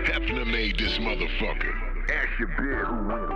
Hefner made this motherfucker. Ask your bitch who win.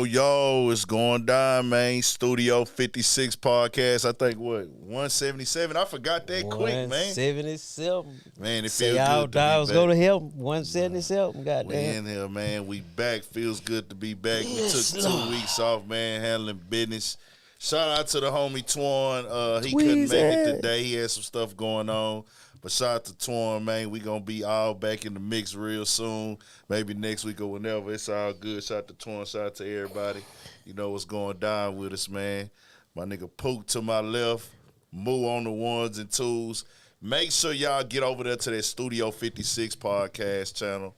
Yo, it's going down, man. Studio 56 podcast. I think, 177? I forgot that quick, man. 177. Man, it Say feels all good to dogs be go back. to hell. 177, We goddamn. in here, man. We back. Feels good to be back. We took 2 weeks off, man, handling business. Shout out to the homie Twan. He couldn't make it today. He had some stuff going on. But shout out to Twan, man. We going to be all back in the mix real soon. Maybe next week or whenever. It's all good. Shout out to Twan. Shout out to everybody. You know what's going down with us, man. My nigga Pook to my left. Moo on the ones and twos. Make sure y'all get over there to that Studio 56 podcast channel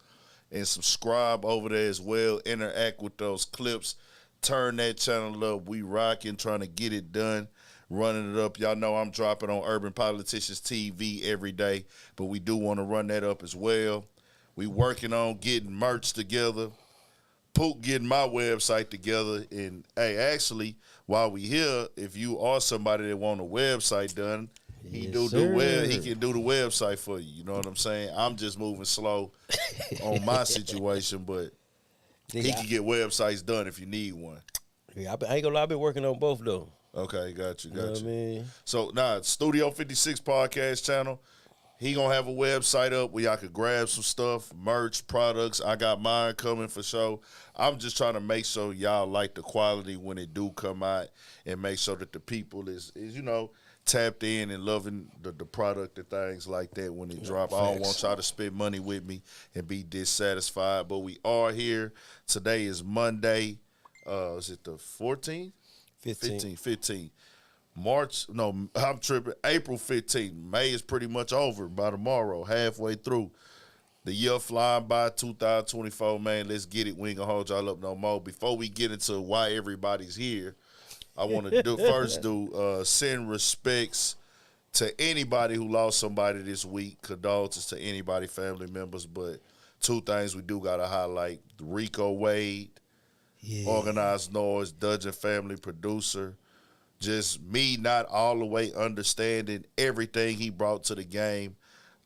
and subscribe over there as well. Interact with those clips. Turn that channel up. We rocking, trying to get it done. Running it up. Y'all know I'm dropping on Urban Politicians TV every day, but we do want to run that up as well. We working on getting merch together. Pook getting my website together. And, hey, actually, while we here, if you are somebody that want a website done, he can do the website for you. You know what I'm saying? I'm just moving slow on my situation, but he can get websites done if you need one. Yeah, I ain't gonna lie, I've been working on both, though. Okay, got you. You know what I mean? So, Studio 56 podcast channel, he going to have a website up where y'all could grab some stuff, merch, products. I got mine coming for sure. I'm just trying to make sure y'all like the quality when it do come out and make sure that the people is tapped in and loving the product and things like that when it drop. I don't want y'all to spend money with me and be dissatisfied, but we are here. Today is Monday. Is it the 14th? 15. I'm tripping. April 15th. May is pretty much over by tomorrow, halfway through. The year flying by, 2024, man. Let's get it. We ain't gonna hold y'all up no more. Before we get into why everybody's here, I want to send respects to anybody who lost somebody this week. Condolences to anybody, family members. But two things we do gotta highlight: Rico Wade. Yeah. Organized Noise, Dungeon Family producer. Just me not all the way understanding everything he brought to the game.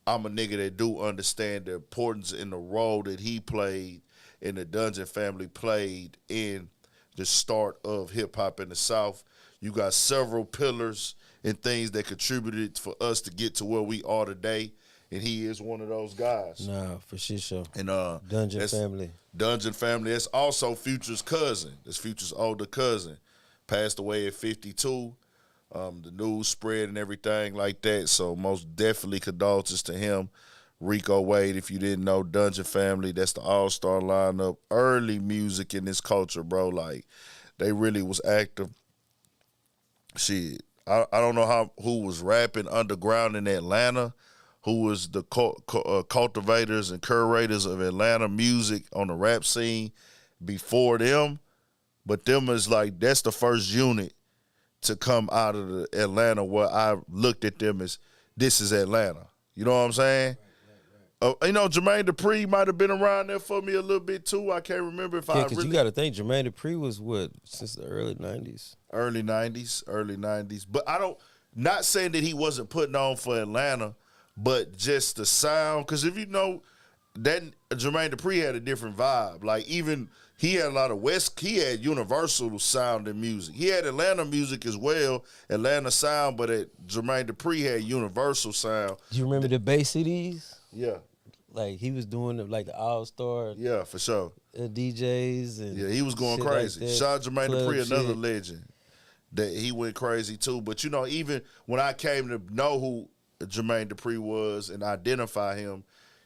I'm a nigga that do understand the importance in the role that he played and the Dungeon Family played in the start of hip-hop in the South. You got several pillars and things that contributed for us to get to where we are today. And he is one of those guys. Nah, for sure. And Dungeon Family. Dungeon Family. That's also Future's cousin. That's Future's older cousin. Passed away at 52. The news spread and everything like that. So most definitely condolences to him. Rico Wade, if you didn't know, Dungeon Family, that's the all-star lineup. Early music in this culture, bro. Like, they really was active. Shit. I don't know who was rapping underground in Atlanta, who was the cultivators and curators of Atlanta music on the rap scene before them. But them is like, that's the first unit to come out of the Atlanta where I looked at them as, this is Atlanta. You know what I'm saying? Right. Jermaine Dupri might have been around there for me a little bit too. I can't remember if I really. You got to think, Jermaine Dupri was since the early 90s? Early 90s. But not saying that he wasn't putting on for Atlanta, but just the sound, because if you know, that Jermaine Dupri had a different vibe. Like, even he had a lot of he had universal sound in music. He had Atlanta music as well, Atlanta sound, but Jermaine Dupri had universal sound. Do you remember the bass CDs? Yeah. Like, he was doing the all-star. Yeah, for sure. DJs. And yeah, he was going crazy. Like Shout out Jermaine Dupri, another shit. legend. That he went crazy too. But, even when I came to know who Jermaine Dupri was and identify him,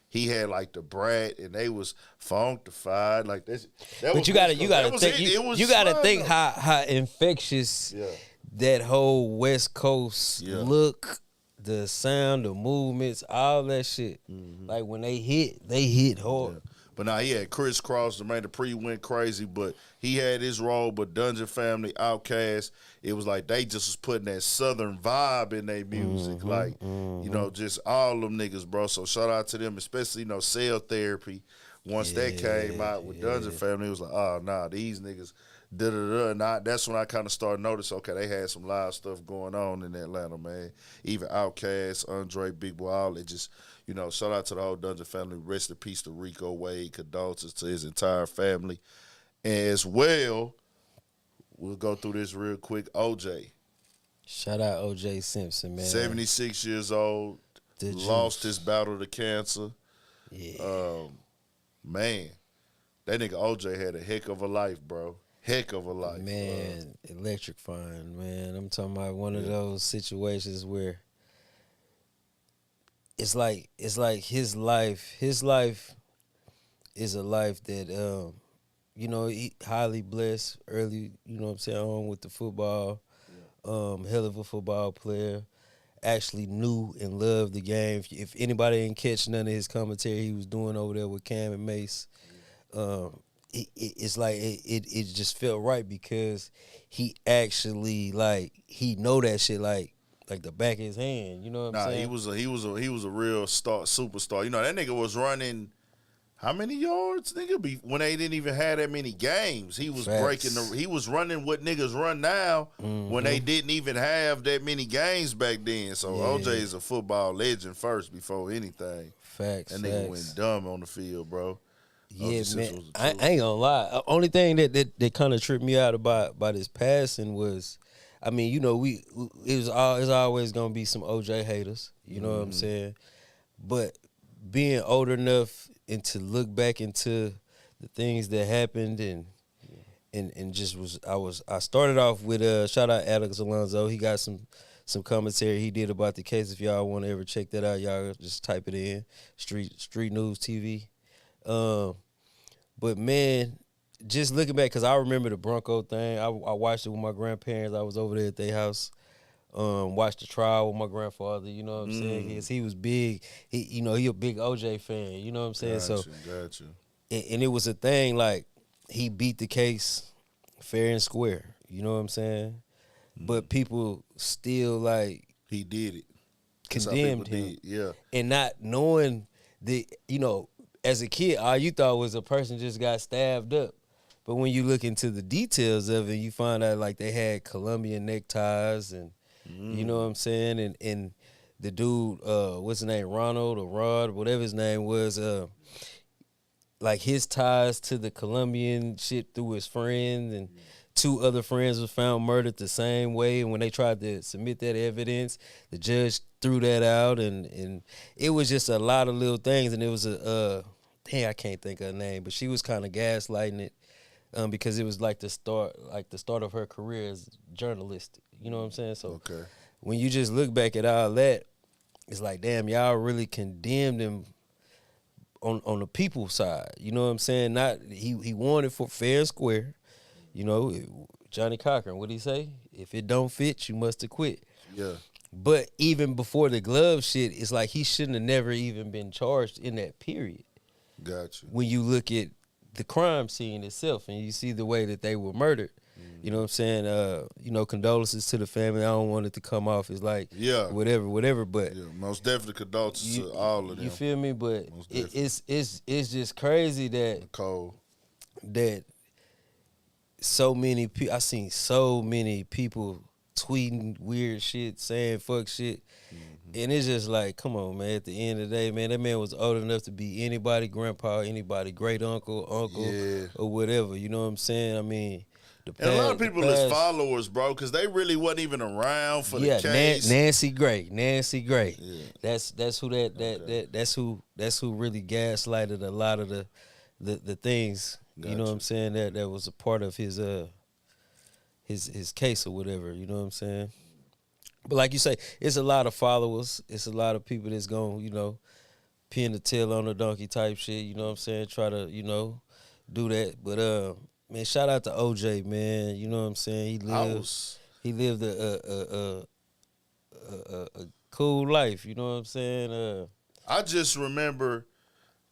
he had like the Brat, and they was funkified like this. But you gotta think how infectious that whole West Coast look, the sound, the movements, all that shit. Like when they hit hard. Yeah. But now he had Crisscross, the man, the pre went crazy, but he had his role. But Dungeon Family, Outkast, it was like they just was putting that southern vibe in their music. You know, just all them niggas, bro. So shout out to them, especially, you know, Cell Therapy. Once that came out with Dungeon Family, it was like, oh, nah, these niggas, da-da-da. And that's when I kind of started noticing, okay, they had some live stuff going on in Atlanta, man. Even Outkast, Andre, Big Boy, all that just, you know, shout out to the whole Dungeon Family. Rest in peace to Rico Wade. Condolences to his entire family. And as well, we'll go through this real quick. OJ. Shout out OJ Simpson, man. 76 years old. Lost his battle to cancer. Yeah. Man, that nigga OJ had a heck of a life, bro. Heck of a life. Man, electrifying, man. I'm talking about one of those situations where it's like his life is a life that you know, he highly blessed early, you know what I'm saying, on with the football. Hell of a football player. Actually knew and loved the game. If anybody didn't catch none of his commentary he was doing over there with Cam and Mace, it's like it just felt right because he actually like he know that shit like the back of his hand. You know what I'm saying? He was a real superstar. You know that nigga was running how many yards, nigga? When they didn't even have that many games, he was he was running what niggas run now when they didn't even have that many games back then. So OJ is a football legend first before anything. Facts. That nigga went dumb on the field, bro. Yeah, man. I ain't gonna lie. Only thing that kind of tripped me out about his passing was, I mean, you know, it's always gonna be some OJ haters. You know what I'm saying? But being old enough and to look back into the things that happened and just I started off with shout out Alex Alonso. He got some commentary he did about the case. If y'all want to ever check that out, y'all just type it in Street News TV. But man, just looking back, because I remember the Bronco thing. I watched it with my grandparents. I was over there at their house. Watched the trial with my grandfather, you know what I'm saying? He was big. He a big OJ fan, you know what I'm saying? Gotcha. And it was a thing, like, he beat the case fair and square, you know what I'm saying? But people still, like, he did it. Condemned him. Yeah. And not knowing you know, as a kid, all you thought was a person just got stabbed up. But when you look into the details of it, you find out, like, they had Colombian neckties and, you know what I'm saying? And the dude, what's his name, Ronald or Rod, whatever his name was, like his ties to the Colombian shit through his friends, and 2 other friends were found murdered the same way. And when they tried to submit that evidence, the judge threw that out, and it was just a lot of little things. And it was I can't think of her name, but she was kind of gaslighting it. Because it was like the start of her career as journalist. You know what I'm saying? So when you just look back at all that, it's like, damn, y'all really condemned him on the people side. You know what I'm saying? Not he won it for fair and square. You know, Johnny Cochran, what'd he say? If it don't fit, you must have quit. Yeah. But even before the glove shit, it's like he shouldn't have never even been charged in that period. Gotcha. When you look at the crime scene itself and you see the way that they were murdered, you know what I'm saying? You know, condolences to the family. I don't want it to come off as like, whatever, but most definitely condolences to all of them. You feel me? But it's just crazy that so many people, I seen so many people tweeting weird shit, saying fuck shit. And it's just like, come on, man. At the end of the day, man, that man was old enough to be anybody grandpa, anybody great uncle, or whatever. You know what I'm saying? I mean, and a lot of people is followers, bro, because they really wasn't even around for the case. Nancy Gray. Yeah. That's who that's who really gaslighted a lot of the things. Gotcha. You know what I'm saying? That was a part of his case or whatever. You know what I'm saying? But like you say, it's a lot of followers. It's a lot of people that's going, you know, pin the tail on the donkey type shit. You know what I'm saying? Try to, you know, do that. But man, shout out to OJ, man. You know what I'm saying? He lived a cool life. You know what I'm saying? I just remember,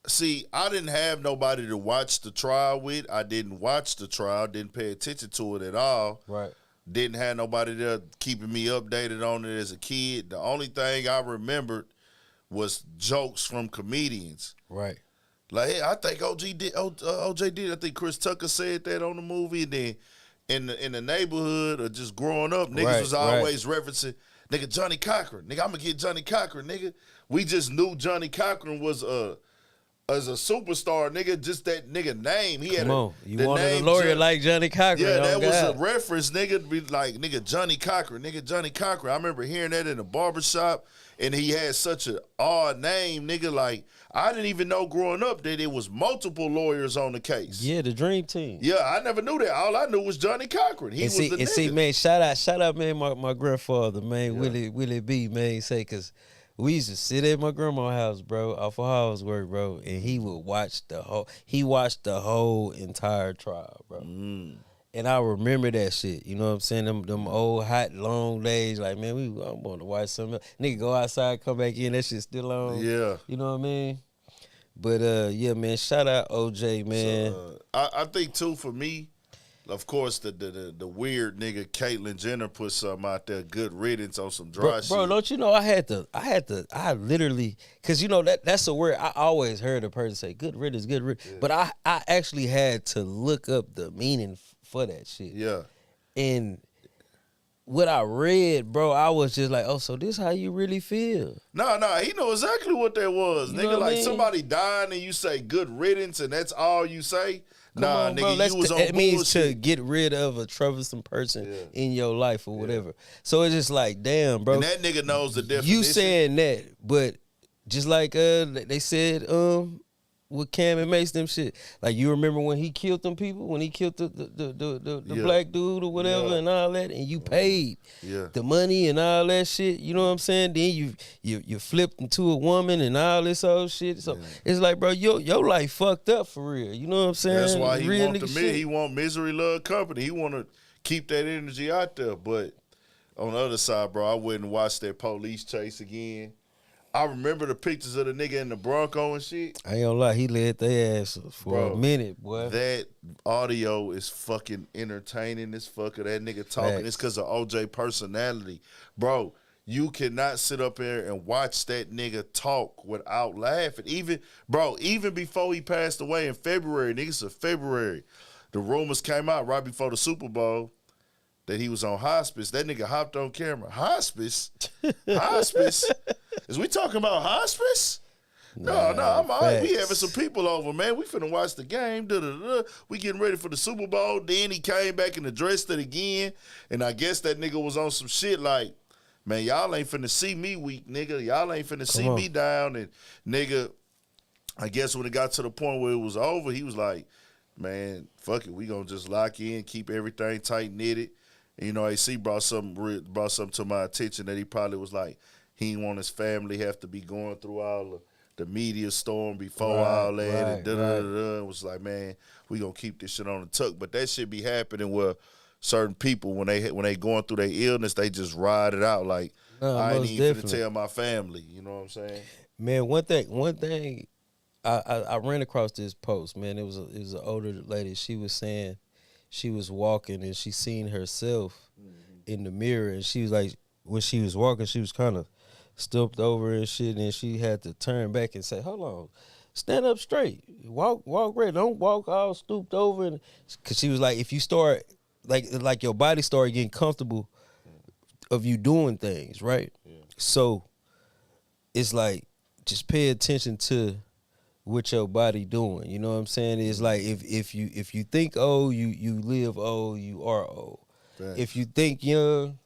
see, I didn't have nobody to watch the trial with. I didn't watch the trial, didn't pay attention to it at all. Right. Didn't have nobody there keeping me updated on it as a kid. The only thing I remembered was jokes from comedians. Right. Like, hey, I think OJ did. I think Chris Tucker said that on the movie. And then in the neighborhood or just growing up, niggas was always referencing, nigga, Johnny Cochran. Nigga, I'm going to get Johnny Cochran, nigga. We just knew Johnny Cochran was as a superstar, nigga, just that nigga name. He had you wanted a lawyer like Johnny Cochran. Yeah, that was a reference, nigga, to be like, nigga, Johnny Cochran, nigga, Johnny Cochran. I remember hearing that in the barbershop, and he had such an odd name, nigga, like, I didn't even know growing up that it was multiple lawyers on the case. Yeah, the Dream Team. Yeah, I never knew that. All I knew was Johnny Cochran. He was the nigga. See, man, shout out, man, my grandfather, man, Willie B, man, say, because we used to sit at my grandma's house, bro, off of housework, bro, and he would watch the whole entire trial, bro. And I remember that shit. You know what I'm saying? Them old hot long days. Like, man, I'm going to watch something else. Nigga go outside, come back in, that shit still on. Yeah. You know what I mean? But yeah, man, shout out OJ, man. So, I think too, for me, of course, the weird nigga Caitlyn Jenner put something out there, good riddance on some dry shit. Bro, don't you know I literally, because you know that's a word I always heard a person say, good riddance, good riddance. Yeah. But I actually had to look up the meaning for that shit. Yeah. And what I read, bro, I was just like, oh, so this how you really feel? No, he know exactly what that was. Nigga, like somebody dying and you say good riddance and that's all you say? Nigga, you was on bullshit. It means to get rid of a troublesome person in your life or whatever. So it's just like, damn, bro. And that nigga knows the definition. You saying that, but just like they said, with Cam and Mace, them shit. Like, you remember when he killed them people? When he killed the black dude or whatever and all that, and you paid the money and all that shit, you know what I'm saying? Then you flipped into a woman and all this old shit. So it's like, bro, your life fucked up for real. You know what I'm saying? That's why he want misery, love, company. He want to keep that energy out there. But on the other side, bro, I wouldn't watch that police chase again. I remember the pictures of the nigga in the Bronco and shit. I ain't gonna lie, he led their ass for a minute, boy. That audio is fucking entertaining as fuck of that nigga talking. Facts. It's because of OJ personality. Bro, you cannot sit up there and watch that nigga talk without laughing. Even before he passed away in February, niggas of February, the rumors came out right before the Super Bowl that he was on hospice. That nigga hopped on camera. Hospice? Hospice? Is we talking about hospice? No, I'm all right. We having some people over, man. We finna watch the game. We getting ready for the Super Bowl. Then he came back and addressed it again. And I guess that nigga was on some shit like, man, y'all ain't finna see me weak, nigga. Y'all ain't finna see me down. And nigga, I guess when it got to the point where it was over, he was like, man, fuck it. We gonna just lock in, keep everything tight-knitted. And, you know, AC brought something to my attention that he probably was like, he didn't want his family have to be going through all the media storm before all that and da-da-da-da. It was like, man, we gonna keep this shit on the tuck. But that shit be happening where certain people, when they going through their illness, they just ride it out like, I ain't even finna tell my family. You know what I'm saying? Man, one thing, I ran across this post, man. It was an older lady. She was saying she was walking and she seen herself in the mirror, and she was like, when she was walking, she was kind of stooped over and shit, and she had to turn back and say, hold on, stand up straight, walk right, don't walk all stooped over. And because she was like, if you start like your body start getting comfortable of you doing things, right? So it's like, just pay attention to what your body doing. You know what I'm saying? It's like, if you think old, you live old, you are old. Thanks. If you think young,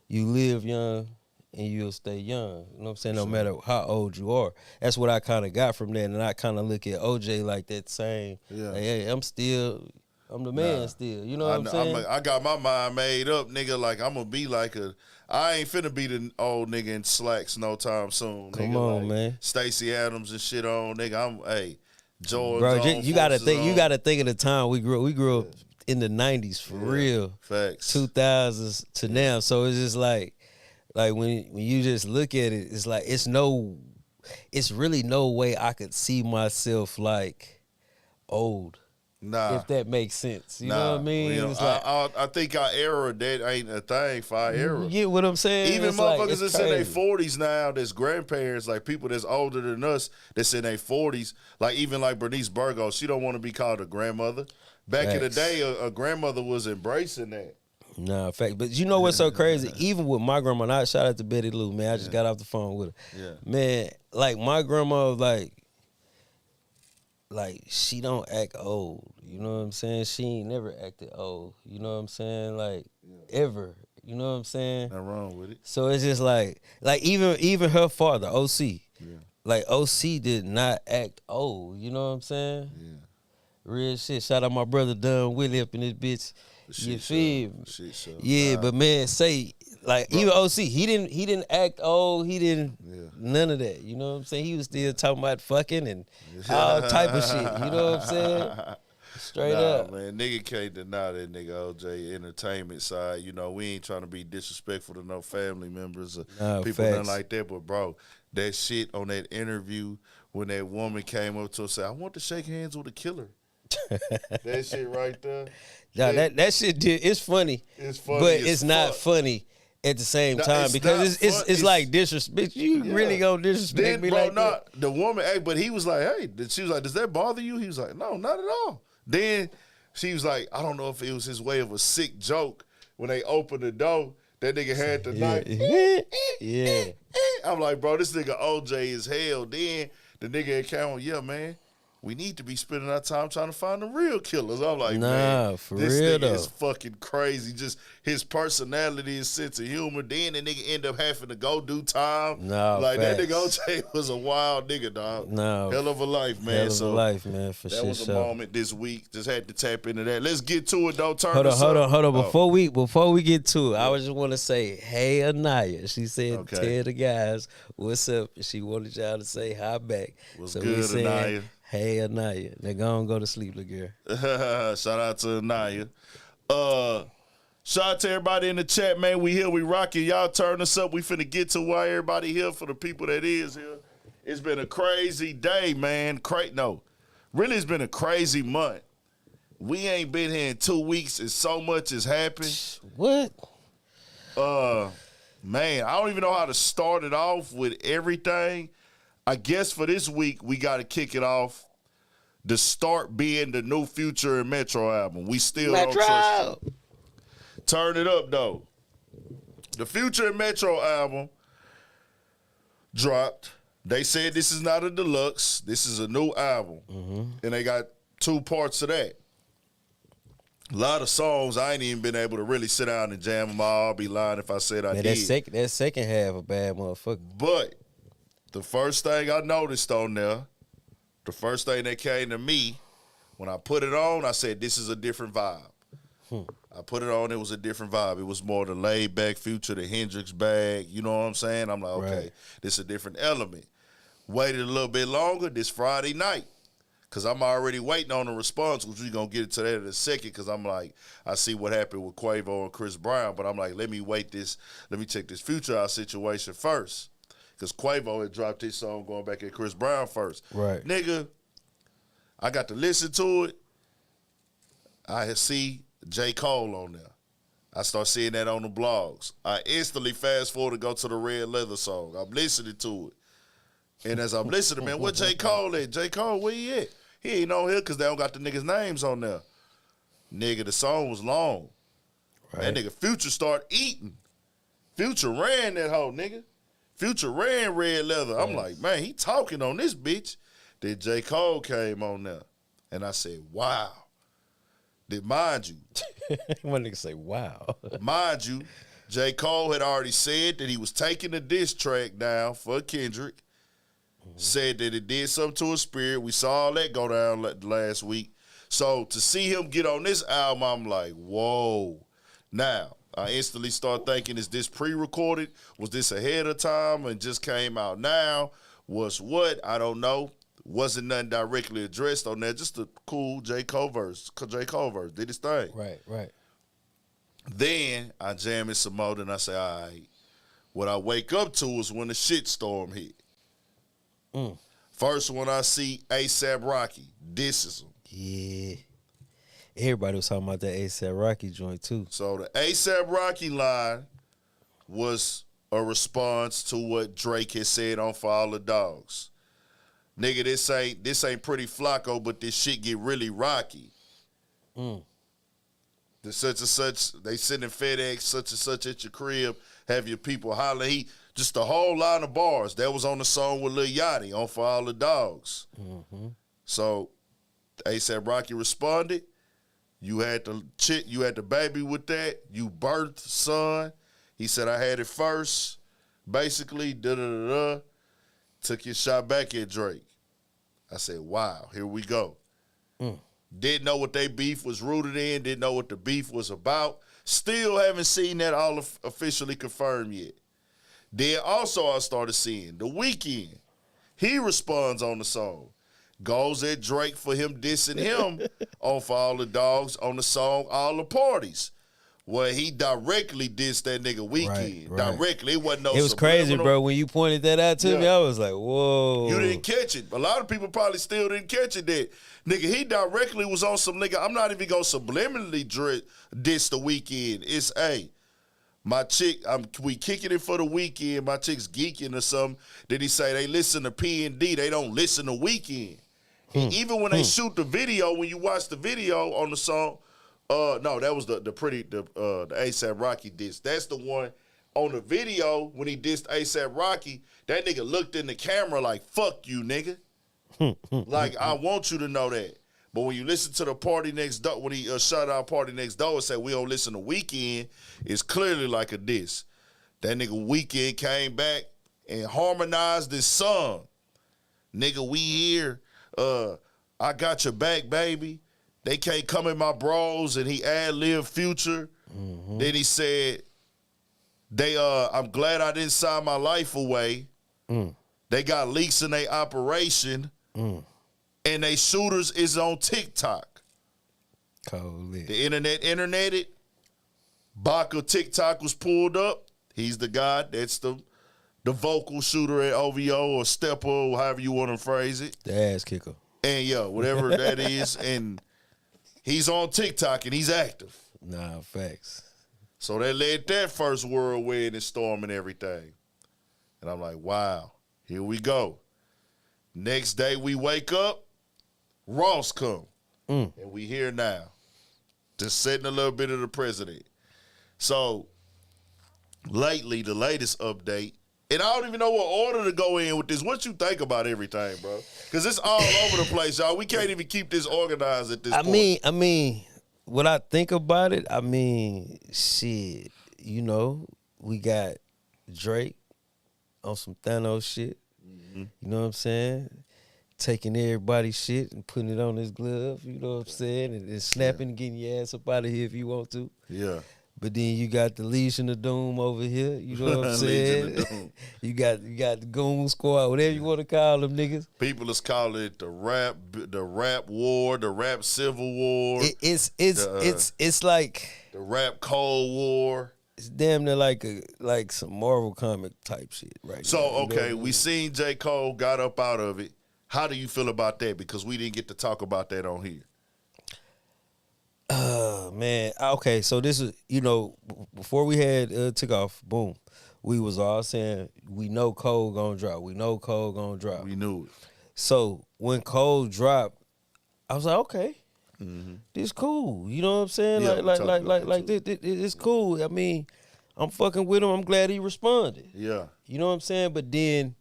you live young, and you'll stay young. You know what I'm saying? No matter how old you are. That's what I kind of got from that, and I kind of look at OJ like that same. Like, hey, I'm the man still. You know what I'm saying? I got my mind made up, nigga. Like, I'm gonna be like I ain't finna be the old nigga in slacks no time soon. Come nigga. on, like, man. Stacey Adams and shit on, nigga. Jordans. Bro, you gotta think of the time we grew up in the 90s for real. Facts. 2000s to now. So it's just like, Like when you just look at it, it's like it's really no way I could see myself like old. Nah. If that makes sense. You know what I mean? You know, It's like, I think our era, that ain't a thing for our era. you get what I'm saying? Even It's motherfuckers like, it's that's in their crazy. 40s now, that's grandparents, like people that's older than us, that's in their 40s, like even like Bernice Burgos, she don't want to be called a grandmother. Back in the Facts. day, a grandmother was embracing that. Nah, fact. But you know what's so crazy? Even with my grandma, and I shout out to Betty Lou, man. I just got off the phone with her. Yeah. Man, like my grandma, like she don't act old. You know what I'm saying? She ain't never acted old. You know what I'm saying? Like ever. You know what I'm saying? Nothing wrong with it. So it's just like even her father, OC. Like OC did not act old. You know what I'm saying? Yeah. Real shit. Shout out my brother Dunn Willie up in this bitch. You feel me? Shit show. Yeah, but man, say like even OC, he didn't act old. He didn't none of that. You know what I'm saying? He was still talking about fucking and all type of shit. You know what I'm saying? Straight up. Man, nigga can't deny that nigga OJ entertainment side. You know, we ain't trying to be disrespectful to no family members or people nothing like that. But bro, that shit on that interview when that woman came up to her and said, "I want to shake hands with a killer." That shit right there. Yeah, that shit did. It's funny. It's funny, but as it's not fuck. funny at the same Nah, time it's because not it's fun. like disrespect. You really gonna disrespect Then, me bro, like that? the woman, hey, but he was like, hey, she was like, does that bother you? He was like, no, not at all. Then she was like, I don't know if it was his way of a sick joke when they opened the door. That nigga had the knife. Yeah. I'm like, bro, this nigga OJ is hell. Then the nigga at Cal, yeah, man, we need to be spending our time trying to find the real killers. I'm like, man, for this real nigga though. is fucking crazy. Just his personality, his sense of humor. Then the nigga end up having to go do time. Like facts. that nigga OJ was a wild nigga, dog. Hell of a life, man. Hell of a life, man, for that shit. was a moment this week. Just had to tap into that. Let's get to it. Don't turn Hold us on. up. Before we get to it, I just want to say, hey, Anaya. She said, tell the guys what's up, and she wanted y'all to say hi back. What's so good, we saying, Anaya? Hey, Anaya. Now go to sleep, little girl. Shout out to Anaya. Shout out to everybody in the chat, man. We here, we rocking. Y'all turn us up. We finna get to why everybody here for the people that is here. It's been a crazy day, man. Really, it's been a crazy month. We ain't been here in 2 weeks and so much has happened. What? Man, I don't even know how to start it off with everything. I guess for this week, we got to kick it off. The start being the new Future and Metro album. We still don't trust it. Turn it up, though. The Future and Metro album dropped. They said this is not a deluxe. This is a new album. And they got 2 parts of that. A lot of songs, I ain't even been able to really sit down and jam them all. I'll be lying if I said I did. That second half a bad motherfucker. But the first thing I noticed on there, the first thing that came to me, when I put it on, I said, this is a different vibe. I put it on, it was a different vibe. It was more the laid-back Future, the Hendrix bag. You know what I'm saying? I'm like, okay, this is a different element. Waited a little bit longer this Friday night because I'm already waiting on a response, which we're going to get to that in a second because I'm like, I see what happened with Quavo and Chris Brown, but I'm like, let me check this Future out situation first. Because Quavo had dropped his song going back at Chris Brown first. Right. Nigga, I got to listen to it. I see J. Cole on there. I start seeing that on the blogs. I instantly fast forward to go to the Red Leather song. I'm listening to it. And as I'm listening, man, where J. Cole at? J. Cole, where he at? He ain't on here because they don't got the niggas' names on there. Nigga, the song was long. That nigga Future started eating. Future ran that hoe, nigga. Future ran Red Leather. I'm like, man, he talking on this bitch. Then J. Cole came on there. And I said, wow. Then mind you. One nigga say, wow. Mind you, J. Cole had already said that he was taking the diss track down for Kendrick. Said that it did something to his spirit. We saw all that go down last week. So to see him get on this album, I'm like, whoa. Now, I instantly start thinking, is this pre-recorded? Was this ahead of time and just came out now? Was what? I don't know. Wasn't nothing directly addressed on that. Just a cool J. Cole verse. J. Cole verse did his thing. Right. Then I jam in some more and I say, all right, What I wake up to is when the shitstorm hit. First one I see, A$AP Rocky. Disses him. Yeah. Everybody was talking about that A$AP Rocky joint too. So the A$AP Rocky line was a response to what Drake had said on For All the Dogs. Nigga, this ain't Pretty Flacco, but this shit get really rocky. The such and such, they sending FedEx such and such at your crib, have your people holler. Just a whole line of bars. That was on the song with Lil Yachty on For All the Dogs. So A$AP Rocky responded. You had the baby with that. You birthed, son. He said, I had it first. Basically, da-da-da-da. Took your shot back at Drake. I said, wow, here we go. Didn't know what they beef was rooted in. Didn't know what the beef was about. Still haven't seen that all officially confirmed yet. Then also I started seeing The Weeknd. He responds on the song. Goes at Drake for him dissing him on For All the Dogs on the song All the Parties. Where he directly dissed that nigga Weeknd. Right. Directly. It wasn't no It was crazy, bro. When you pointed that out to me, I was like, whoa. You didn't catch it. A lot of people probably still didn't catch it that. Nigga, he directly was on some nigga. I'm not even going to subliminally diss The Weeknd. It's, hey, my chick, we kicking it for The Weeknd. My chick's geeking or something. Then he say they listen to P&D. They don't listen to Weeknd. Even when they shoot the video, when you watch the video on the song, no, that was the A$AP Rocky diss. That's the one on the video when he dissed A$AP Rocky. That nigga looked in the camera like, fuck you, nigga. Like, I want you to know that. But when you listen to the Party Next Door, when he shut out Party Next Door and said we don't listen to Weeknd, it's clearly like a diss. That nigga Weeknd came back and harmonized this song. Nigga, we here. I got your back, baby. They can't come in my bros, and he ad-libbed Future. Then he said, I'm glad I didn't sign my life away. They got leaks in their operation. And they shooters is on TikTok. Cold lit. The interneted. Baka TikTok was pulled up. He's the guy that's the vocal shooter at OVO or stepper, or however you want to phrase it. The ass kicker. And yeah, whatever that is. And he's on TikTok and he's active. Nah, facts. So they led that first whirlwind and storm and everything. And I'm like, wow, here we go. Next day we wake up, Ross come. And we here now. Just setting a little bit of the president. So lately, the latest update, and I don't even know what order to go in with this. What you think about everything, bro? Because it's all over the place, y'all. We can't even keep this organized at this point. I mean, what I think about it, shit, we got Drake on some Thanos shit. You know what I'm saying? Taking everybody's shit and putting it on his glove, you know what I'm saying? And snapping and getting your ass up out of here if you want to. Yeah. But then you got the Legion of Doom over here, you know what I'm saying? you got the Goon Squad, whatever you want to call them niggas. People is calling it the rap war, the rap civil war. It's like the rap Cold War. It's damn near like some Marvel comic type shit right so, now. Okay, we seen J. Cole got up out of it. How do you feel about that? Because we didn't get to talk about that on here. Man, okay, so this is, before we had took off, boom, we was all saying, we know Cole gonna drop. We know Cole gonna drop. We knew it. So when Cole dropped, I was like, okay, this cool. You know what I'm saying? Yeah, like this, it's cool. I mean, I'm fucking with him. I'm glad he responded. Yeah. You know what I'm saying? But then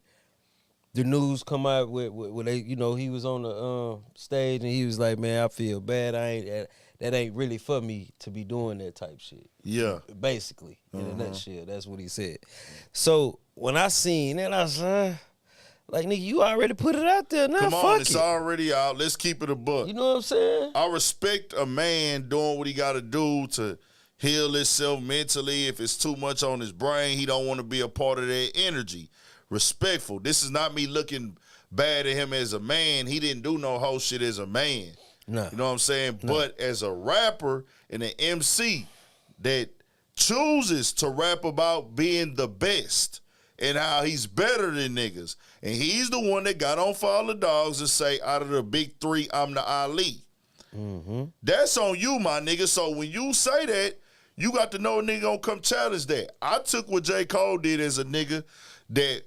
the news come out with they, he was on the stage and he was like, man, I feel bad. That ain't really for me to be doing that type shit. Yeah. Basically, in a nutshell, that's what he said. So when I seen that, I was like, nigga, you already put it out there. Now, come fuck on, it's already out. Let's keep it a buck. You know what I'm saying? I respect a man doing what he got to do to heal himself mentally. If it's too much on his brain, he don't want to be a part of that energy. Respectful. This is not me looking bad at him as a man. He didn't do no whole shit as a man. No. You know what I'm saying? No. But as a rapper and an MC that chooses to rap about being the best and how he's better than niggas. And he's the one that got on for all the dogs and say, out of the big three, I'm the Ali. Mm-hmm. That's on you, my nigga. So when you say that, you got to know a nigga gonna come challenge that. I took what J. Cole did as a nigga that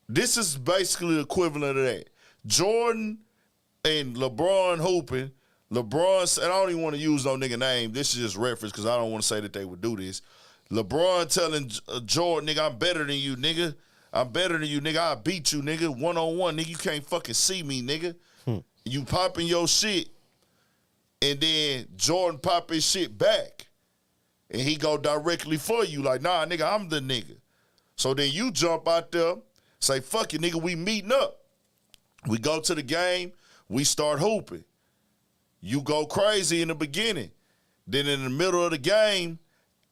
this is basically the equivalent of that. Jordan and LeBron hooping. LeBron, and I don't even want to use no nigga name. This is just reference because I don't want to say that they would do this. LeBron telling Jordan, nigga, I'm better than you, nigga. I'm better than you, nigga. I beat you, nigga. 1-on-1, nigga. You can't fucking see me, nigga. You popping your shit, and then Jordan pop his shit back, and he go directly for you like, nah, nigga, I'm the nigga. So then you jump out there, say, fuck it, nigga, we meeting up. We go to the game, we start hooping. You go crazy in the beginning. Then in the middle of the game,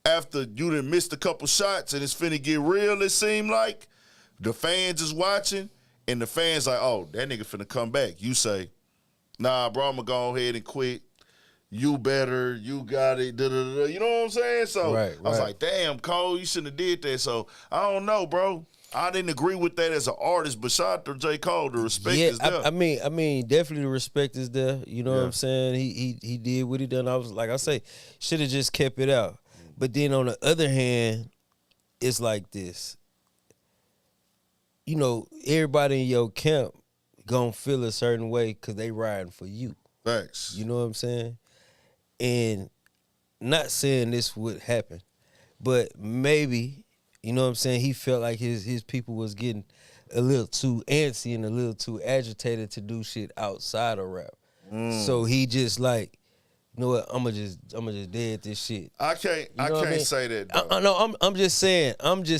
after you done missed a couple shots and it's finna get real, it seem like, the fans is watching, and the fans like, oh, that nigga finna come back. You say, nah, bro, I'm gonna go ahead and quit. You better, you got it, da-da-da-da. You know what I'm saying? So right. I was like, damn, Cole, you shouldn't have did that. So I don't know, bro. I didn't agree with that as an artist, but shout out to J. Cole. The respect is there. I mean, definitely the respect is there. You know what I'm saying? He did what he done. I was like I say, should have just kept it out. But then on the other hand, it's like this. You know, everybody in your camp gonna feel a certain way because they riding for you. Thanks. You know what I'm saying? And not saying this would happen, but maybe, you know what I'm saying, he felt like his people was getting a little too antsy and a little too agitated to do shit outside of rap. So he just like, you know what, I'ma just dead this shit. I can't say that, though. No, I'm just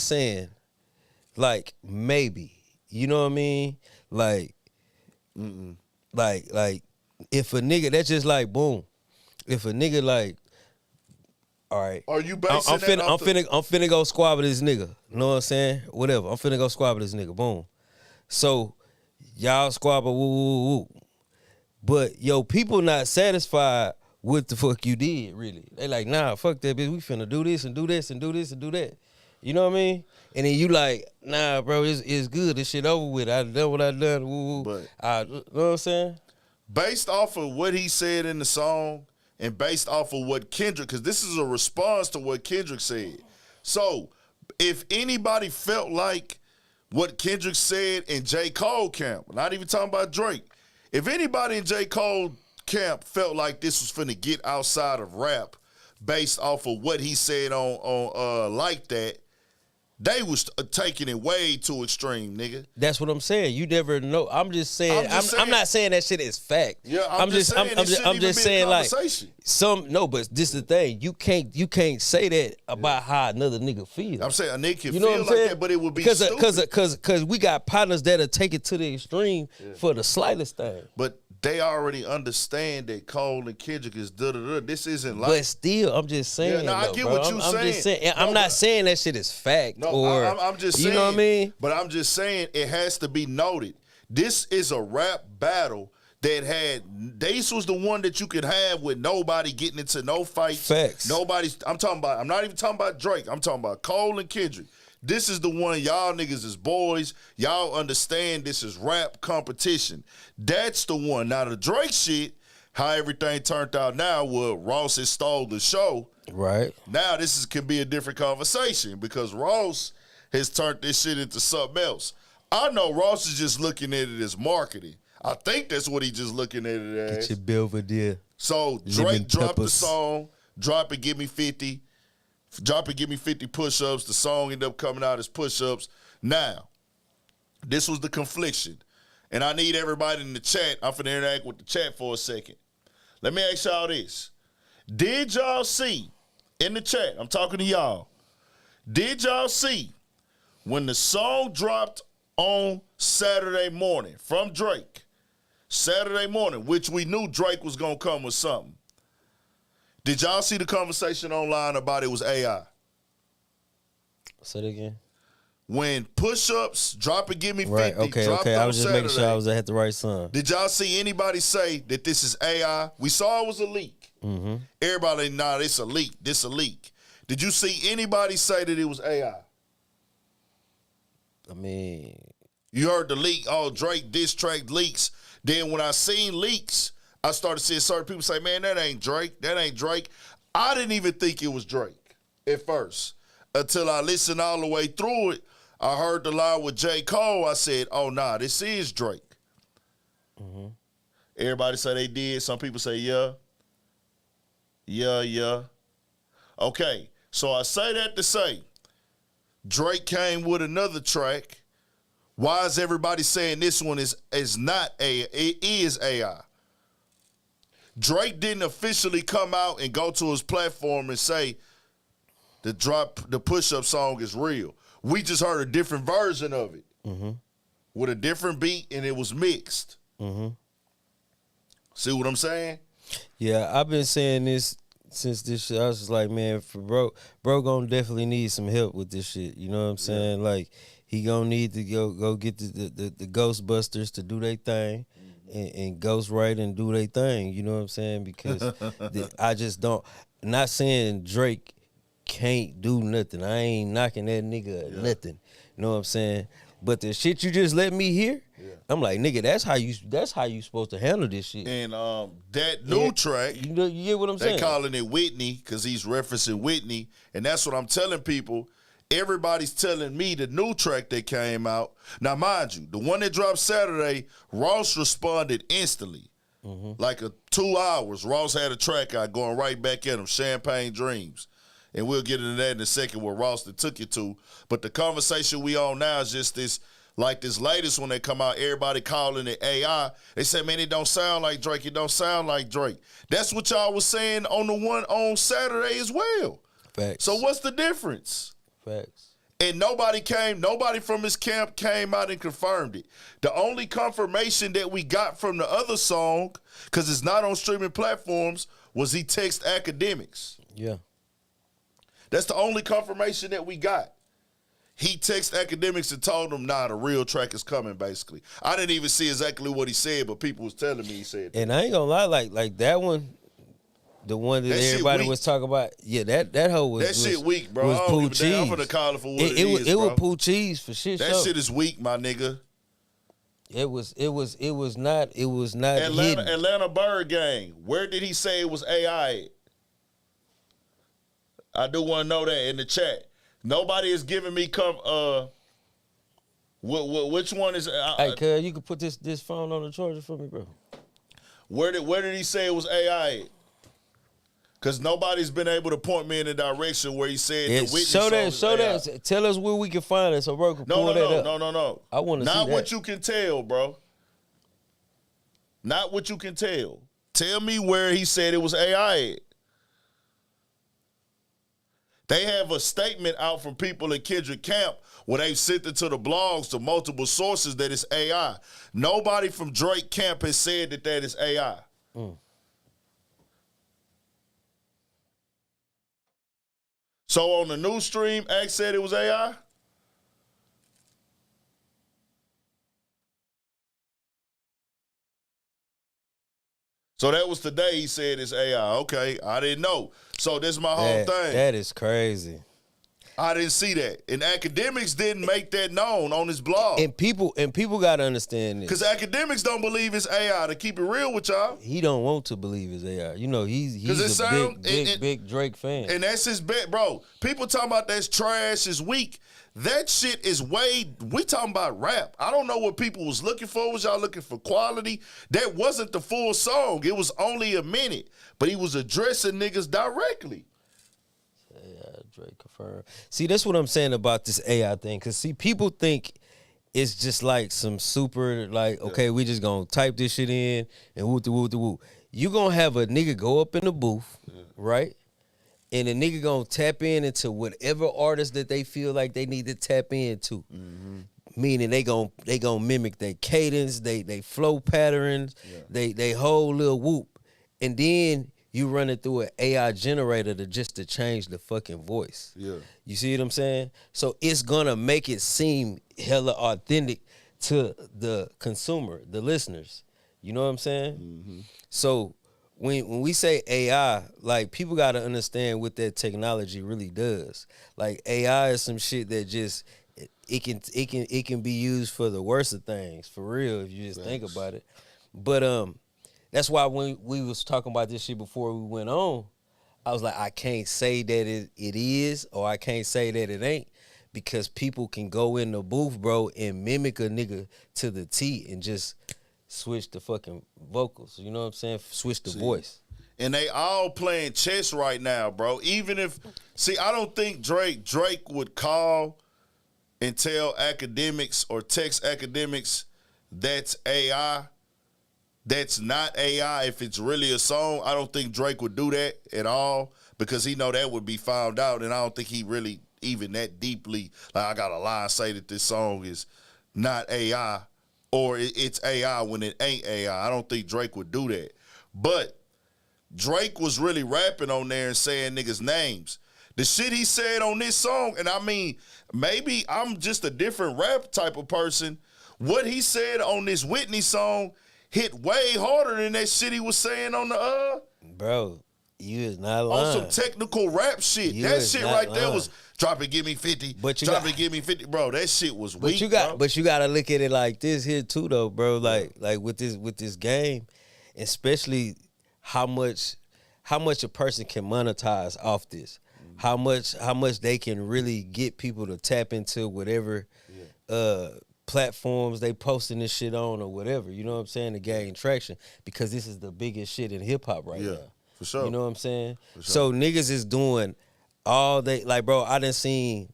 saying, like, maybe. You know what I mean? Like, like if a nigga, that's just like, boom. If a nigga like, all right. Are you basing I'm finna go squab with this nigga. You know what I'm saying? Whatever. I'm finna go squab with this nigga. Boom. So y'all squabble, woo, woo, woo. But yo, people not satisfied with the fuck you did, really. They like, nah, fuck that bitch. We finna do this and do this and do this and do that. You know what I mean? And then you like, nah, bro, it's good. This shit over with. I done what I done. Woo, woo. But you know what I'm saying? Based off of what he said in the song and based off of what Kendrick, because this is a response to what Kendrick said. So if anybody felt like what Kendrick said in J. Cole camp, not even talking about Drake, if anybody in J. Cole camp felt like this was finna get outside of rap based off of what he said on Like That, they was taking it way too extreme, nigga. That's what I'm saying. You never know. I'm just saying. I'm not saying that shit is fact. Yeah, I'm just saying like but this is the thing. You can't say that about how another nigga feel. I'm saying a nigga can feel like that, but it would be stupid. Because we got partners that'll take it to the extreme for the slightest thing. But they already understand that Cole and Kendrick is da-da-da. This isn't like... But still, I'm just saying. Yeah, I get what you're saying. I'm just saying. I'm not saying that shit is fact. No, or, I'm just saying. You know what I mean? But I'm just saying it has to be noted. This is a rap battle that had... This was the one that you could have with nobody getting into no fights. Facts. I'm not even talking about Drake. I'm talking about Cole and Kendrick. This is the one y'all niggas is boys. Y'all understand this is rap competition. That's the one. Now the Drake shit, how everything turned out now, Ross has stole the show. Right. Now this can be a different conversation because Ross has turned this shit into something else. I know Ross is just looking at it as marketing. I think that's what he just looking at it as. Get your Belvedere. So Drake dropped the song, Drop It, Give Me 50. Drop It, Give Me 50 push-ups. The song ended up coming out as push-ups. Now, this was the confliction. And I need everybody in the chat. I'm finna interact with the chat for a second. Let me ask y'all this. Did y'all see in the chat, I'm talking to y'all, did y'all see when the song dropped on Saturday morning from Drake, Saturday morning, which we knew Drake was going to come with something, did y'all see the conversation online about it was AI? Say it again. When push-ups, Drop It, Give Me 50, right, okay. I was just Saturday, making sure I had the right song. Did y'all see anybody say that this is AI? We saw it was a leak. Mm-hmm. Everybody, nah, this a leak. This a leak. Did you see anybody say that it was AI? I mean, You heard the leak, Drake diss track leaks. Then when I seen leaks, I started seeing certain people say, man, that ain't Drake. That ain't Drake. I didn't even think it was Drake at first. Until I listened all the way through it, I heard the line with J. Cole. I said, oh, nah, this is Drake. mm-hmm. Everybody say they did. Some people say, yeah. Yeah. Okay, so I say that to say, Drake came with another track. Why is everybody saying this one is not AI? It is AI. Drake didn't officially come out and go to his platform and say the push-up song is real. We just heard a different version of it with a different beat, and it was mixed. See what I'm saying? Yeah, I've been saying this since this shit. I was just like, man, for bro gonna definitely need some help with this shit. You know what I'm saying? Like, he gonna need to go get the Ghostbusters to do their thing and Ghostwrite and do their thing. You know what I'm saying? Because I just don't. Not saying Drake can't do nothing. I ain't knocking that nigga or nothing. You know what I'm saying? But the shit you just let me hear, I'm like, nigga, that's how you supposed to handle this shit. And that new track, you get what I'm saying? They calling it Whitney because he's referencing Whitney, and that's what I'm telling people. Everybody's telling me the new track that came out. Now, mind you, the one that dropped Saturday, Ross responded instantly. Like 2 hours, Ross had a track out going right back at him, Champagne Dreams. And we'll get into that in a second where Ross took you to. But the conversation we on now is just this, like this latest one that come out, everybody calling it AI. They say, man, it don't sound like Drake. It don't sound like Drake. That's what y'all was saying on the one on Saturday as well. Facts. So what's the difference? Facts. And nobody from his camp came out and confirmed it. The only confirmation that we got from the other song, because it's not on streaming platforms, was he text academics. Yeah. That's the only confirmation that we got. He texted academics and told them, nah, the real track is coming, basically. I didn't even see exactly what he said, but people was telling me he said that. And I ain't gonna lie, like that one, the one that everybody was talking about, yeah, that hoe was... That shit weak, bro. Was I don't give a damn. I'm gonna call it for what it is, bro. It was poo cheese for shit. That shit is weak, my nigga. It was not hidden. Atlanta Bird Gang. Where did he say it was AI at? I do want to know that in the chat. Nobody is giving me which one is? Hey, cuz, you can put this phone on the charger for me, bro. Where did he say it was AI at? Because nobody's been able to point me in the direction where he said the witness. Show that. Tell us where we can find it so bro can pull that up. No. I want to see that. Not what you can tell, bro. Not what you can tell. Tell me where he said it was AI at. They have a statement out from people in Kendrick camp where they've sent it to the blogs to multiple sources that it's AI. Nobody from Drake camp has said that is AI. So on the new stream, X said it was AI? So that was today he said it's AI. Okay, I didn't know. So this is my whole thing. That is crazy. I didn't see that. And academics didn't make that known on his blog. And people got to understand this. Because academics don't believe it's AI, to keep it real with y'all. He don't want to believe it's AI. You know, he's a big Drake fan. And that's his bet, bro. People talking about that's trash, is weak. That shit is we talking about rap. I don't know what people was looking for. Was y'all looking for quality? That wasn't the full song. It was only a minute. But he was addressing niggas directly. Yeah, Drake confirmed. See, that's what I'm saying about this AI thing. Because, see, people think it's just like some super, like, okay, we just going to type this shit in and woo-de-woo-de-woo. You going to have a nigga go up in the booth, right? And the nigga gonna tap into whatever artist that they feel like they need to tap into. Meaning they gonna mimic their cadence, they flow patterns, they whole little whoop. And then you run it through an AI generator to change the fucking voice. Yeah. You see what I'm saying? So it's gonna make it seem hella authentic to the consumer, the listeners. You know what I'm saying? So when we say AI, like people gotta understand what that technology really does. Like AI is some shit that just it can be used for the worst of things, for real, if you just think about it. But that's why when we was talking about this shit before we went on, I was like, I can't say that it is, or I can't say that it ain't, because people can go in the booth, bro, and mimic a nigga to the T and just switch the fucking vocals. You know what I'm saying? Switch the voice. And they all playing chess right now, bro. Even if, I don't think Drake would call and tell academics or text academics that's AI. That's not AI if it's really a song. I don't think Drake would do that at all, because he know that would be found out, and I don't think he really even that deeply, like, I gotta lie and say that this song is not AI or it's AI when it ain't AI. I don't think Drake would do that. But Drake was really rapping on there and saying niggas' names. The shit he said on this song, and I mean, maybe I'm just a different rap type of person. What he said on this Whitney song hit way harder than that shit he was saying on the Bro, you is not lying. On some technical rap shit. You that shit right lying. there was drop it, give me 50. Drop it, give me 50. Bro, that shit was weak. But you gotta look at it like this here too, though, bro. Like with this game, especially how much a person can monetize off this. How much they can really get people to tap into whatever platforms they posting this shit on or whatever. You know what I'm saying? To gain traction, because this is the biggest shit in hip hop right now. For sure. You know what I'm saying? For sure. So niggas is doing all they, like, bro, I done seen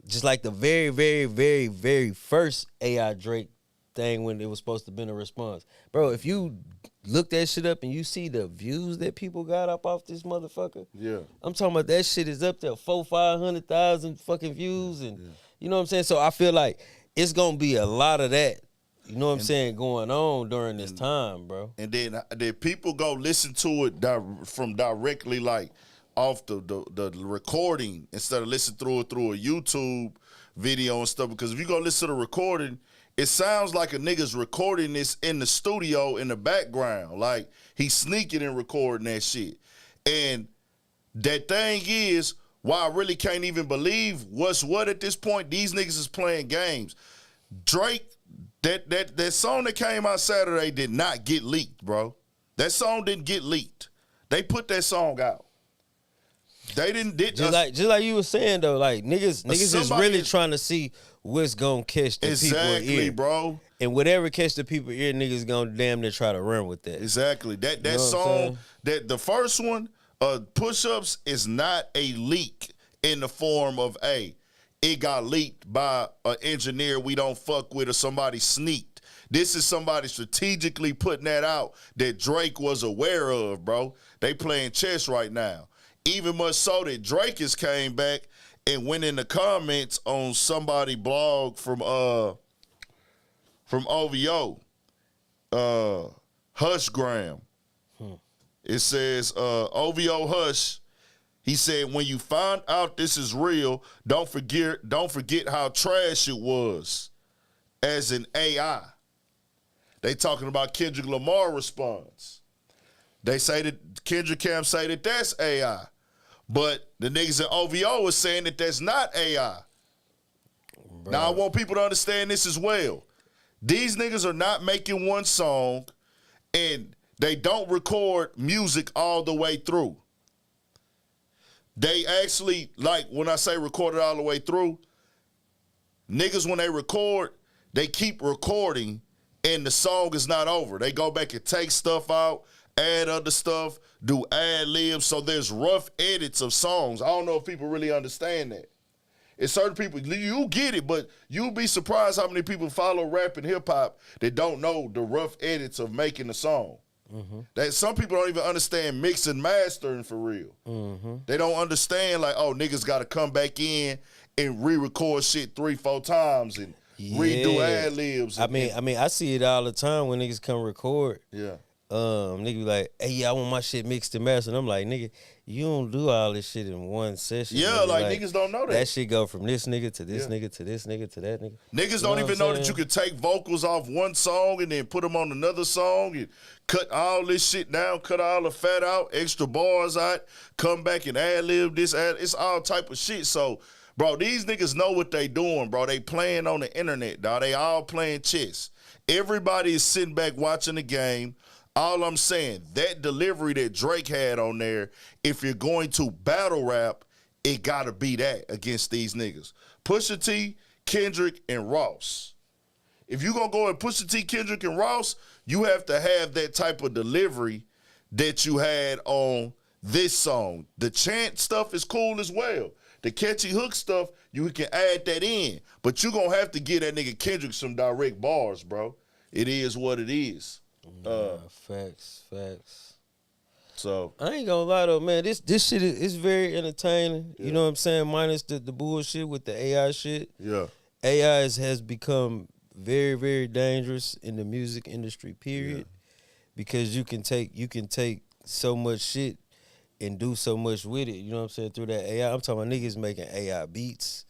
just like the very, very, very, very first AI Drake thing when it was supposed to be a response. Bro, if you look that shit up and you see the views that people got up off this motherfucker, I'm talking about that shit is up there 400,000-500,000 fucking views, and you know what I'm saying? So I feel like it's gonna be a lot of that, you know what I'm saying, going on during this time, bro. And then people go listen to it from directly, like, off the recording, instead of listening through a YouTube video and stuff. Because if you go listen to the recording, it sounds like a nigga's recording this in the studio in the background. Like, he's sneaking and recording that shit. And that thing is why I really can't even believe what's what at this point. These niggas is playing games. Drake, that song that came out Saturday did not get leaked, bro. That song didn't get leaked. They put that song out. They didn't. Just like you were saying, though, like niggas is really trying to see what's gonna catch the people ear. Exactly, bro. And whatever catch the people ear, niggas gonna damn near try to run with that. Exactly. That song, that the first one, Push-Ups, is not a leak in the form of it got leaked by an engineer we don't fuck with or somebody sneaked. This is somebody strategically putting that out that Drake was aware of, bro. They playing chess right now. Even much so that Drake has came back and went in the comments on somebody blog from OVO, Hushgram. It says OVO Hush. He said, when you find out this is real, don't forget how trash it was as an AI. They talking about Kendrick Lamar response. They say that Kendrick Cam say that that's AI. But the niggas at OVO is saying that that's not AI. Bro. Now, I want people to understand this as well. These niggas are not making one song, and they don't record music all the way through. They actually, like, when I say record it all the way through, niggas, when they record, they keep recording, and the song is not over. They go back and take stuff out, add other stuff, do ad-libs, so there's rough edits of songs. I don't know if people really understand that. It's certain people, you get it, but you'll be surprised how many people follow rap and hip-hop that don't know the rough edits of making a song. That some people don't even understand mix and mastering for real. They don't understand, like, oh, niggas got to come back in and re-record shit 3-4 times and redo ad-libs. I mean, I see it all the time when niggas come record. Nigga be like, hey, yeah, I want my shit mixed and mastered. And I'm like, nigga, You don't do all this shit in one session. Yeah, nigga. like niggas don't know that. That shit go from this nigga to this nigga to this nigga to that nigga. Niggas don't even know that you can take vocals off one song and then put them on another song and cut all this shit down, cut all the fat out, extra bars out, come back and ad-lib this, it's all type of shit. So, bro, these niggas know what they doing, bro. They playing on the internet, dog. They all playing chess. Everybody is sitting back watching the game. All I'm saying, that delivery that Drake had on there, if you're going to battle rap, it gotta be that against these niggas. Pusha T, Kendrick, and Ross. If you're gonna go and Pusha T, Kendrick, and Ross, you have to have that type of delivery that you had on this song. The chant stuff is cool as well. The catchy hook stuff, you can add that in. But you're gonna have to give that nigga Kendrick some direct bars, bro. It is what it is. Facts. So I ain't gonna lie though, man. This shit is very entertaining. Yeah. You know what I'm saying? Minus the bullshit with the AI shit. Yeah. AI has become very, very dangerous in the music industry, period. Yeah. Because you can take so much shit and do so much with it. You know what I'm saying? Through that AI. I'm talking about niggas making AI beats.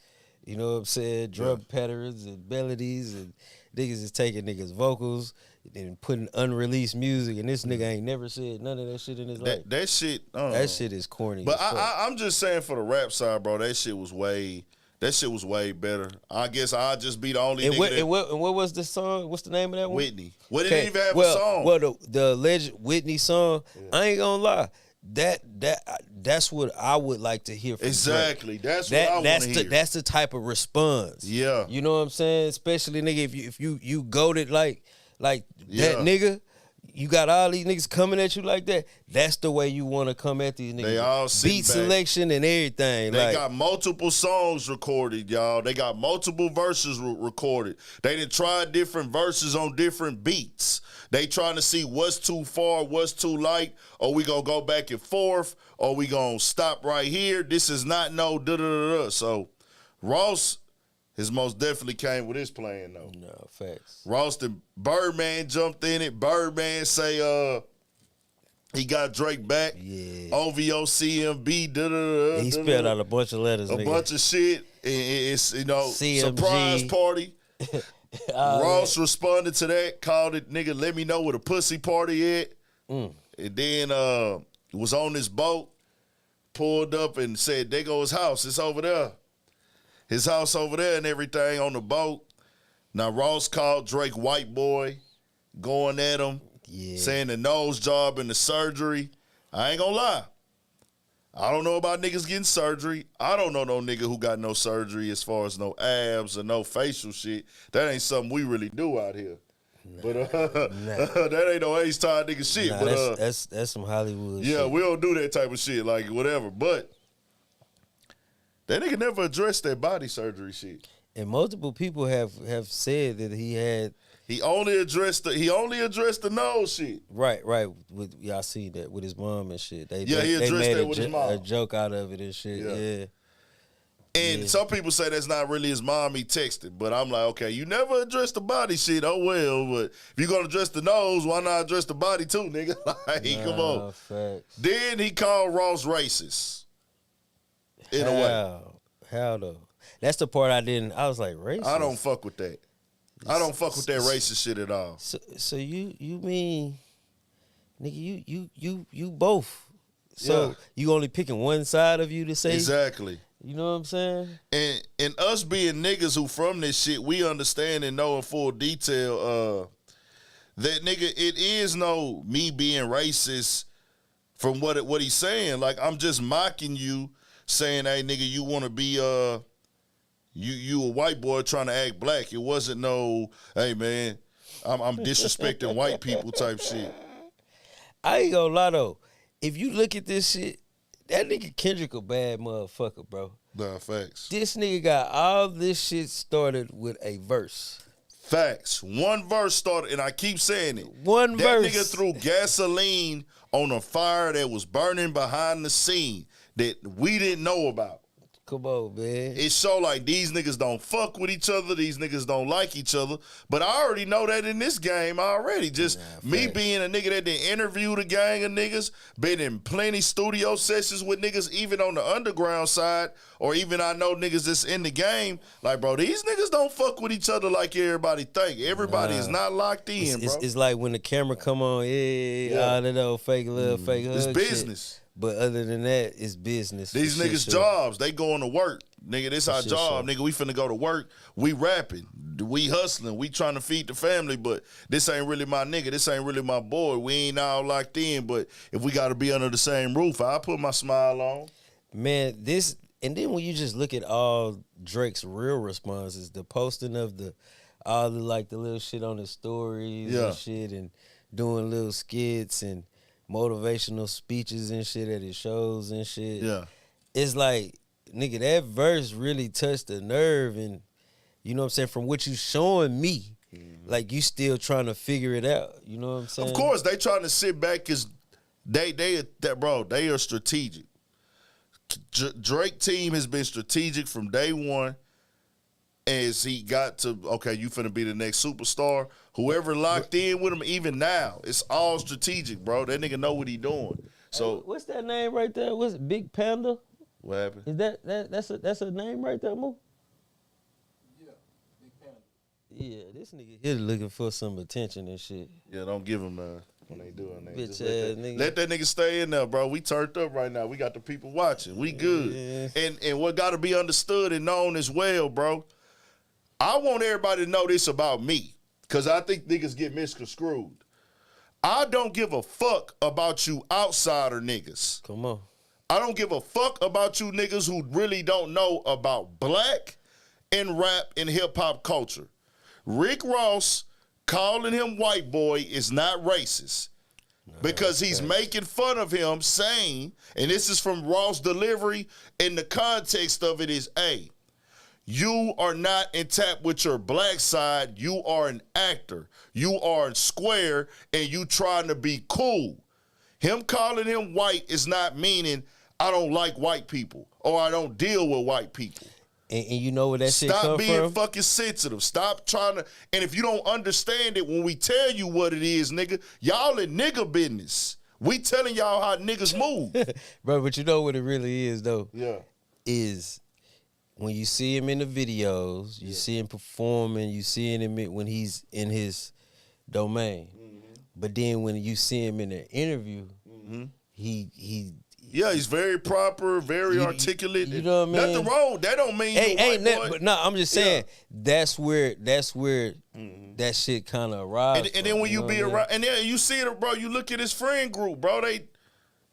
You know what I'm saying? Drum patterns and melodies, and niggas is taking niggas' vocals and putting unreleased music, and this nigga ain't never said none of that shit in his life. That shit, that shit is corny. But I'm just saying, for the rap side, bro, that shit was way better. I guess I'll just be the only nigga. And what was the song? What's the name of that one? Whitney. Well, it didn't even have a song. Well, the alleged Whitney song, I ain't gonna lie. That's what I would like to hear from exactly. Drake. That's what I want to hear. That's the type of response. Yeah. You know what I'm saying? Especially, nigga, if you goated like that nigga, you got all these niggas coming at you like that. That's the way you want to come at these niggas. They all beat selection and everything. They got multiple songs recorded, y'all. They got multiple verses recorded. They done tried different verses on different beats. They trying to see what's too far, what's too light. Or we gonna go back and forth, or we gonna stop right here. This is not no da-da-da-da. So Ross has most definitely came with his plan, though. No, facts. Ross and Birdman jumped in it. Birdman say he got Drake back. Yeah. OVO, CMB, da-da-da-da. He spelled out a bunch of letters, A bunch of shit. It's, CMG. Surprise party. Ross responded to that, called it, nigga, let me know where the pussy party at. And then was on this boat, pulled up and said, there go his house. It's over there. His house over there and everything on the boat. Now, Ross called Drake white boy, going at him, saying the nose job and the surgery. I ain't gonna lie. I don't know about niggas getting surgery. I don't know no nigga who got no surgery as far as no abs or no facial shit. That ain't something we really do out here. Nah, but that ain't no H-Time nigga shit. Nah, but that's some Hollywood shit. Yeah, we don't do that type of shit, like whatever. But that nigga never addressed that body surgery shit. And multiple people have said that he only addressed the nose shit. Right. With y'all see that with his mom and shit. He addressed made that with his mom. A joke out of it and shit. Yeah. And some people say that's not really his mom he texted, but I'm like, okay, you never addressed the body shit. Oh well, but if you're gonna address the nose, why not address the body too, nigga? Like, come on. Facts. Then he called Ross racist. In a way. How though? That's the part I was like, racist? I don't fuck with that. I don't fuck with that racist shit at all. So you mean, nigga, you both. So you only picking one side of you to say? Exactly. You know what I'm saying? And us being niggas who from this shit, we understand and know in full detail that, nigga, it is no me being racist from what he's saying. Like, I'm just mocking you, saying, hey, nigga, you want to be you a white boy trying to act black. It wasn't no, hey, man, I'm disrespecting white people type shit. I ain't gonna lie, though. If you look at this shit, that nigga Kendrick a bad motherfucker, bro. Nah, facts. This nigga got all this shit started with a verse. Facts. One verse started, and I keep saying it. One verse. That nigga threw gasoline on a fire that was burning behind the scene that we didn't know about. Come on, man. It show like these niggas don't fuck with each other. These niggas don't like each other. But I already know that in this game already. Just me being a nigga that done interviewed a gang of niggas, been in plenty studio sessions with niggas, even on the underground side, or even I know niggas that's in the game. Like, bro, these niggas don't fuck with each other like everybody think. Everybody is not locked in, bro. It's like when the camera come on, all that old fake love, fake hug. It's business. Shit. But other than that, it's business. These niggas' jobs, they going to work. Nigga, this our job. Nigga, we finna go to work. We rapping. We hustling. We trying to feed the family, but this ain't really my nigga. This ain't really my boy. We ain't all locked in, but if we got to be under the same roof, I'll put my smile on. Man, this, and then when you just look at all Drake's real responses, the posting of all the little shit on the stories and shit, and doing little skits and motivational speeches and shit at his shows and shit. Yeah. It's like, nigga, that verse really touched the nerve, and you know what I'm saying, from what you showing me, like you still trying to figure it out. You know what I'm saying? Of course, they trying to sit back because they are strategic. Drake team has been strategic from day one as he got to, okay, you finna be the next superstar. Whoever locked in with him, even now, it's all strategic, bro. That nigga know what he doing. So hey, what's that name right there? What's it, Big Panda? What happened? Is that's a name right there, Mo? Yeah, Big Panda. Yeah, this nigga here looking for some attention and shit. Yeah, don't give him when they doing that. Bitch ass nigga. Let that nigga stay in there, bro. We turned up right now. We got the people watching. We good. Yeah. And what got to be understood and known as well, bro, I want everybody to know this about me, because I think niggas get misconstrued. I don't give a fuck about you outsider niggas. Come on. I don't give a fuck about you niggas who really don't know about black and rap and hip-hop culture. Rick Ross calling him white boy is not racist, because he's making fun of him, saying, and this is from Ross' delivery, and the context of it is, you are not in tap with your black side. You are an actor. You are square, and you trying to be cool. Him calling him white is not meaning I don't like white people or I don't deal with white people. And you know where that shit come from? Stop being from? Fucking sensitive. Stop trying to. And if you don't understand it, when we tell you what it is, nigga, y'all in nigga business. We telling y'all how niggas move. Bro, but you know what it really is, though? Yeah. Is when you see him in the videos, you see him performing, you see him when he's in his domain. But then when you see him in an interview, he's very proper, very articulate. You know what I mean? Nothing wrong. That don't mean but no, I'm just saying that's where that shit kind of arrives. And then when you be around, and then you see it, bro. You look at his friend group, bro. They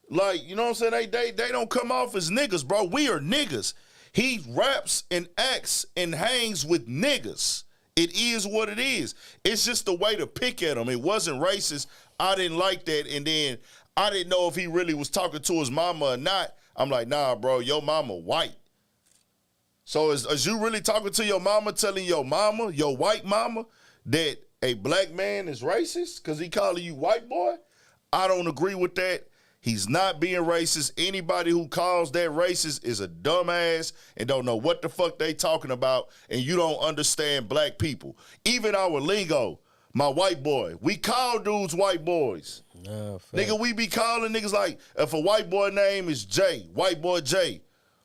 like, you know what I'm saying? They don't come off as niggas, bro. We are niggas. He raps and acts and hangs with niggas. It is what it is. It's just the way to pick at him. It wasn't racist. I didn't like that. And then I didn't know if he really was talking to his mama or not. I'm like, nah, bro, your mama white. So is you really talking to your mama, telling your mama, your white mama, that a black man is racist because he calling you white boy? I don't agree with that. He's not being racist. Anybody who calls that racist is a dumbass and don't know what the fuck they talking about, and you don't understand black people. Even our lingo, my white boy. We call dudes white boys. No, nigga, we be calling niggas like, if a white boy name is Jay, white boy Jay,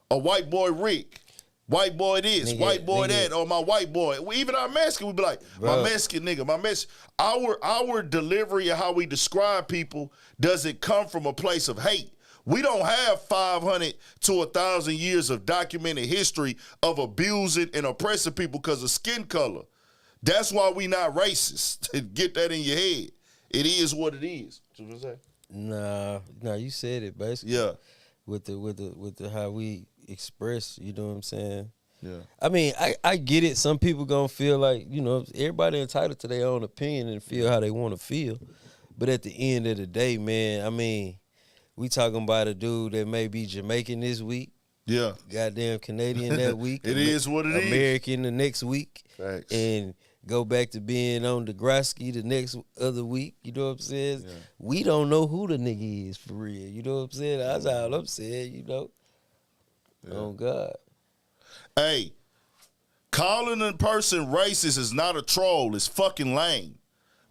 or white boy Rick, white boy this, white boy that, or my white boy. Even our Mexican, we be like, my Mexican nigga, my Mexican. Our delivery of how we describe people doesn't come from a place of hate. We don't have 500 to 1,000 years of documented history of abusing and oppressing people because of skin color. That's why we not racist. Get that in your head. It is what it is. What you say? Nah, you said it basically. Yeah. With the how we express, you know what I'm saying? Yeah. I mean, I get it. Some people gonna feel like, you know, everybody entitled to their own opinion and feel how they want to feel. But at the end of the day, man, I mean, we talking about a dude that may be Jamaican this week. Yeah. Goddamn Canadian that week. It is what it is. American the next week. Facts. And go back to being on Degrassi the next other week. You know what I'm saying? Yeah. We don't know who the nigga is for real. You know what I'm saying? That's all I'm saying, you know. Yeah. Oh, God. Hey, calling a person racist is not a troll. It's fucking lame.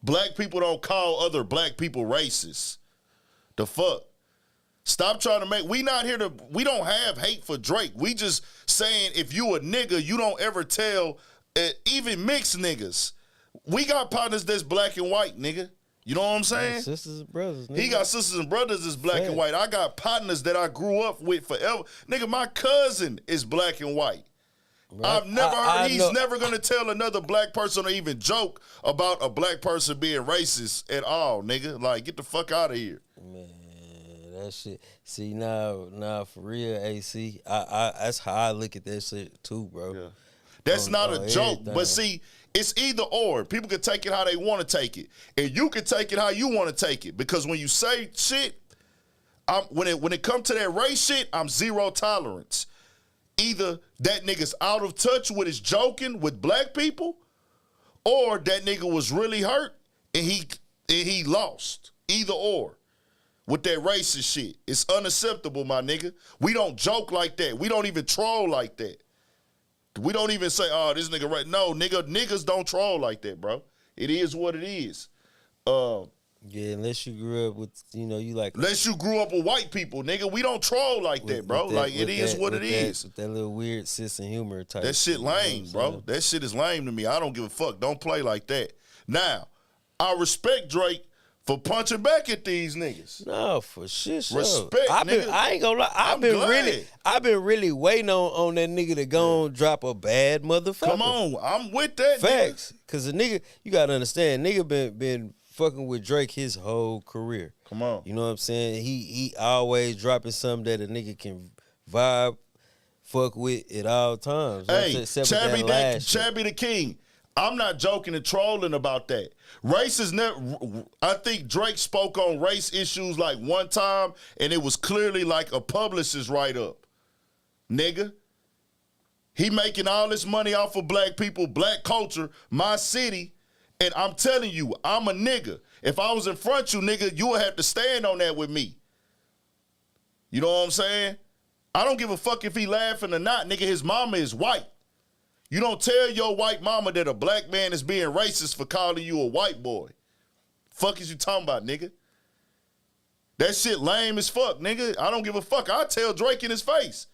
Black people don't call other black people racist. The fuck? Stop trying to make, we don't have hate for Drake. We just saying if you a nigga, you don't ever tell, even mixed niggas. We got partners that's black and white, nigga. You know what I'm saying? Sisters and brothers, nigga. He got sisters and brothers that's black and white. I got partners that I grew up with forever. Nigga, my cousin is black and white. Right. I've never heard, he's never going to tell another black person or even joke about a black person being racist at all, nigga. Like, get the fuck out of here. Man, that shit. See, now for real, AC, that's how I look at that shit too, bro. Yeah. That's not a joke, but see, it's either or. People can take it how they want to take it. And you can take it how you want to take it. Because when you say shit, when it comes to that race shit, I'm zero tolerance. Either that nigga's out of touch with his joking with black people, or that nigga was really hurt and he lost. Either or. With that racist shit. It's unacceptable, my nigga. We don't joke like that. We don't even troll like that. We don't even say, oh, this nigga right. No, niggas don't troll like that, bro. It is what it is. Yeah, unless you grew up with, you like. Unless you grew up with white people, nigga. We don't troll like that, bro. Like, it is what it is. With that little weird sense of humor type. That shit lame, bro. That shit is lame to me. I don't give a fuck. Don't play like that. Now, I respect Drake for punching back at these niggas. No, for shit. Respect, nigga. I ain't gonna lie. I've been really waiting on that nigga to go and drop a bad motherfucker. Come on, I'm with that. Facts, cause the nigga, you gotta understand, nigga been fucking with Drake his whole career. Come on, you know what I'm saying? He always dropping something that a nigga can vibe, fuck with at all times. Hey, Chabby the King. I'm not joking and trolling about that. Race is never. I think Drake spoke on race issues like one time, and it was clearly like a publicist's write-up. Nigga, he making all this money off of black people, black culture, my city, and I'm telling you, I'm a nigga. If I was in front of you, nigga, you would have to stand on that with me. You know what I'm saying? I don't give a fuck if he laughing or not, nigga. His mama is white. You don't tell your white mama that a black man is being racist for calling you a white boy. Fuck is you talking about, nigga? That shit lame as fuck, nigga. I don't give a fuck. I tell Drake in his face.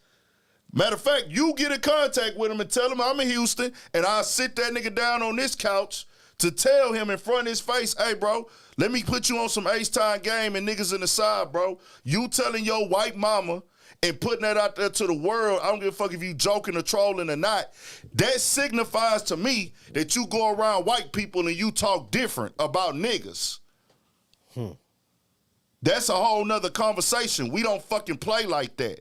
Matter of fact, you get in contact with him and tell him I'm in Houston, and I'll sit that nigga down on this couch to tell him in front of his face, hey, bro, let me put you on some H-Time game and niggas in the side, bro. You telling your white mama and putting that out there to the world, I don't give a fuck if you joking or trolling or not, that signifies to me that you go around white people and you talk different about niggas. That's a whole nother conversation. We don't fucking play like that.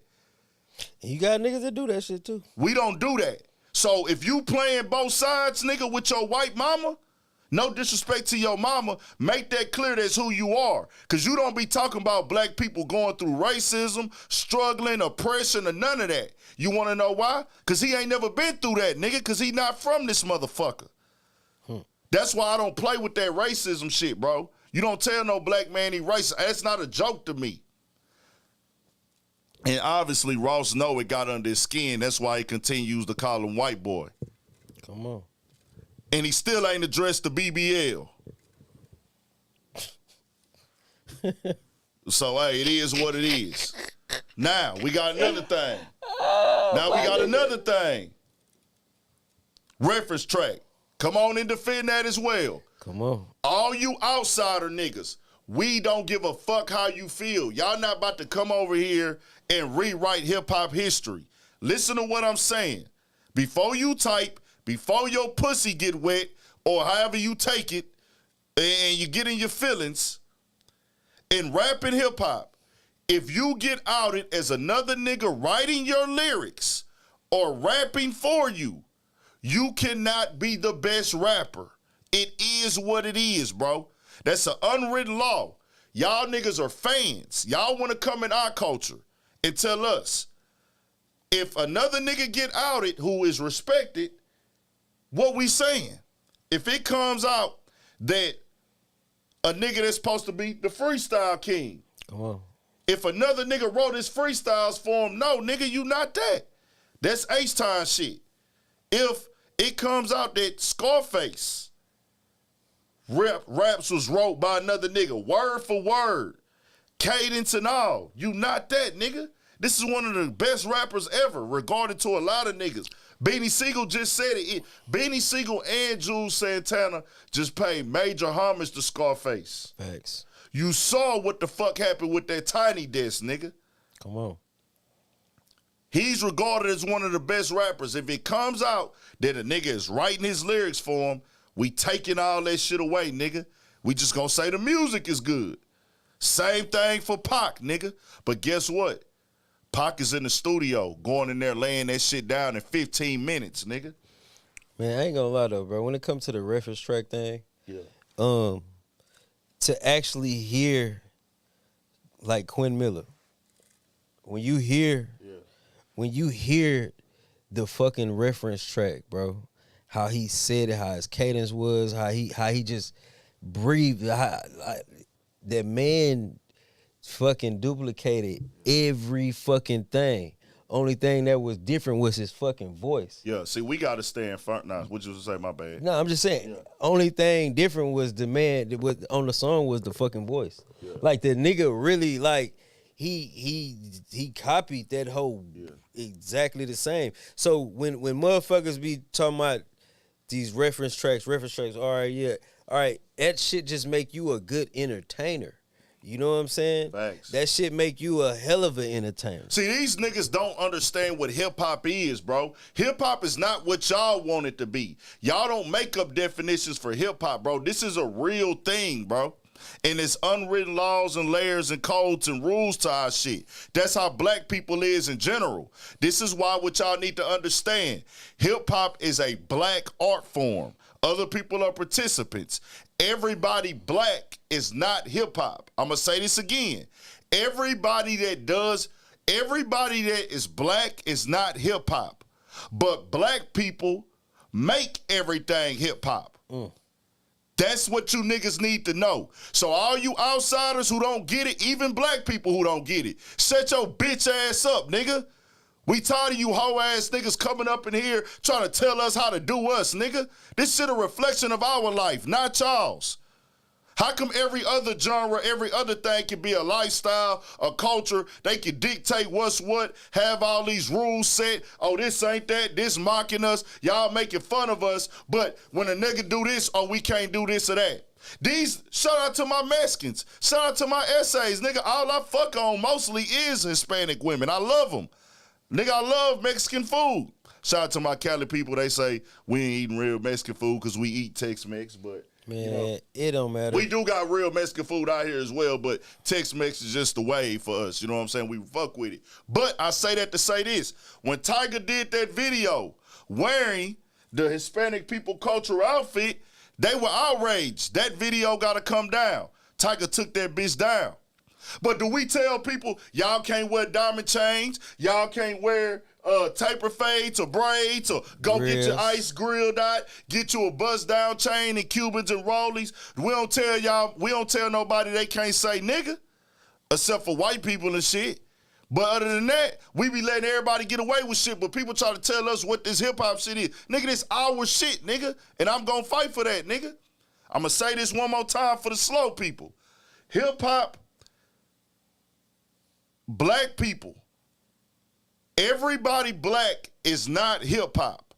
And you got niggas that do that shit too. We don't do that. So if you playing both sides, nigga, with your white mama, no disrespect to your mama, make that clear that's who you are. Because you don't be talking about black people going through racism, struggling, oppression, or none of that. You want to know why? Because he ain't never been through that, nigga, because he not from this motherfucker. That's why I don't play with that racism shit, bro. You don't tell no black man he racist. That's not a joke to me. And obviously, Ross know it got under his skin. That's why he continues to call him white boy. Come on. And he still ain't addressed the BBL. So, hey, it is what it is. Now, we got another thing. Another thing. Reference track. Come on and defend that as well. Come on. All you outsider niggas, we don't give a fuck how you feel. Y'all not about to come over here and rewrite hip-hop history. Listen to what I'm saying. Before you type, before your pussy get wet, or however you take it, and you get in your feelings, in rap and hip-hop, if you get outed as another nigga writing your lyrics or rapping for you, you cannot be the best rapper. It is what it is, bro. That's an unwritten law. Y'all niggas are fans. Y'all want to come in our culture and tell us, if another nigga get outed who is respected, what we saying? If it comes out that a nigga that's supposed to be the freestyle king, come on. If another nigga wrote his freestyles for him, no, nigga, you not that. That's H-Time shit. If it comes out that Scarface raps was wrote by another nigga, word for word, cadence and all, you not that, nigga. This is one of the best rappers ever, regarding to a lot of niggas. Beanie Siegel just said it. Beanie Siegel and Jules Santana just paid major homage to Scarface. Facts. You saw what the fuck happened with that Tiny Desk, nigga. Come on. He's regarded as one of the best rappers. If it comes out that a nigga is writing his lyrics for him, we taking all that shit away, nigga. We just gonna say the music is good. Same thing for Pac, nigga. But guess what? Pac is in the studio, going in there, laying that shit down in 15 minutes, nigga. Man, I ain't gonna lie though, bro. When it comes to the reference track thing, to actually hear like Quinn Miller, when you hear the fucking reference track, bro, how he said it, how his cadence was, how he just breathed, that man fucking duplicated every fucking thing. Only thing that was different was his fucking voice. Yeah, see, we got to stay in front now. What you was say, my bad? No, I'm just saying. Only thing different was the man that was on the song was the fucking voice. Yeah. Like the nigga really like he copied that whole exactly the same. So when motherfuckers be talking about these reference tracks, all right, that shit just make you a good entertainer. You know what I'm saying? Facts. That shit make you a hell of an entertainer. See, these niggas don't understand what hip-hop is, bro. Hip-hop is not what y'all want it to be. Y'all don't make up definitions for hip-hop, bro. This is a real thing, bro. And it's unwritten laws and layers and codes and rules to our shit. That's how black people is in general. This is why what y'all need to understand. Hip-hop is a black art form. Other people are participants. Everybody black is not hip-hop. I'm going to say this again. Everybody that is black is not hip-hop. But black people make everything hip-hop. That's what you niggas need to know. So all you outsiders who don't get it, even black people who don't get it, shut your bitch ass up, nigga. We tired of you hoe-ass niggas coming up in here trying to tell us how to do us, nigga. This shit a reflection of our life, not y'all's. How come every other genre, every other thing can be a lifestyle, a culture? They can dictate what's what, have all these rules set. Oh, this ain't that, this mocking us, y'all making fun of us. But when a nigga do this, oh, we can't do this or that. Shout out to my Mexicans. Shout out to my essays. Nigga, all I fuck on mostly is Hispanic women. I love them. Nigga, I love Mexican food. Shout out to my Cali people. They say we ain't eating real Mexican food because we eat Tex-Mex, but man, you know, it don't matter. We do got real Mexican food out here as well, but Tex-Mex is just the way for us. You know what I'm saying? We fuck with it. But I say that to say this. When Tiger did that video wearing the Hispanic people cultural outfit, they were outraged. That video got to come down. Tiger took that bitch down. But do we tell people, y'all can't wear diamond chains, y'all can't wear taper fades or braids, or go get your ice grilled out, get you a bust down chain and Cubans and Rollies? We don't tell nobody they can't say nigga, except for white people and shit. But other than that, we be letting everybody get away with shit, but people try to tell us what this hip-hop shit is. Nigga, this our shit, nigga, and I'm gonna fight for that, nigga. I'm gonna say this one more time for the slow people. Hip-hop, black people, everybody black is not hip-hop,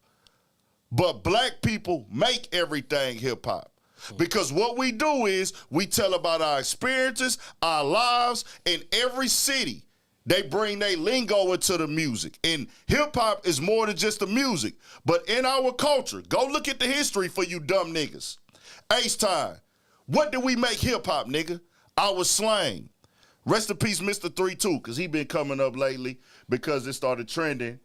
but black people make everything hip-hop. Because what we do is we tell about our experiences, our lives. In every city, they bring their lingo into the music. And hip-hop is more than just the music. But in our culture, go look at the history for you dumb niggas. H-Time, what did we make hip-hop, nigga? Our slang. Rest in peace, Mr. 3-2, because he been coming up lately because it started trending.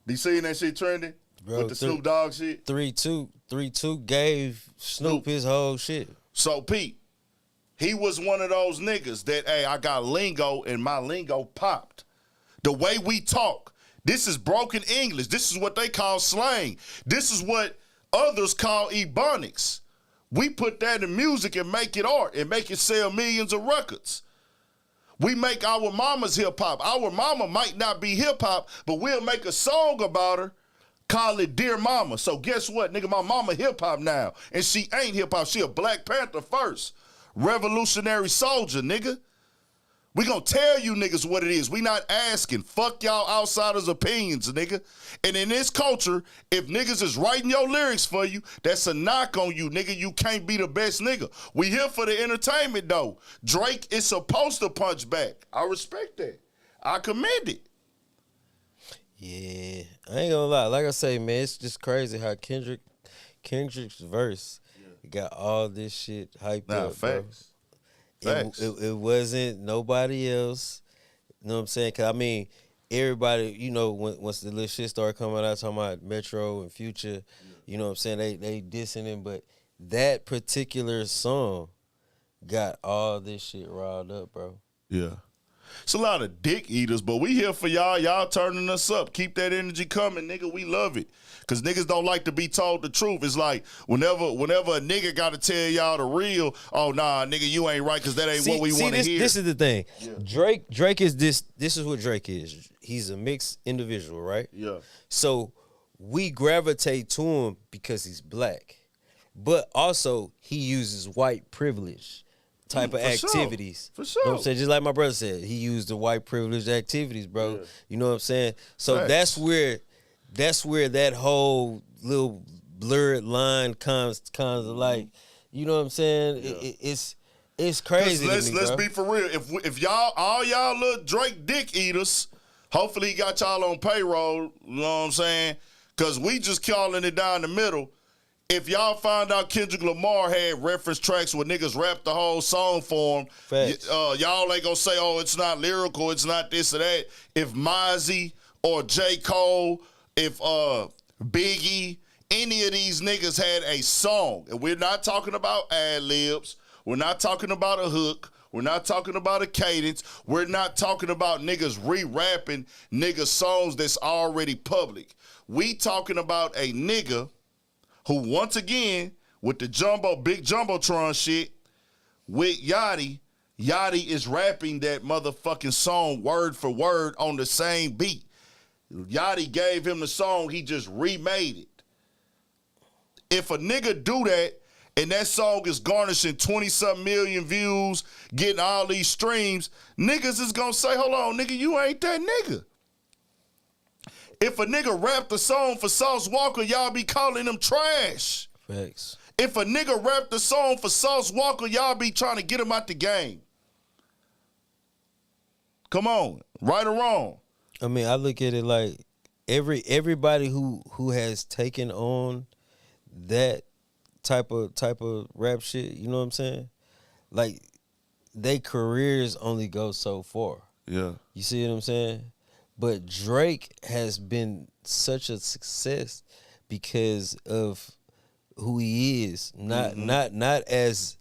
You seen that shit trending? Bro, with the Snoop Dogg shit? 3-2 gave Snoop his whole shit. So, Pete, he was one of those niggas that, hey, I got lingo and my lingo popped. The way we talk, this is broken English. This is what they call slang. This is what others call ebonics. We put that in music and make it art and make it sell millions of records. We make our mama's hip-hop. Our mama might not be hip-hop, but we'll make a song about her, call it Dear Mama. So guess what, nigga? My mama hip-hop now. And she ain't hip-hop. She a Black Panther first. Revolutionary soldier, nigga. We gonna tell you niggas what it is. We not asking. Fuck y'all outsiders' opinions, nigga. And in this culture, if niggas is writing your lyrics for you, that's a knock on you, nigga. You can't be the best nigga. We here for the entertainment, though. Drake is supposed to punch back. I respect that. I commend it. Yeah, I ain't gonna lie. Like I say, man, it's just crazy how Kendrick's verse got all this shit hyped up, facts. bro. It wasn't nobody else. You know what I'm saying? Cause I mean, everybody, you know, once the little shit started coming out, talking about Metro and Future, you know what I'm saying? They dissing him, but that particular song got all this shit riled up, bro. Yeah. It's a lot of dick eaters, but we here for y'all. Y'all turning us up. Keep that energy coming, nigga. We love it. Because niggas don't like to be told the truth. It's like whenever a nigga got to tell y'all the real, oh, nah, nigga, you ain't right because that ain't what we want to hear. This is the thing. Yeah. Drake is this is what Drake is. He's a mixed individual, right? Yeah. So we gravitate to him because he's black. But also he uses white privilege type of activities. For sure. You know what I'm saying? Just like my brother said, he used the white privilege activities, bro. Yeah. You know what I'm saying? So that's where that whole little blurred line comes of like, you know what I'm saying? Yeah. It's crazy. Let's be for real. If y'all, all y'all little Drake dick eaters, hopefully he got y'all on payroll, you know what I'm saying? Because we just calling it down the middle. If y'all find out Kendrick Lamar had reference tracks where niggas rap the whole song for him, y'all ain't gonna say, oh, it's not lyrical, it's not this or that. If Mozzie or J. Cole, if Biggie, any of these niggas had a song, and we're not talking about ad-libs, we're not talking about a hook, we're not talking about a cadence, we're not talking about niggas re-rapping niggas' songs that's already public. We talking about a nigga who, once again, with the big Jumbotron shit, with Yachty is rapping that motherfucking song word for word on the same beat. Yachty gave him the song, he just remade it. If a nigga do that, and that song is garnishing 20-something million views, getting all these streams, niggas is gonna say, hold on, nigga, you ain't that nigga. If a nigga rapped a song for Sauce Walker, y'all be calling him trash. Facts. If a nigga rapped a song for Sauce Walker, y'all be trying to get him out the game. Come on, right or wrong? I mean, I look at it like everybody who has taken on that type of rap shit, you know what I'm saying? Like, their careers only go so far. Yeah. You see what I'm saying? But Drake has been such a success because of who he is. Not as,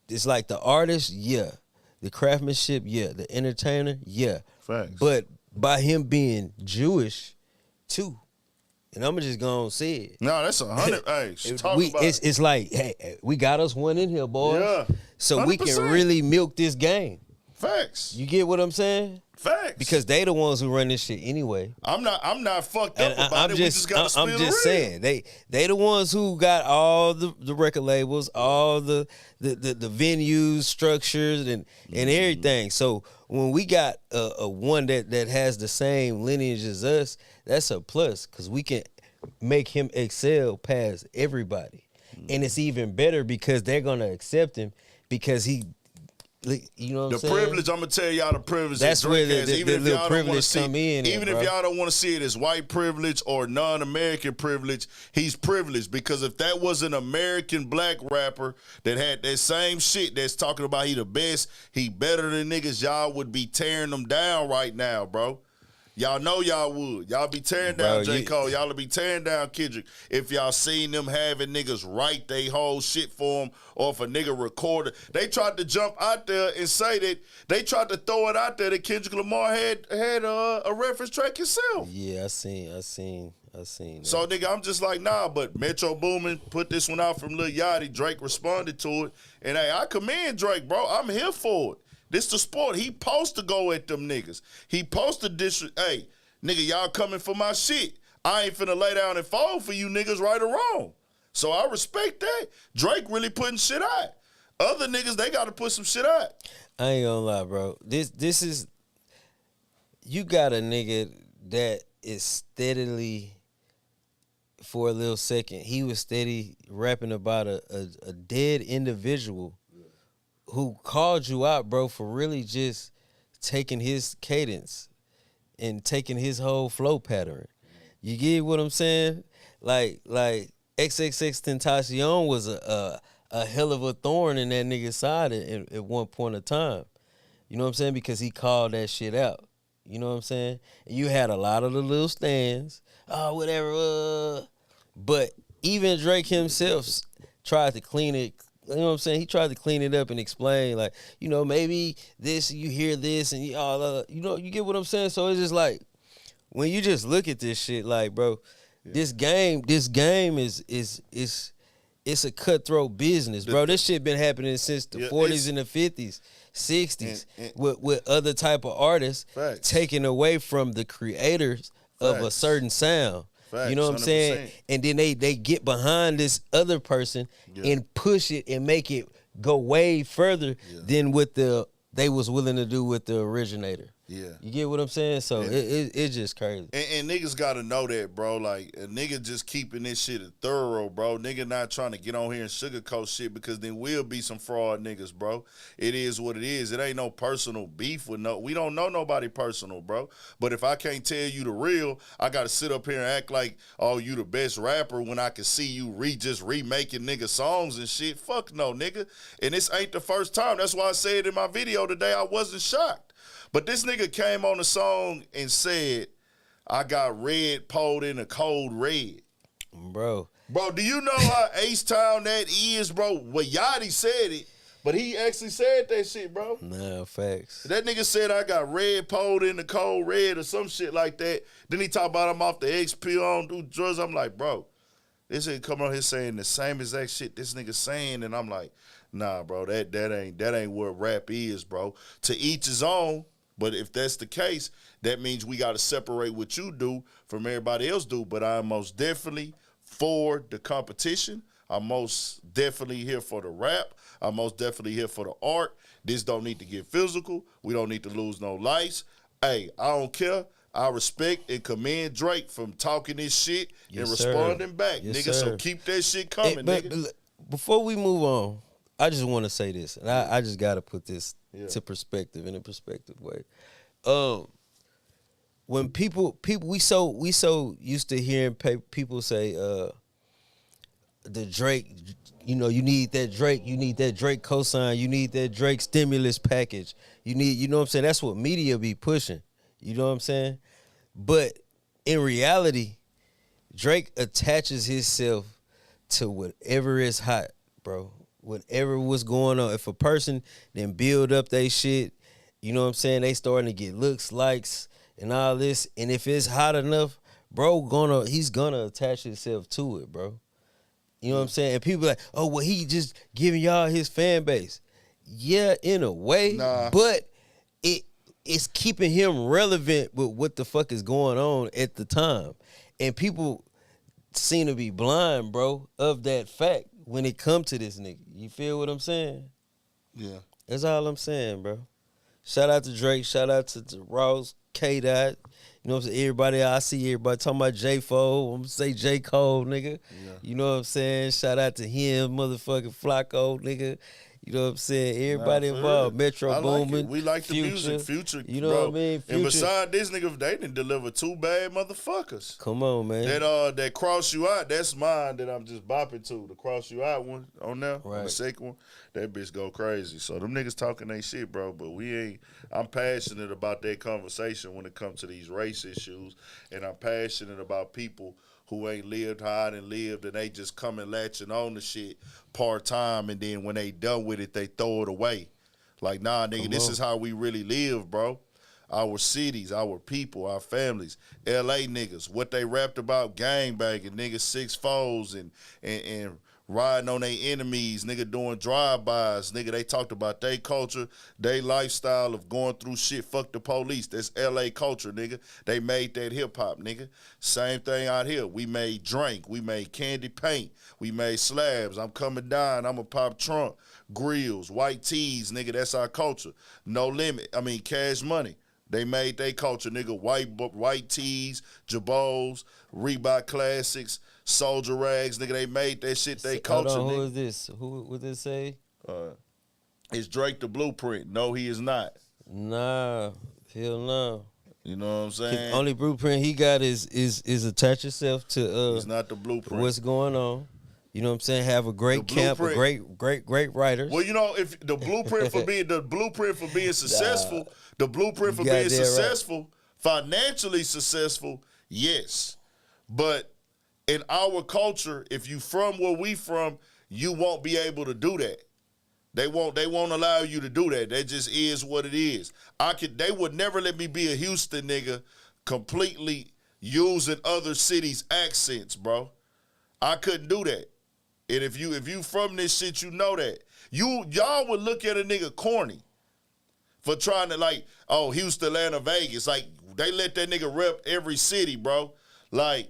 it's like the artist, yeah. The craftsmanship, yeah. The entertainer, yeah. Facts. But by him being Jewish, too. And I'm just gonna say it. No, that's 100. Hey, talk about it. It's like, hey, we got us one in here, boys. Yeah. So 100%. we can really milk this game. Facts. You get what I'm saying? Facts. Because they the ones who run this shit anyway. I'm not fucked up about it. We just gotta spill I'm just saying they the ones who got all the record labels, all the venues, structures, and everything. So when we got a one that has the same lineage as us, that's a plus because we can make him excel past everybody, and it's even better because they're gonna accept him because he. You know what I'm saying? The privilege, I'm gonna tell y'all the privilege. That's that where Drake has, the little privilege come in. Even if y'all don't want to see it as white privilege or non-American privilege, he's privileged because if that was an American black rapper that had that same shit that's talking about he the best, he better than niggas, y'all would be tearing them down right now, bro. Y'all know y'all would. Y'all be tearing down J. Cole. Y'all would be tearing down Kendrick if y'all seen them having niggas write they whole shit for them or if a nigga recorded. They tried to jump out there and say that they tried to throw it out there that Kendrick Lamar had a reference track himself. Yeah, I seen that. So, nigga, I'm just like, nah, but Metro Boomin put this one out from Lil Yachty. Drake responded to it. And, hey, I commend Drake, bro. I'm here for it. This the sport. He supposed to go at them niggas. He supposed to hey, nigga, y'all coming for my shit. I ain't finna lay down and fall for you niggas right or wrong. So I respect that. Drake really putting shit out. Other niggas, they got to put some shit out. I ain't gonna lie, bro. This is, you got a nigga that is steadily, for a little second, he was steady rapping about a dead individual who called you out, bro, for really just taking his cadence and taking his whole flow pattern. You get what I'm saying? Like XXX Tentacion was a hell of a thorn in that nigga's side at one point of time. You know what I'm saying? Because he called that shit out. You know what I'm saying? And you had a lot of the little stands, whatever. But even Drake himself tried to clean it. You know what I'm saying? He tried to clean it up and explain, like, you know, maybe this, you hear this, and you know, you get what I'm saying? So it's just like, when you just look at this shit, like, bro, this game is it's a cutthroat business, bro. This shit been happening since the 40s and the 50s, 60s, with other type of artists taking away from the creators of a certain sound. Facts, you know what I'm saying? And then they get behind this other person and push it and make it go way further than what they was willing to do with the originator. Yeah. You get what I'm saying? So it's just crazy. And niggas got to know that, bro. Like, a nigga just keeping this shit thorough, bro. Nigga not trying to get on here and sugarcoat shit, because then will be some fraud niggas, bro. It is what it is. It ain't no personal beef with we don't know nobody personal, bro. But if I can't tell you the real, I got to sit up here and act like, oh, you the best rapper when I can see you just remaking nigga songs and shit. Fuck no, nigga. And this ain't the first time. That's why I said in my video today I wasn't shocked. But this nigga came on the song and said, I got red pulled in a cold red. Bro, do you know how H-Town that is, bro? Well, Yachty said it, but he actually said that shit, bro. Nah, facts. That nigga said I got red pulled in the cold red or some shit like that. Then he talk about I'm off the XP, I don't do drugs. I'm like, bro, this nigga come on here saying the same exact shit this nigga saying, and I'm like, nah, bro, that ain't what rap is, bro. To each his own. But if that's the case, that means we got to separate what you do from everybody else do. But I'm most definitely for the competition. I'm most definitely here for the rap. I'm most definitely here for the art. This don't need to get physical. We don't need to lose no lights. Hey, I don't care. I respect and commend Drake from talking this shit and responding back, nigga. So keep that shit coming, nigga. Before we move on, I just want to say this, and I just got to put this to perspective, in a perspective way. When people we so used to hearing people say the Drake, you know, you need that Drake cosign, you need that Drake stimulus package, you know what I'm saying? That's what media be pushing. You know what I'm saying? But in reality, Drake attaches himself to whatever is hot, bro. Whatever was going on. If a person then build up they shit, you know what I'm saying, they starting to get looks, likes, and all this. And if it's hot enough, bro, he's gonna attach himself to it, bro. You know what I'm saying? And people like, oh, well, he just giving y'all his fan base. Yeah, in a way, but it's keeping him relevant with what the fuck is going on at the time. And people seem to be blind, bro, of that fact when it come to this nigga. You feel what I'm saying? Yeah. That's all I'm saying, bro. Shout out to Drake. Shout out to Ross, K-Dot. You know what I'm saying? Everybody, I see everybody talking about J-Fo. I'm going to say J. Cole, nigga. Yeah. You know what I'm saying? Shout out to him, motherfucking Flacco, nigga. You know what I'm saying? Everybody involved. Metro Boomin. We like Future, the music. Future, you know bro. what I mean? Future. And beside this nigga, they didn't deliver two bad motherfuckers. Come on, man. That Cross You Out, that's mine that I'm just bopping to. The Cross You Out one on there, right. On the second one, that bitch go crazy. So them niggas talking they shit, bro. But we ain't. I'm passionate about that conversation when it comes to these race issues, and I'm passionate about people who ain't lived how I done lived, and they just come and latching on the shit part-time, and then when they done with it, they throw it away. Like, nah, nigga, this is how we really live, bro. Our cities, our people, our families. L.A. niggas, what they rapped about, gangbanging, niggas 6 foes and riding on their enemies, nigga doing drive-bys, nigga. They talked about their culture, their lifestyle of going through shit, fuck the police. That's LA culture, nigga. They made that hip-hop, nigga. Same thing out here. We made drink, we made candy paint, we made slabs. I'm coming down, I'ma pop trunk, grills, white tees, nigga. That's our culture. No limit, Cash Money. They made their culture, nigga. White tees, Jabos, Reebok Classics, Soldier Rags, nigga. They made that shit they culture, Hold on, nigga. who is this? Who would this say? Is Drake the blueprint? No, he is not. Nah, hell no. You know what I'm saying? Only blueprint he got is attach yourself to He's not the blueprint. what's going on. You know what I'm saying? Have a great camp, a great writers. Well, you know, if the blueprint for being successful, the blueprint for being successful, financially successful, yes. But in our culture, if you from where we from, you won't be able to do that. They won't allow you to do that. That just is what it is. They would never let me be a Houston nigga completely using other cities' accents, bro. I couldn't do that. And if you from this shit, you know that. Y'all would look at a nigga corny for trying to like, oh, Houston, Atlanta, Vegas. Like, they let that nigga rep every city, bro. Like,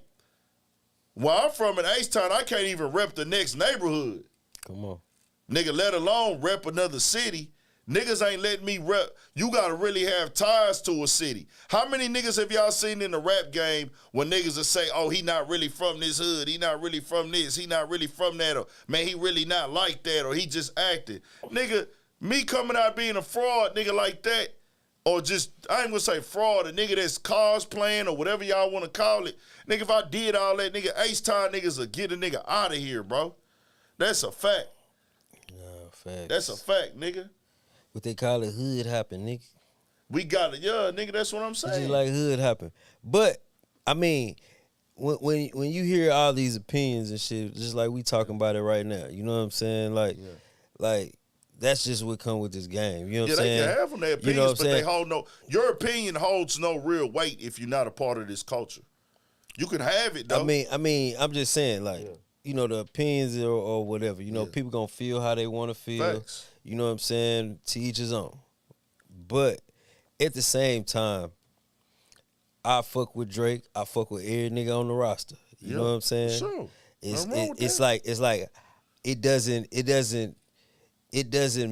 where I'm from in H-Town, I can't even rep the next neighborhood. Come on. Nigga, let alone rep another city. Niggas ain't letting me rep. You gotta really have ties to a city. How many niggas have y'all seen in the rap game when niggas will say, oh, he not really from this hood, he not really from this, he not really from that, or man, he really not like that, or he just acted. Nigga, me coming out being a fraud, nigga like that, or just, I ain't gonna say fraud, a nigga that's cosplaying or whatever y'all wanna call it. Nigga, if I did all that, nigga, H-Town niggas will get a nigga out of here, bro. That's a fact. No, facts. That's a fact, nigga. What they call it, hood hopping, nigga. We got it, yeah, nigga. That's what I'm It's saying. just like hood hopping. But I mean, when you hear all these opinions and shit, just like we talking about it right now, you know what I'm saying? Like, like that's just what come with this game. You know what I'm saying? They can have them their opinions, you know what but I'm they saying? hold no. Your opinion holds no real weight if you're not a part of this culture. You can have it though. I mean, I'm just saying, like, you know, the opinions or whatever. You know, people gonna feel how they want to feel. Facts. You know what I'm saying? To each his own. But at the same time, I fuck with Drake. I fuck with every nigga on the roster. You know what I'm saying? Sure. It's like it doesn't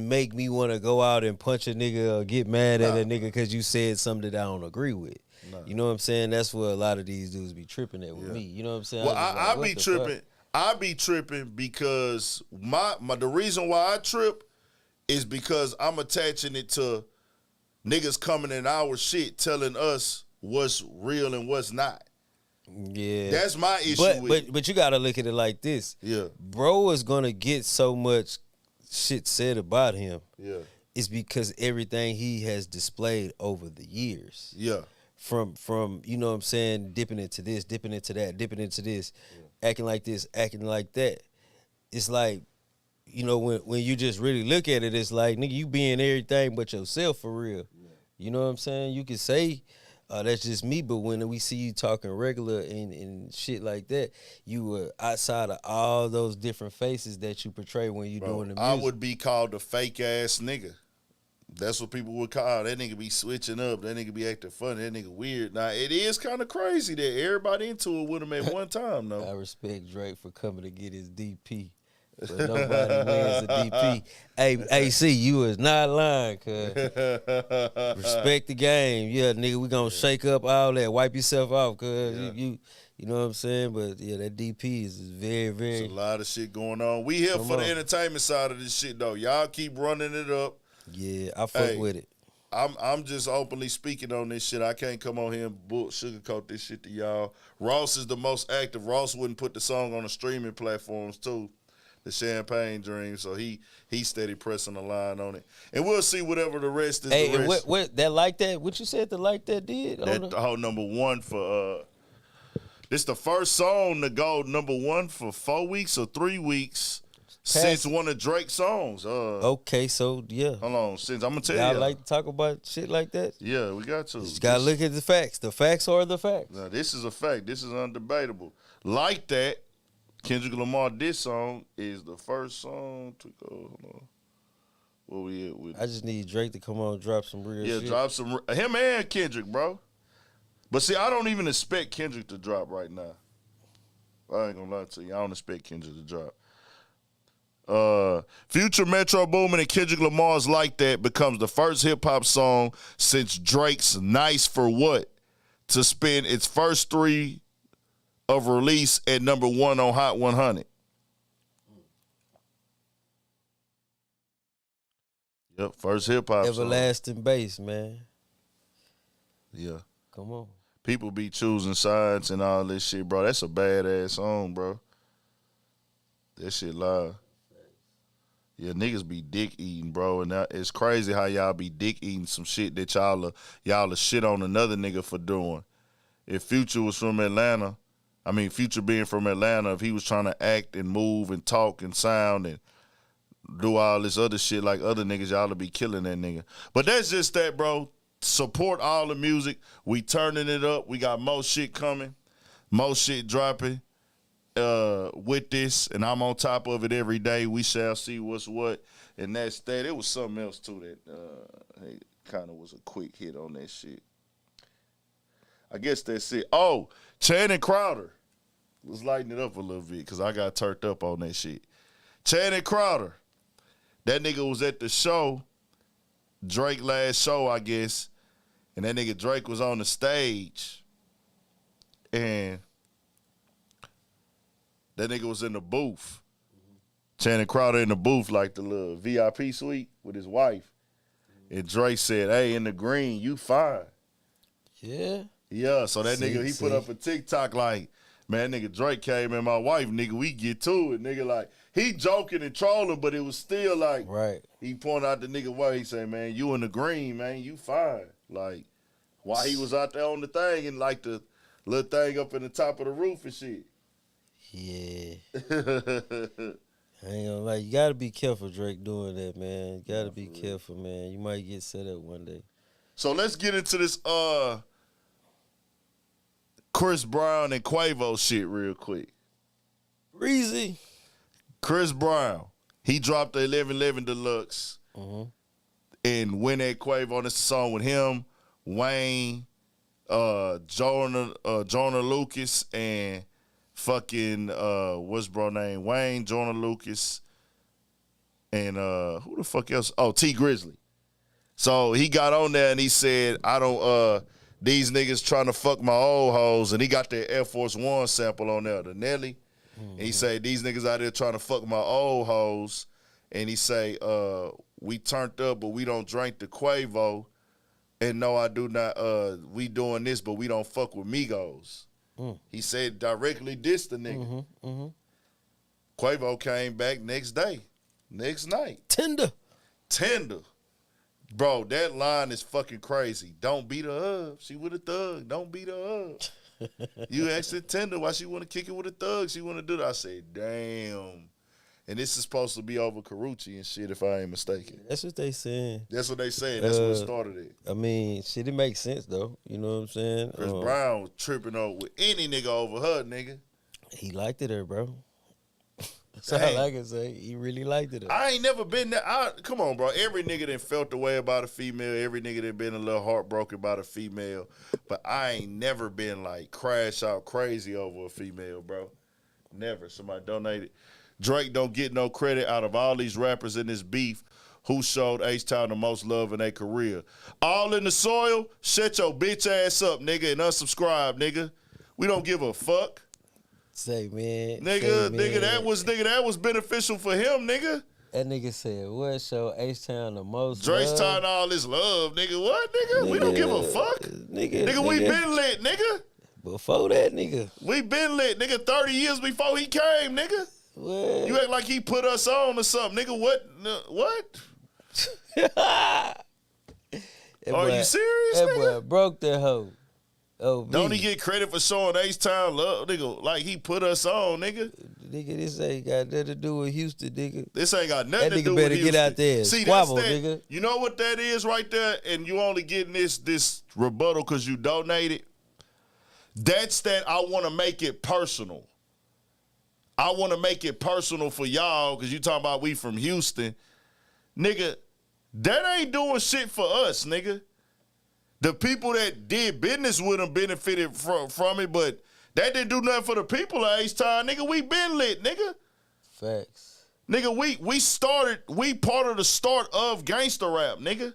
make me want to go out and punch a nigga or get mad at a nigga because you said something that I don't agree with. You know what I'm saying? That's what a lot of these dudes be tripping at with me. You know what I'm saying? Well, I I be tripping. I be tripping because the reason why I trip is because I'm attaching it to niggas coming in our shit telling us what's real and what's not. Yeah. That's my issue with it. But you gotta look at it like this. Yeah. Bro is gonna get so much shit said about him. Yeah. It's because everything he has displayed over the years. Yeah. From you know what I'm saying, dipping into this, dipping into that, dipping into this, acting like this, acting like that. It's like, you know, when you just really look at it, it's like, nigga, you being everything but yourself for real. Yeah. You know what I'm saying? You can say, that's just me, but when we see you talking regular and shit like that, you were outside of all those different faces that you portray when you doing the music. I would be called a fake-ass nigga. That's what people would call that nigga be switching up. That nigga be acting funny. That nigga weird. Now, it is kind of crazy that everybody into it with him at one time, though. I respect Drake for coming to get his DP. But nobody wins a DP. Hey, AC, you is not lying, cuz. Respect the game. Yeah, nigga, we gonna shake up all that. Wipe yourself off, cuz. You know what I'm saying? But, yeah, that DP is very, very... There's a lot of shit going on. We here for the entertainment side of this shit, though. Y'all keep running it up. Yeah, I fuck with it. I'm just openly speaking on this shit. I can't come on here and sugarcoat this shit to y'all. Ross is the most active. Ross wouldn't put the song on the streaming platforms, too. The Champagne Dream, so he steady pressing the line on it, and we'll see whatever the rest is. Hey, the rest. What that like that? What you said the like that did? That whole #1 for this the first song to go #1 for 4 weeks or 3 weeks since one of Drake's songs. Okay, so yeah. Hold on, since I'm gonna tell you, y'all like to talk about shit like that. Yeah, we got to. You gotta look at the facts. The facts are the facts. Now, this is a fact. This is undebatable. Like that. Kendrick Lamar, this song is the first song to go. Hold on. Where we at with? I just need Drake to come on and drop some real shit. Yeah, drop some. Him and Kendrick, bro. But see, I don't even expect Kendrick to drop right now. I ain't gonna lie to you. I don't expect Kendrick to drop. Future Metro Boomin and Kendrick Lamar's Like That becomes the first hip-hop song since Drake's Nice for What to spend its first 3 of release at number 1 on Hot 100. Yep, first hip-hop song. Everlasting Bass, man. Yeah. Come on. People be choosing sides and all this shit, bro. That's a badass song, bro. That shit live. Yeah, niggas be dick eating, bro, and it's crazy how y'all be dick eating some shit that y'all shit on another nigga for doing. If Future was from Atlanta, Future being from Atlanta, if he was trying to act and move and talk and sound and do all this other shit like other niggas, y'all would be killing that nigga. But that's just that, bro. Support all the music. We turning it up. We got more shit coming, more shit dropping. With this, and I'm on top of it every day. We shall see what's what, and that's that. It was something else too that kind of was a quick hit on that shit. I guess that's it. Oh, Channing Crowder. Let's lighten it up a little bit because I got turned up on that shit. Channing Crowder. That nigga was at the show, Drake last show, I guess, and that nigga Drake was on the stage, and that nigga was in the booth. Channing Crowder in the booth, like the little VIP suite with his wife. And Drake said, hey, in the green, you fine. Yeah? Yeah, so that nigga, he put up a TikTok like, man, nigga Drake came in my wife, nigga, we get to it. Nigga, like, he joking and trolling, but it was still like, right. He pointed out the nigga wife, he said, man, you in the green, man, you fine. Like, while he was out there on the thing and like the little thing up in the top of the roof and shit. Yeah. I ain't gonna lie. You gotta be careful, Drake, doing that, man. You gotta be careful, man. You might get set up one day. So let's get into this Chris Brown and Quavo shit real quick. Breezy. Chris Brown, he dropped the 1111 Deluxe and went at Quavo. This song with him, Wayne, Jonah Lucas, and fucking what's bro name? Wayne, Jonah Lucas, and who the fuck else? Oh, T Grizzly. So he got on there and he said, I don't these niggas trying to fuck my old hoes, and he got that Air Force One sample on there, the Nelly. And he say, these niggas out there trying to fuck my old hoes, and he say, we turned up but we don't drink the Quavo, and no I do not we doing this but we don't fuck with Migos. He said directly diss the nigga. Quavo came back next night. Tender. Bro, that line is fucking crazy. Don't beat her up. She with a thug. Don't beat her up. You asked her Tender why she want to kick it with a thug. She want to do that. I said, damn. And this is supposed to be over Karuchi and shit, if I ain't mistaken. That's what they saying. That's what they saying. That's what started it. I mean, shit, it makes sense, though. You know what I'm saying? Chris Brown was tripping over with any nigga over her, nigga. He liked it her, bro. That's all I can say. He really liked it her. I ain't never been there. Come on, bro. Every nigga that felt the way about a female, every nigga that been a little heartbroken about a female, but I ain't never been like crash out crazy over a female, bro. Never. Somebody donated. Drake don't get no credit out of all these rappers in this beef who showed H-Town the most love in their career. All in the soil, shut your bitch ass up, nigga, and unsubscribe, nigga. We don't give a fuck. Say, man. Nigga, that was beneficial for him, nigga. That nigga said, what show H-Town the most Drake's love? tying all this love, nigga. What, nigga? We don't give a fuck. Nigga, we been lit, nigga. Before that, nigga. We been lit, nigga, 30 years before he came, nigga. What? You act like he put us on or something, nigga. What? Are you serious, that nigga? boy broke that hoe. Oh, don't he get credit for showing H-Town love, nigga? Like he put us on, nigga. Nigga, this ain't got nothing to do with Houston, nigga. This ain't got nothing to do with Houston. That nigga better get out there. See, squabble, that's that. Nigga. You know what that is right there? And you only getting this rebuttal because you donated. That's that I want to make it personal. I want to make it personal for y'all because you talking about we from Houston. Nigga, that ain't doing shit for us, nigga. The people that did business with them benefited from it, but that didn't do nothing for the people at H-Town. Nigga, we been lit, nigga. Facts. Nigga, we part of the start of gangster rap, nigga.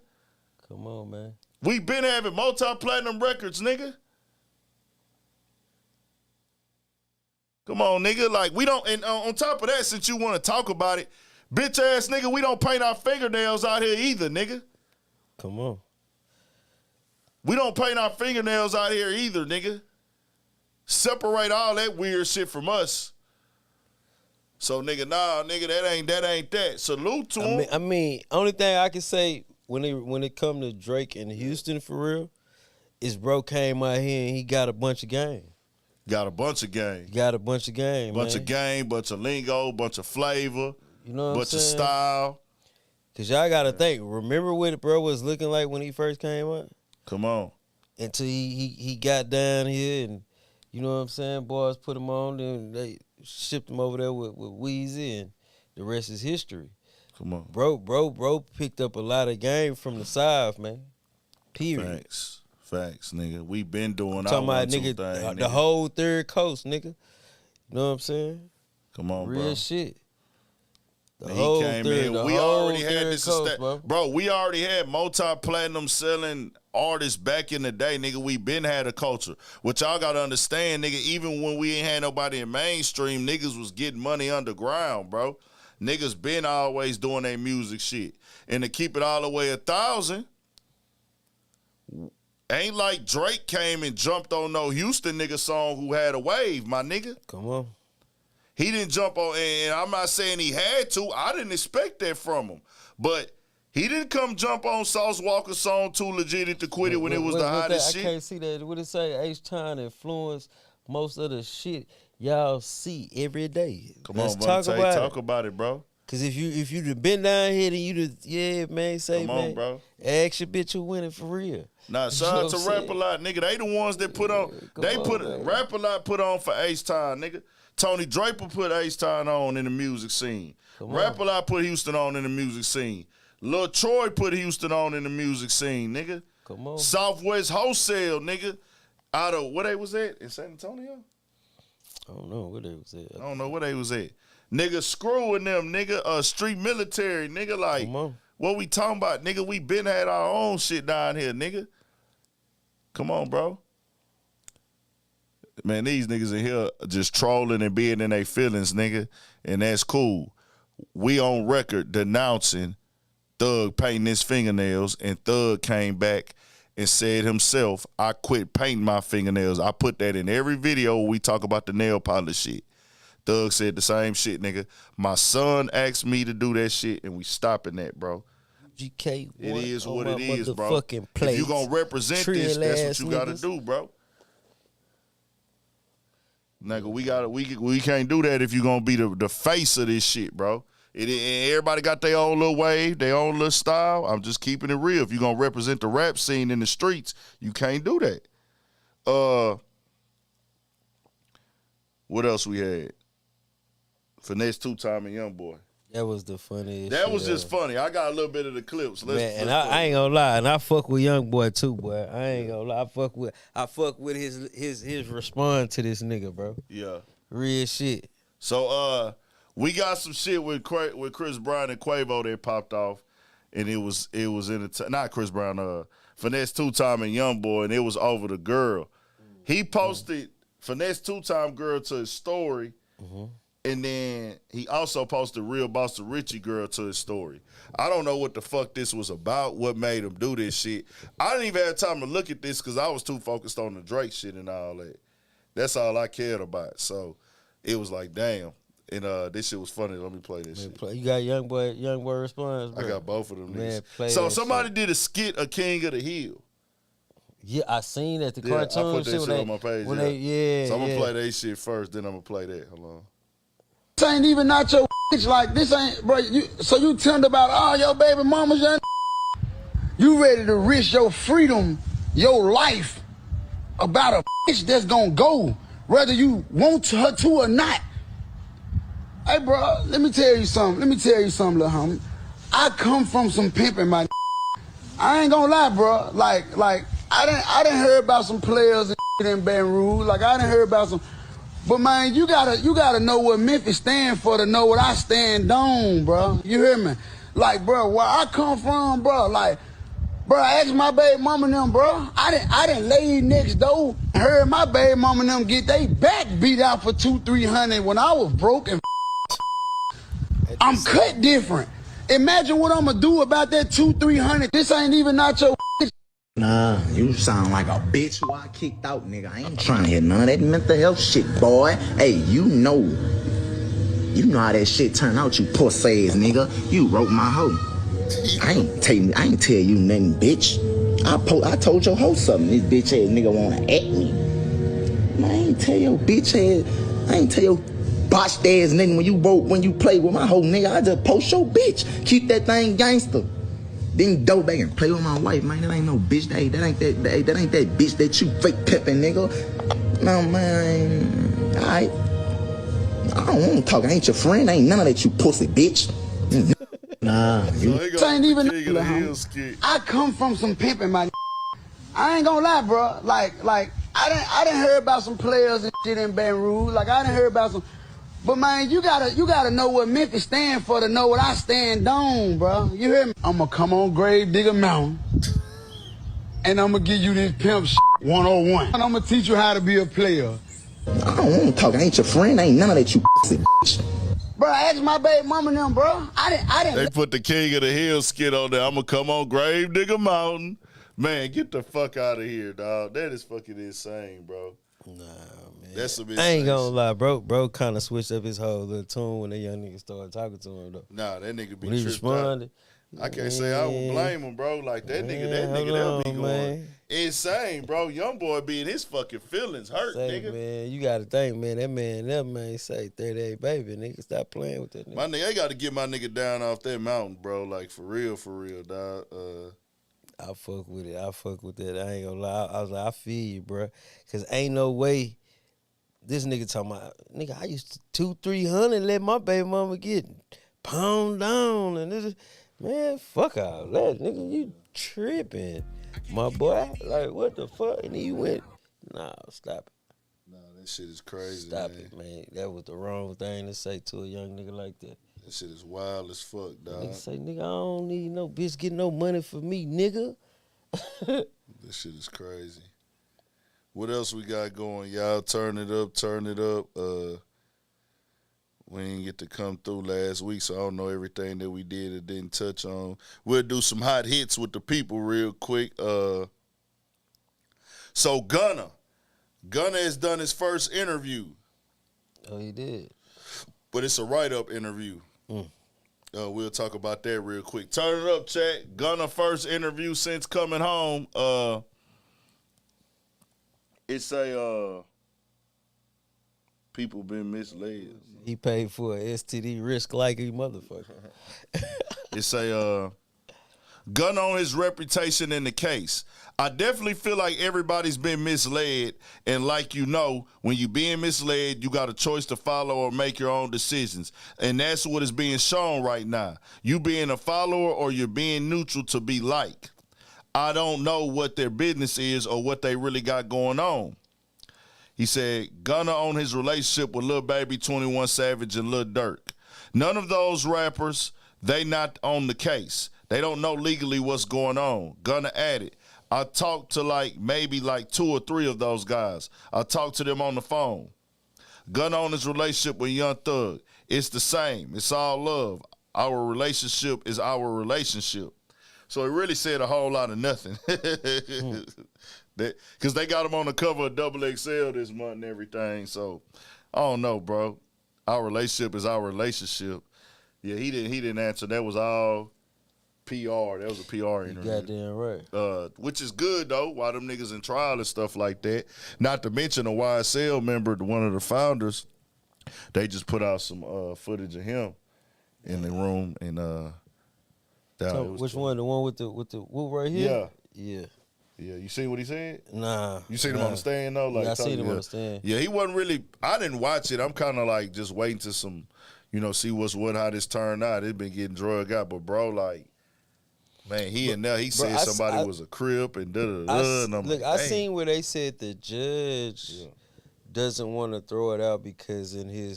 Come on, man. We been having multi-platinum records, nigga. Come on, nigga. Like, we don't, and on top of that, since you want to talk about it, bitch ass nigga, we don't paint our fingernails out here either, nigga. Come on. We don't paint our fingernails out here either, nigga. Separate all that weird shit from us. So, nigga, nah, nigga, that ain't that. Salute to him. I mean, only thing I can say when it come to Drake and Houston for real is bro came out here and he got a bunch of game. Got a bunch of game. Got a bunch of game, Bunch man. of game, bunch of lingo, bunch of flavor, You know what bunch I'm of saying? style. Cause y'all gotta think. Remember what bro was looking like when he first came up? Come on. Until he got down here and you know what I'm saying? Boys put him on and they shipped him over there with Weezy and the rest is history. Come on. Bro picked up a lot of game from the South, man. Period. Facts, nigga. We been doing our Talking about thing, nigga, nigga. the whole third coast, nigga. You know what I'm saying? Come on, Real bro. shit. The He whole came third, in. the We whole already had third this coast, bro. we already had multi-platinum selling artists back in the day, nigga. We been had a culture. What y'all gotta understand, nigga, even when we ain't had nobody in mainstream, niggas was getting money underground, bro. Niggas been always doing their music shit. And to keep it all the way 1,000, ain't like Drake came and jumped on no Houston nigga song who had a wave, my nigga. Come on. He didn't jump on, and I'm not saying he had to. I didn't expect that from him. But he didn't come jump on Sauce Walker's song Too Legit to Quit It when it was the hottest shit. I can't see that. What it say? H-Town influenced most of the shit y'all see every day. Come Let's on, talk about talk about it, bro. Cause if you been down here, then yeah, man, say, Come on, man, bro. ask your bitch who winning for real. Nah, shout out to Rap A Lot, nigga. They the ones that put on. Rap A Lot put on for H-Town, nigga. Tony Draper put H-Town on in the music scene. Rap A Lot put Houston on in the music scene. Lil Troy put Houston on in the music scene, nigga. Come on. Southwest Wholesale, nigga. Out of where they was at? In San Antonio? I don't know where they was at. I don't know where they was at. Nigga, screwing them, nigga. Street military, nigga. Like, what we talking about, nigga? We been had our own shit down here, nigga. Come on, bro. Man, these niggas in here just trolling and being in their feelings, nigga. And that's cool. We on record denouncing Thug painting his fingernails, and Thug came back and said himself, I quit painting my fingernails. I put that in every video where we talk about the nail polish shit. Thug said the same shit, nigga. My son asked me to do that shit, and we stopping that, bro. GK, it is what it is, bro. If you gonna represent this, that's what you gotta do, bro. Nigga, we can't do that if you gonna be the face of this shit, bro. And everybody got their own little wave, their own little style. I'm just keeping it real. If you gonna represent the rap scene in the streets, you can't do that. What else we had? Finesse 2-Time and Youngboy. That was the funniest. That was just funny. I got a little bit of the clips. Man, I ain't gonna lie, and I fuck with Youngboy too, boy. I ain't gonna lie, I fuck with his response to this nigga, bro. Yeah, real shit. So we got some shit with Chris Brown and Quavo that popped off, and it was in not Chris Brown, Finesse 2-Time and Youngboy, and it was over the girl. He posted Finesse 2-Time girl to his story. And then he also posted Real Boss Richie girl to his story. I don't know what the fuck this was about, what made him do this shit. I didn't even have time to look at this because I was too focused on the Drake shit and all that. That's all I cared about. So it was like, damn. And this shit was funny. Let me play this shit. You got Youngboy response, bro? I got both of them. Man, so somebody did a skit, A King of the Hill. Yeah, I seen that. The cartoon. I put that shit on my page. So I'm going to play that shit first, then I'm going to play that. Hold on. This ain't even not your bitch. Like, this ain't, bro. So you turned about all your baby mamas, young. You ready to risk your freedom, your life, about a bitch that's gonna go, whether you want her to or not. Hey, bro, let me tell you something. Little homie. I come from some pimping, my. I ain't gonna lie, bro. Like, I didn't hear about some players and in Baton Rouge. Like, I didn't hear about some. But man, you gotta know what Memphis stand for to know what I stand on, bro. You hear me? Like, bro, where I come from, bro. Like, bro, ask my baby mama and them, bro. I didn't lay next door. Heard my baby mama and them get they back beat out for 200-300 when I was broke and. I'm cut different. Imagine what I'm gonna do about that 200-300. This ain't even not your. Nah, you sound like a bitch who I kicked out, nigga. I ain't trying to hear none of that mental health shit, boy. Hey, you know how that shit turned out, you pussy ass nigga. You wrote my hoe. I ain't tell you nothing, bitch. I told your hoe something. This bitch ass nigga wanna at me. Man, I ain't tell your bitch ass. I ain't tell your botched ass nigga when you play with my hoe, nigga. I just post your bitch. Keep that thing gangster. Then go back and play with my wife, man. That ain't no bitch. That ain't that bitch that you fake pimping, nigga. No, man. Alright. I don't want to talk. I ain't your friend. I ain't none of that, you pussy bitch. Nah, you ain't even. I come from some pimping, my. I ain't gonna lie, bro. Like I didn't hear about some players and shit in Baton Rouge. Like I didn't hear about some. But man, you gotta know what Memphis stand for to know what I stand on, bro. You hear me? I'ma come on Grave Digger Mountain, and I'ma give you this pimp shit 101. And I'ma teach you how to be a player. I don't want to talk. I ain't your friend. I ain't none of that, you pussy bitch. Bro, ask my baby mama and them, bro. I didn't. They put the King of the Hill skit on there. I'ma come on Grave Digger Mountain. Man, get the fuck out of here, dog. That is fucking insane, bro. Nah, man. That's some insane. I ain't gonna lie, bro kind of switched up his whole little tune when that young nigga started talking to him, though. Nah, that nigga be when he tripped responded. out. I can't say I would blame him, bro. Like, that nigga, that be going insane, bro. Young boy be in his fucking feelings hurt, nigga. Man, you gotta think, man, that man say 38 baby, nigga, stop playing with that nigga. My nigga, I gotta get my nigga down off that mountain, bro. Like, for real, dog. I fuck with it. I fuck with that. I ain't gonna lie. I was like, I feel you, bro. Cause ain't no way this nigga talking about, nigga, I used to 200-300 let my baby mama get pound down. And this, man, fuck all that. Nigga, you tripping, my boy. Like, what the fuck? And he went, nah, stop it. Nah, that shit is crazy, Stop it, man. That was the wrong thing to say to a young nigga like that. That shit is wild as fuck, dog. Nigga say, nigga, I don't need no bitch getting no money for me, nigga. This shit is crazy. What else we got going? Y'all turn it up. We didn't get to come through last week, so I don't know everything that we did and didn't touch on. We'll do some hot hits with the people real quick. So Gunna has done his first interview. Oh, he did. But it's a write-up interview. We'll talk about that real quick. Turn it up, chat. Gunna first interview since coming home. It's a people been misled. He paid for a STD risk like a motherfucker. It's a Gunna on his reputation in the case. I definitely feel like everybody's been misled, and like you know, when you being misled, you got a choice to follow or make your own decisions, and that's what is being shown right now. You being a follower or you're being neutral to be like. I don't know what their business is or what they really got going on. He said, Gunna on his relationship with Lil Baby, 21 Savage, and Lil Durk. None of those rappers, they not on the case. They don't know legally what's going on. Gunna added, I talked to maybe 2 or 3 of those guys. I talked to them on the phone. Gunna on his relationship with Young Thug. It's the same. It's all love. Our relationship is our relationship. So it really said a whole lot of nothing. Because they got him on the cover of XXL this month and everything. So I don't know, bro. Our relationship is our relationship. Yeah, he didn't answer. That was all PR. That was a PR interview. Goddamn right. Which is good, though, while them niggas in trial and stuff like that. Not to mention a YSL member, one of the founders, they just put out some footage of him in the room. And so which one? The one with the whoop right here? Yeah. Yeah, you see what he said? Nah. You seen him on the stand, though? Yeah, I seen him on the stand. Yeah, he wasn't really, I didn't watch it. I'm kind of just waiting to some, see what's what, how this turned out. It been getting drug out, but bro, like, man, he said somebody was a Crip and da-da-da. And I'm look, like, I dang. seen where they said the judge doesn't want to throw it out because in a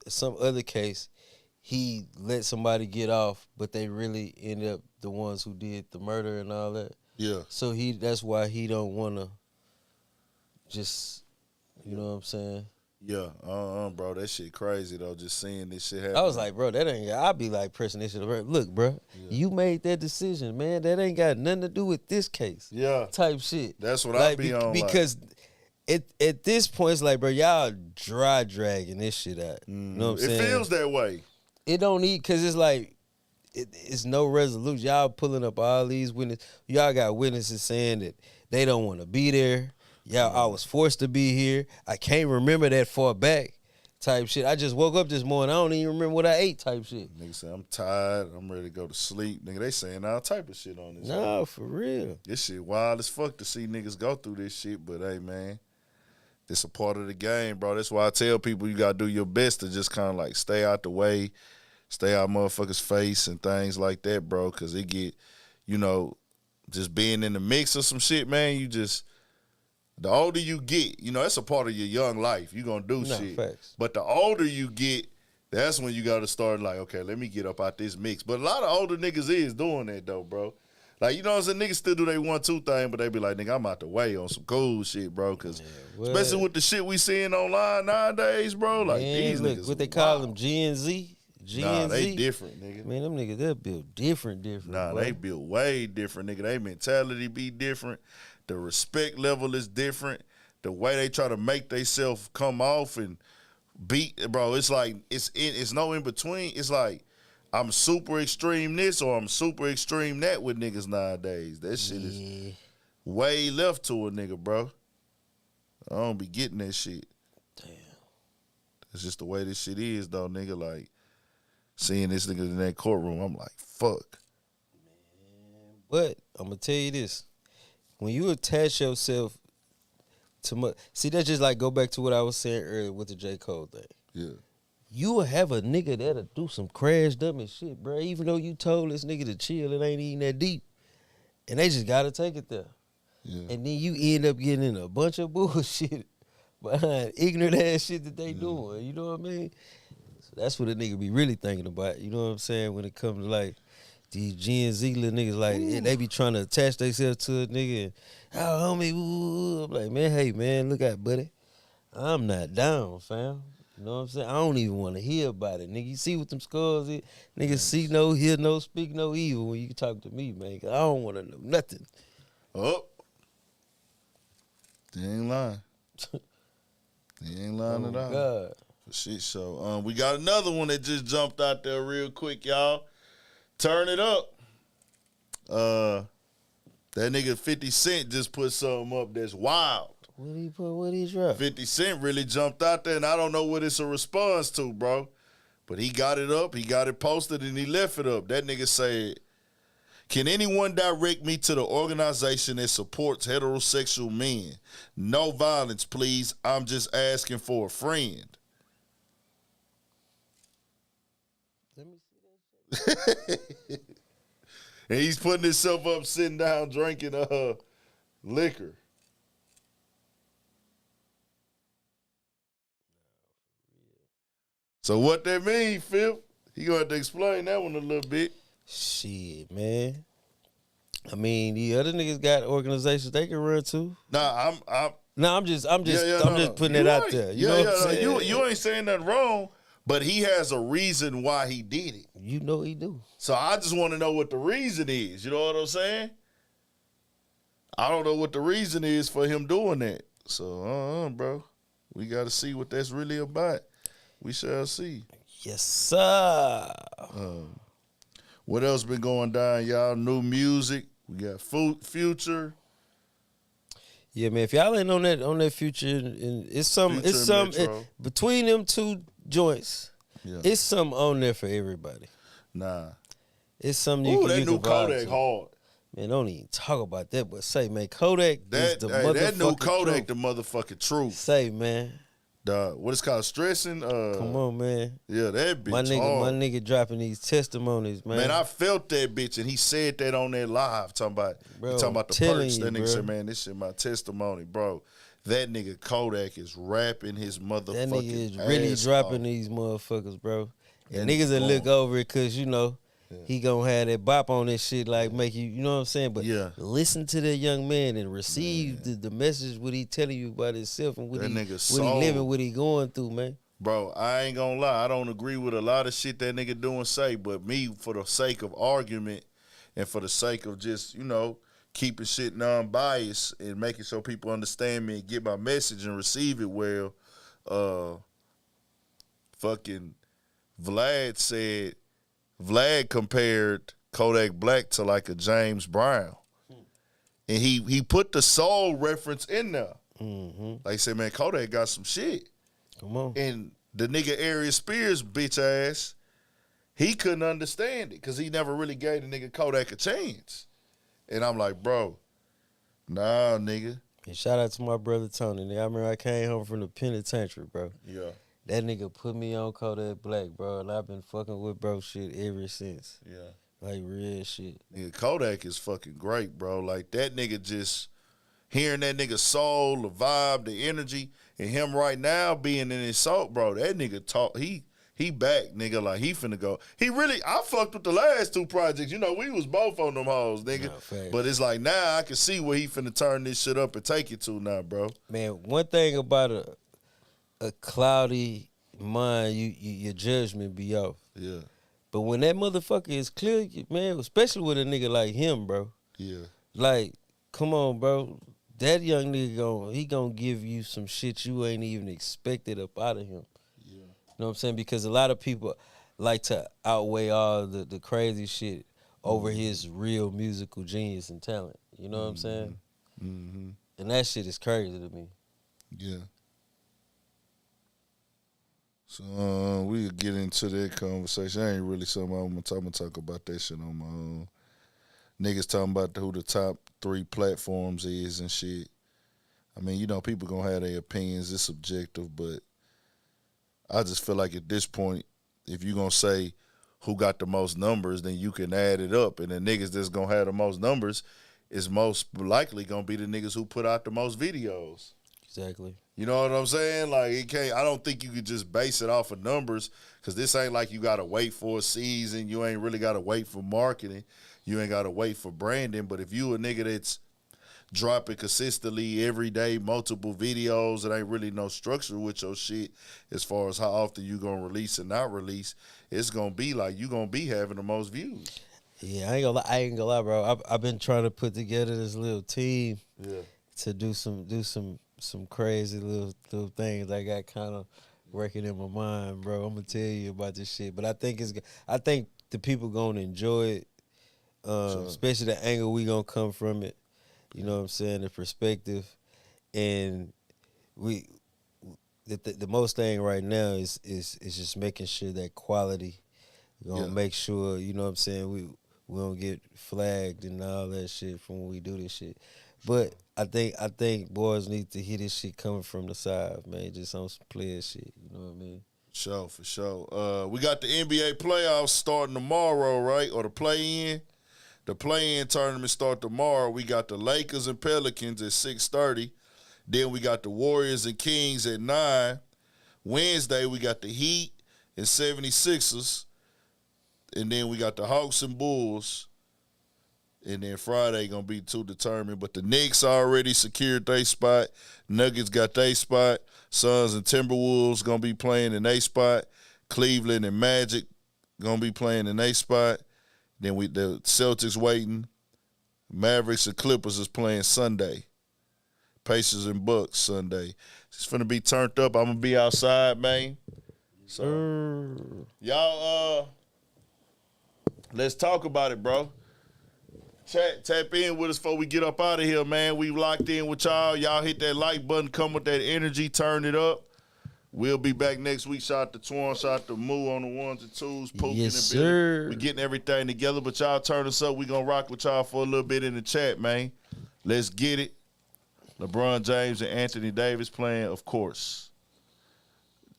some other case, he let somebody get off, but they really ended up the ones who did the murder and all that. Yeah. So that's why he don't want to just, you know what I'm saying? Yeah, bro, that shit crazy though. Just seeing this shit happen. I was like, bro, that ain't. I'd be like pressing this shit. Look, bro, you made that decision, man. That ain't got nothing to do with this case. Yeah, type shit. That's what like, I be on. Because at this point, it's like, bro, y'all dry dragging this shit out. You know what I'm saying? It feels that way. It don't need, because it's like, it's no resolution. Y'all pulling up all these witnesses. Y'all got witnesses saying that they don't want to be there. Y'all, I was forced to be here. I can't remember that far back type shit. I just woke up this morning. I don't even remember what I ate type shit. Nigga say, I'm tired. I'm ready to go to sleep. Nigga, they saying all type of shit on this. No, for real. This shit wild as fuck to see niggas go through this shit. But, hey, man, this a part of the game, bro. That's why I tell people you got to do your best to just kind of like stay out the way, stay out motherfuckers' face and things like that, bro, because it get, just being in the mix of some shit, man, the older you get, that's a part of your young life. You gonna do shit. Facts. But the older you get, that's when you gotta start like, okay, let me get up out this mix. But a lot of older niggas is doing that though, bro. Like, what I'm saying? Niggas still do they 1-2 thing, but they be like, nigga, I'm out the way on some cool shit, bro. Cause especially with the shit we seeing online nowadays, bro. Like, these niggas. What they call them, Gen Z? Nah, they different, nigga. Man, them niggas, they're built different. Nah, bro. they built way different, nigga. They mentality be different. The respect level is different. The way they try to make themselves come off and beat, bro, it's like, it's no in between. It's like, I'm super extreme this or I'm super extreme that with niggas nowadays. That shit is way left to a nigga, bro. I don't be getting that shit. Damn. It's just the way this shit is, though, nigga. Like, seeing this nigga in that courtroom, I'm like, fuck. Man, but I'm going to tell you this. When you attach yourself to much, see, that's just like go back to what I was saying earlier with the J. Cole thing. Yeah. You will have a nigga that'll do some crash dummy shit, bro. Even though you told this nigga to chill, it ain't even that deep. And they just gotta take it there. Yeah. And then you end up getting in a bunch of bullshit behind ignorant ass shit that they doing. You know what I mean? So that's what a nigga be really thinking about. You know what I'm saying? When it comes to like these Gen Z little niggas, like they be trying to attach themselves to a nigga and, oh, homie, ooh. I'm like, man, hey, man, look out, buddy. I'm not down, fam. You know what I'm saying? I don't even want to hear about it, nigga. You see what them scores is? Niggas see no, hear no, speak no evil when you talk to me, man. 'Cause I don't want to know nothing. Oh. They ain't lying. They ain't lying at all. God. For shit show. We got another one that just jumped out there real quick, y'all. Turn it up. That nigga 50 Cent just put something up that's wild. What did he put? What did he drop? 50 Cent really jumped out there, and I don't know what it's a response to, bro. But he got it up, he got it posted, and he left it up. That nigga said, can anyone direct me to the organization that supports heterosexual men? No violence, please. I'm just asking for a friend. Let me see that shit. And he's putting himself up, sitting down, drinking liquor. So what that mean, Phil? He gonna have to explain that one a little bit. Shit, man. I mean, the other niggas got organizations they can run to. Nah, I'm just putting it out there. You know what I'm saying? You ain't saying nothing wrong, but he has a reason why he did it. You know he do. So I just want to know what the reason is. You know what I'm saying? I don't know what the reason is for him doing that. So, bro, we got to see what that's really about. We shall see. Yes, sir. What else been going down, y'all? New music. We got Future. Yeah, man. If y'all ain't on that Future, and it's some between them two joints. Yeah. It's something on there for everybody. Nah. It's something you can that you new can vibe Kodak to. hard. Man, don't even talk about that. But say, man, Kodak is the motherfucking that new Kodak truth. the motherfucking truth. Say, man. what it's called, stressing. Come on, man. Yeah, that bitch. My hard. nigga dropping these testimonies, man. Man, I felt that bitch, and he said that on that live, talking about the perks. That nigga said, man, this shit my testimony, bro. That nigga Kodak is rapping his motherfucking That nigga is really dropping these motherfuckers, bro. And niggas will look over it because, you know, he gonna have that bop on this shit, like make you know what I'm saying? But listen to that young man and receive the message, what he telling you about himself and what he living, what he going through, man. Bro, I ain't gonna lie. I don't agree with a lot of shit that nigga do and say, but me, for the sake of argument and for the sake of just, you know, keeping shit non-biased and making sure people understand me and get my message and receive it well, fucking Vlad compared Kodak Black to like a James Brown. And he put the soul reference in there. Mm-hmm. Like I said, man, Kodak got some shit. Come on. And the nigga Ariel Spears, bitch ass, he couldn't understand it because he never really gave the nigga Kodak a chance. And I'm like, bro, nah, nigga. And shout out to my brother Tony. Nigga, I remember I came home from the penitentiary, bro. Yeah. That nigga put me on Kodak Black, bro, and I've been fucking with bro shit ever since. Yeah. Like real shit. Nigga, Kodak is fucking great, bro. Like that nigga just hearing that nigga soul, the vibe, the energy, and him right now being in his soul, bro. That nigga talk, he back, nigga. Like he finna go. I fucked with the last two projects. You know, we was both on them hoes, nigga. No, but it's like now I can see where he finna turn this shit up and take it to now, bro. Man, one thing about a cloudy mind, your judgment be off. Yeah. But when that motherfucker is clear, man, especially with a nigga like him, bro. Yeah. Like, come on, bro. That young nigga gonna give you some shit you ain't even expected up out of him. Yeah. You know what I'm saying? Because a lot of people like to outweigh all the crazy shit over his real musical genius and talent. You know what I'm saying? Mm-hmm. And that shit is crazy to me. Yeah. So we'll get into that conversation. I ain't really something I'm gonna talk about that shit on my own. Niggas talking about who the top 3 platforms is and shit. I mean, you know, people gonna have their opinions. It's subjective, but I just feel like at this point, if you gonna say who got the most numbers, then you can add it up. And the niggas that's gonna have the most numbers is most likely gonna be the niggas who put out the most videos. Exactly. You know what I'm saying? Like, I don't think you could just base it off of numbers, because this ain't like you got to wait for a season. You ain't really got to wait for marketing. You ain't got to wait for branding. But if you a nigga that's dropping consistently every day, multiple videos, it ain't really no structure with your shit as far as how often you going to release and not release, it's going to be like you going to be having the most views. Yeah, I ain't gonna lie, bro. I've been trying to put together this little team to do some crazy little things I got kind of working in my mind, bro. I'm gonna tell you about this shit, but I think the people gonna enjoy it, especially the angle we gonna come from it. You know what I'm saying? The perspective, and the most thing right now is just making sure that quality. We're gonna make sure, you know what I'm saying, we don't get flagged and all that shit from when we do this shit. But I think boys need to hear this shit coming from the side, man. Just on some player shit. You know what I mean? For sure. We got the NBA playoffs starting tomorrow, right? Or the play-in. The play-in tournament start tomorrow. We got the Lakers and Pelicans at 6:30. Then we got the Warriors and Kings at 9. Wednesday, we got the Heat and 76ers. And then we got the Hawks and Bulls. And then Friday going to be to determine. But the Knicks already secured their spot. Nuggets got their spot. Suns and Timberwolves going to be playing in their spot. Cleveland and Magic going to be playing in their spot. Then the Celtics waiting. Mavericks and Clippers is playing Sunday. Pacers and Bucks Sunday. It's finna be turned up. I'm going to be outside, man. So, y'all, let's talk about it, bro. Tap in with us before we get up out of here, man. We locked in with y'all. Y'all hit that like button. Come with that energy. Turn it up. We'll be back next week. Shout out to Twan. Shout out to Moo on the ones and twos. Pookey yes, sir. We getting everything together, but y'all turn us up. We going to rock with y'all for a little bit in the chat, man. Let's get it. LeBron James and Anthony Davis playing, of course.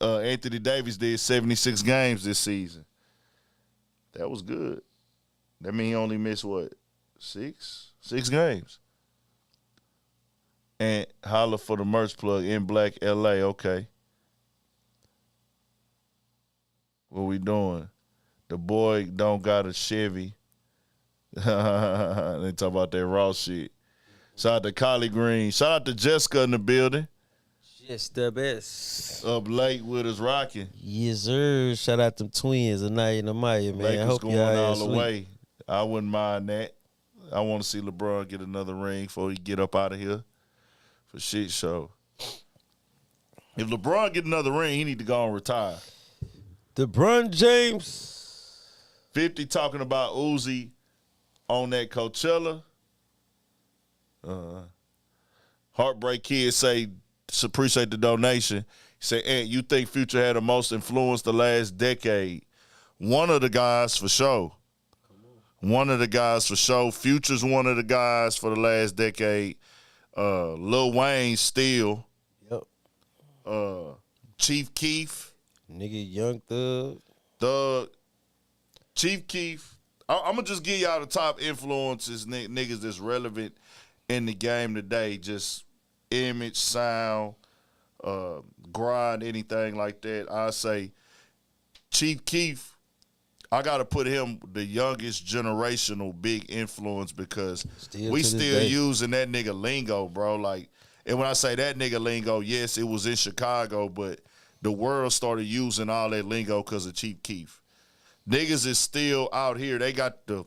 Anthony Davis did 76 games this season. That was good. That means he only missed, what, 6 games. And holla for the merch plug in Black LA. Okay. What we doing? The boy don't got a Chevy. They talk about that raw shit. Shout out to Collie Green. Shout out to Jessica in the building. Just the best. Up late with us rocking. Yes, sir. Shout out them twins, Anaya and Amaya, man. Lakers I hope going y'all all is the sweet. way. I wouldn't mind that. I want to see LeBron get another ring before he get up out of here for shit show. If LeBron get another ring, he need to go and retire. LeBron James. 50 talking about Uzi on that Coachella. Heartbreak Kid say, appreciate the donation. He say, Ant, you think Future had the most influence the last decade? One of the guys for sure. One of the guys for sure. Future's one of the guys for the last decade. Lil Wayne still. Yep. Chief Keef. Nigga, Young Thug. Thug. Chief Keef. I'm going to just give y'all the top influences, niggas that's relevant in the game today. Just image, sound, grind, anything like that. I say Chief Keef, I got to put him the youngest generational big influence because we still using that nigga lingo, bro. Like, and when I say that nigga lingo, yes, it was in Chicago, but the world started using all that lingo because of Chief Keef. Niggas is still out here. They got the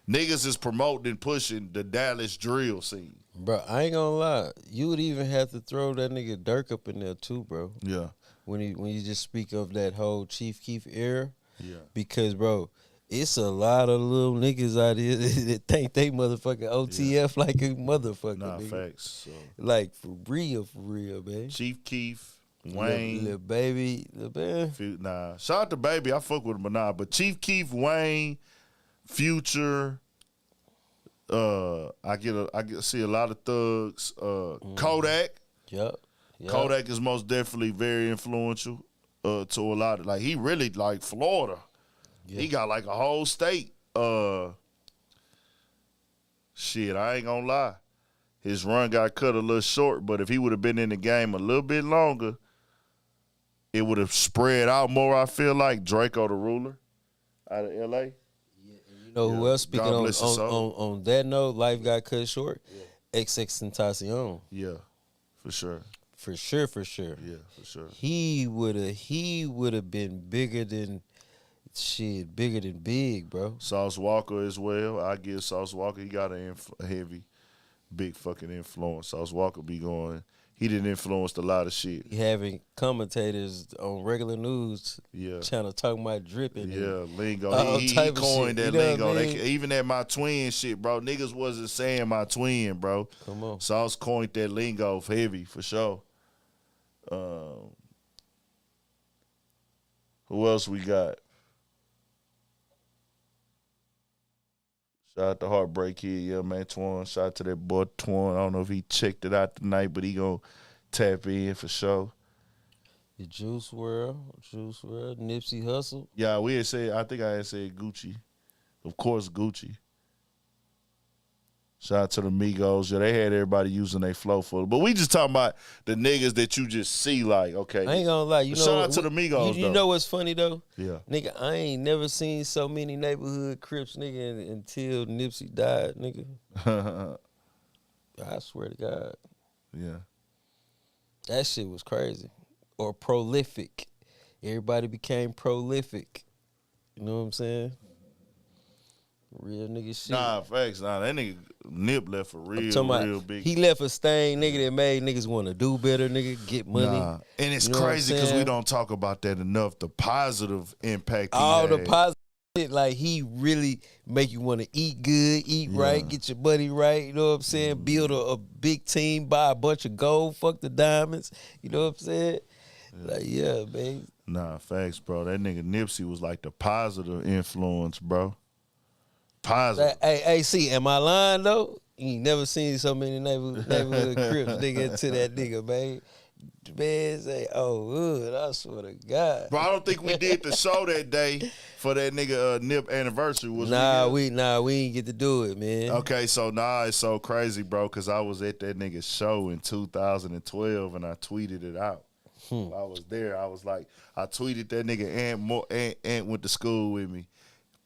niggas is promoting and pushing the Dallas drill scene. Bro, I ain't gonna lie. You would even have to throw that nigga Dirk up in there too, bro. Yeah. When you just speak of that whole Chief Keef era. Yeah. Because, bro, it's a lot of little niggas out here that think they motherfucking OTF like a motherfucker. Nah, nigga. facts. So. Like, for real, man. Chief Keef, Wayne. Lil Baby, Lil man. Nah. Shout out to Baby. I fuck with him, but nah. But Chief Keef, Wayne, Future, I see a lot of thugs. Kodak. Yep. Kodak is most definitely very influential to a lot of, like, he really like Florida. He got like a whole state. Shit, I ain't gonna lie. His run got cut a little short, but if he would have been in the game a little bit longer, it would have spread out more, I feel like. Draco the Ruler out of L.A. You know who else, speaking God on bless his soul. on that note, life got cut short. XXXTentacion. Yeah, for sure. For sure. Yeah, for sure. He would have been bigger than big, bro. Sauce Walker as well. I give Sauce Walker, he got a heavy, big fucking influence. Sauce Walker be going, he didn't influence a lot of shit. He having commentators on regular news Yeah. channel talking about dripping. Yeah, lingo. all He type of coined shit. that You know what lingo. I mean? Even at my twin shit, bro. Niggas wasn't saying my twin, bro. Come on. Sauce coined that lingo heavy for sure. Who else we got? Shout out to Heartbreak Kid, yeah, man, Twan. Shout out to that boy Twan. I don't know if he checked it out tonight, but he gonna tap in for sure. The Juice WRLD, Nipsey Hussle. Yeah, we had said, I think I had said Gucci. Of course, Gucci. Shout out to the Migos. Yeah, they had everybody using their flow full. But we just talking about the niggas that you just see like, okay. I ain't gonna lie, you know. Shout out to the Migos, You though. know what's funny though? Yeah. Nigga, I ain't never seen so many neighborhood Crips, nigga, until Nipsey died, nigga. I swear to God. Yeah. That shit was crazy. Or prolific. Everybody became prolific. You know what I'm saying? Real nigga shit. Nah, facts. Nah, that nigga Nip left a real big. He left a stain, nigga, that made niggas want to do better, nigga, get money. Nah. And it's You know what I'm crazy because we saying? don't talk about that enough. The positive impact he All the had. positive shit, like he really make you want to eat good, eat right, get your money right. You know what I'm saying? Build a big team, buy a bunch of gold, fuck the diamonds. You know what I'm saying? Like, yeah, man. Nah, facts, bro. That nigga Nipsey was like the positive influence, bro. Positive. Hey, see, am I lying though? You ain't never seen so many neighborhood Crips, nigga, to that nigga, man. Man say, oh, good. I swear to God. Bro, I don't think we did the show that day for that nigga Nip anniversary. Was we ain't get to do it, man. Okay, so it's so crazy, bro, because I was at that nigga's show in 2012 and I tweeted it out. While I was there. I was like, I tweeted that nigga Ant went to school with me.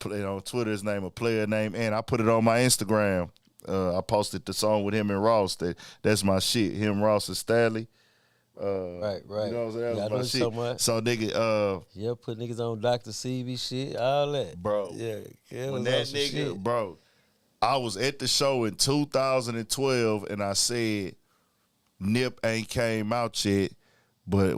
On Twitter, his name a player named Ant. I put it on my Instagram. I posted the song with him and Ross. That's my shit. Him, Ross, and Stanley. Right. You know what I'm saying? Yeah, I know That's my so shit. much. So nigga, Yeah, put niggas on Dr. CB shit, all that. bro. Yeah, When that nigga, shit. bro, I was at the show in 2012 and I said, Nip ain't came out yet, but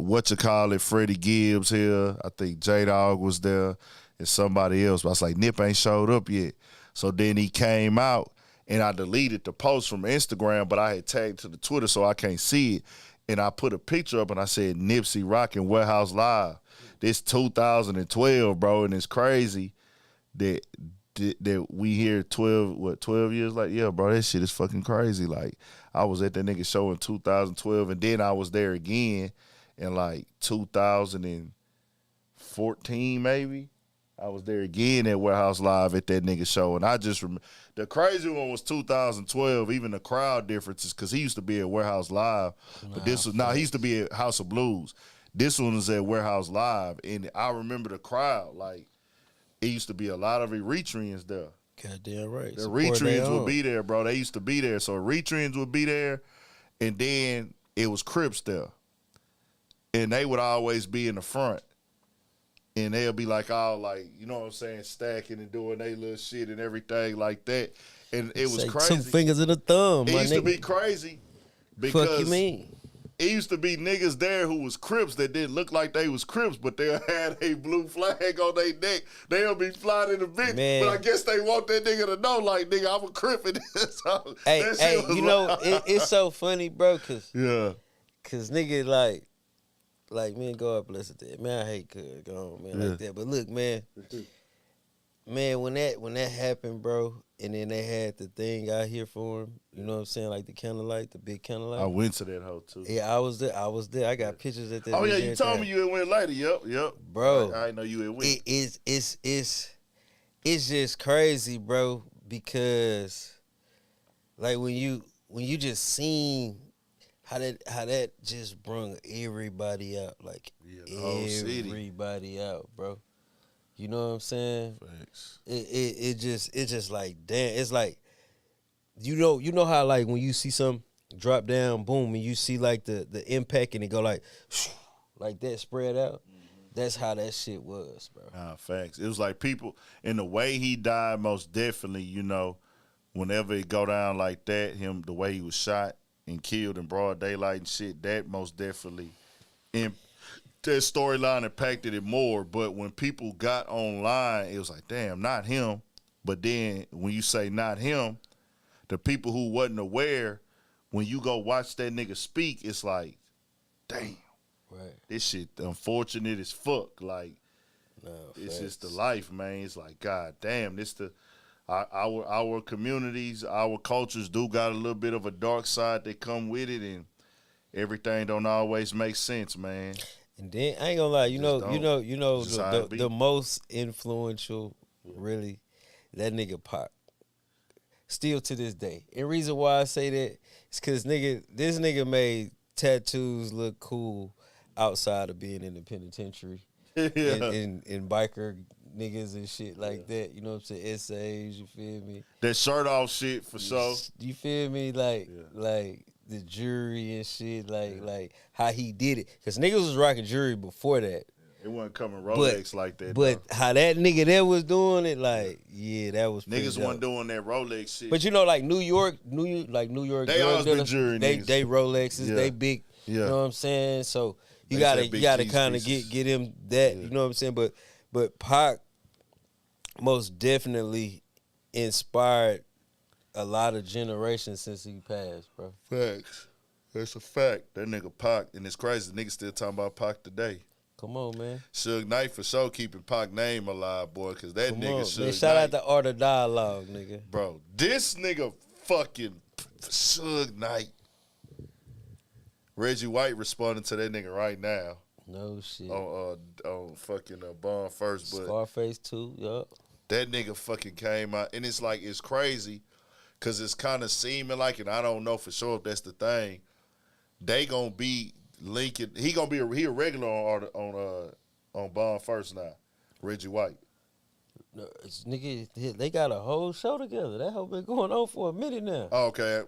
Freddie Gibbs here. I think J-Dog was there and somebody else. But I was like, Nip ain't showed up yet. So then he came out and I deleted the post from Instagram, but I had tagged to the Twitter so I can't see it. And I put a picture up and I said, Nipsey rocking Warehouse Live. This 2012, bro, and it's crazy that we here 12 years later. Yeah, bro, that shit is fucking crazy. Like, I was at that nigga show in 2012, and then I was there again in like 2014 maybe. I was there again at Warehouse Live at that nigga show, and I just remember the crazy one was 2012. Even the crowd differences, because he used to be at Warehouse Live, but he used to be at House of Blues. This one was at Warehouse Live, and I remember the crowd. Like, it used to be a lot of Eritreans there. Goddamn right. The Eritreans would be there, bro. They used to be there, so Eritreans would be there, and then it was Crips there, and they would always be in the front. And they'll be like all like, you know what I'm saying, stacking and doing their little shit and everything like that. And it was crazy. 2 fingers and a thumb, It my used nigga. to be crazy because Fuck you mean? it used to be niggas there who was Crips that didn't look like they was Crips, but they had a blue flag on their neck. They'll be flying in the bitch. Man. But I guess they want that nigga to know, like, nigga, I'm a Crip. And so Hey, that shit was you know, like- it's so funny, bro, cause yeah. nigga like man, go up, bless it. Man, I hate good, go on, man, like that. But look, man, when that happened, bro, and then they had the thing out here for him, you know what I'm saying, like the candlelight, the big candlelight. I went to that hoe too. Yeah, I was there. I got pictures at that. Oh yeah, you told me you had went later. Yep. Bro. I didn't know you had went. It's just crazy, bro, because like when you just seen how that just brung everybody out, like the whole city. everybody out, bro. You know what I'm saying? Thanks. It just like damn. It's like you know how like when you see something drop down, boom, and you see like the impact and it go like that spread out. That's how that shit was, bro. Facts. It was like people, and the way he died, most definitely, you know, whenever it go down like that, the way he was shot and killed in broad daylight and shit, that most definitely, that storyline impacted it more. But when people got online, it was like, damn, not him. But then when you say not him, the people who wasn't aware, when you go watch that nigga speak, it's like, damn. Right. This shit unfortunate as fuck. Like, it's just the life, man. It's like, god damn, our communities, our cultures do got a little bit of a dark side that come with it, and everything don't always make sense, man. And then I ain't gonna lie, you know Just how it be. the most influential, really, that nigga Pac. Still to this day. And reason why I say that is because this nigga made tattoos look cool outside of being in the penitentiary. And biker niggas and shit like that. You know what I'm saying? Essays, you feel me? That shirt off shit for sure. You feel me? Like the jury and shit, like how he did it. Because niggas was rocking jury before that. It wasn't coming Rolex like that. But how that nigga there was doing it, like, yeah, that was pretty niggas dope. wasn't doing that Rolex shit. But you know, like New York, they always drug been dealers, jury they niggas. Rolexes, they big. Yeah. You know what I'm saying? So you They gotta say big cheese kind of pieces. get him that. You know what I'm saying? But Pac most definitely inspired a lot of generations since he passed, bro. Facts. That's a fact. That nigga Pac, and it's crazy. Niggas still talking about Pac today. Come on, man. Suge Knight for sure keeping Pac name alive, boy, because that Come nigga on, Suge man. Knight. Shout out to Art of Dialogue, nigga. Bro, this nigga fucking Suge Knight. Reggie White responding to that nigga right now No shit. on fucking Bond First, but Scarface too. Yup. that nigga fucking came out, and it's like it's crazy, cause it's kind of seeming like, and I don't know for sure if that's the thing. They gonna be linking. He gonna be he a regular on Bond First now. Reggie White. No, nigga, they got a whole show together. That whole been going on for a minute now. Okay,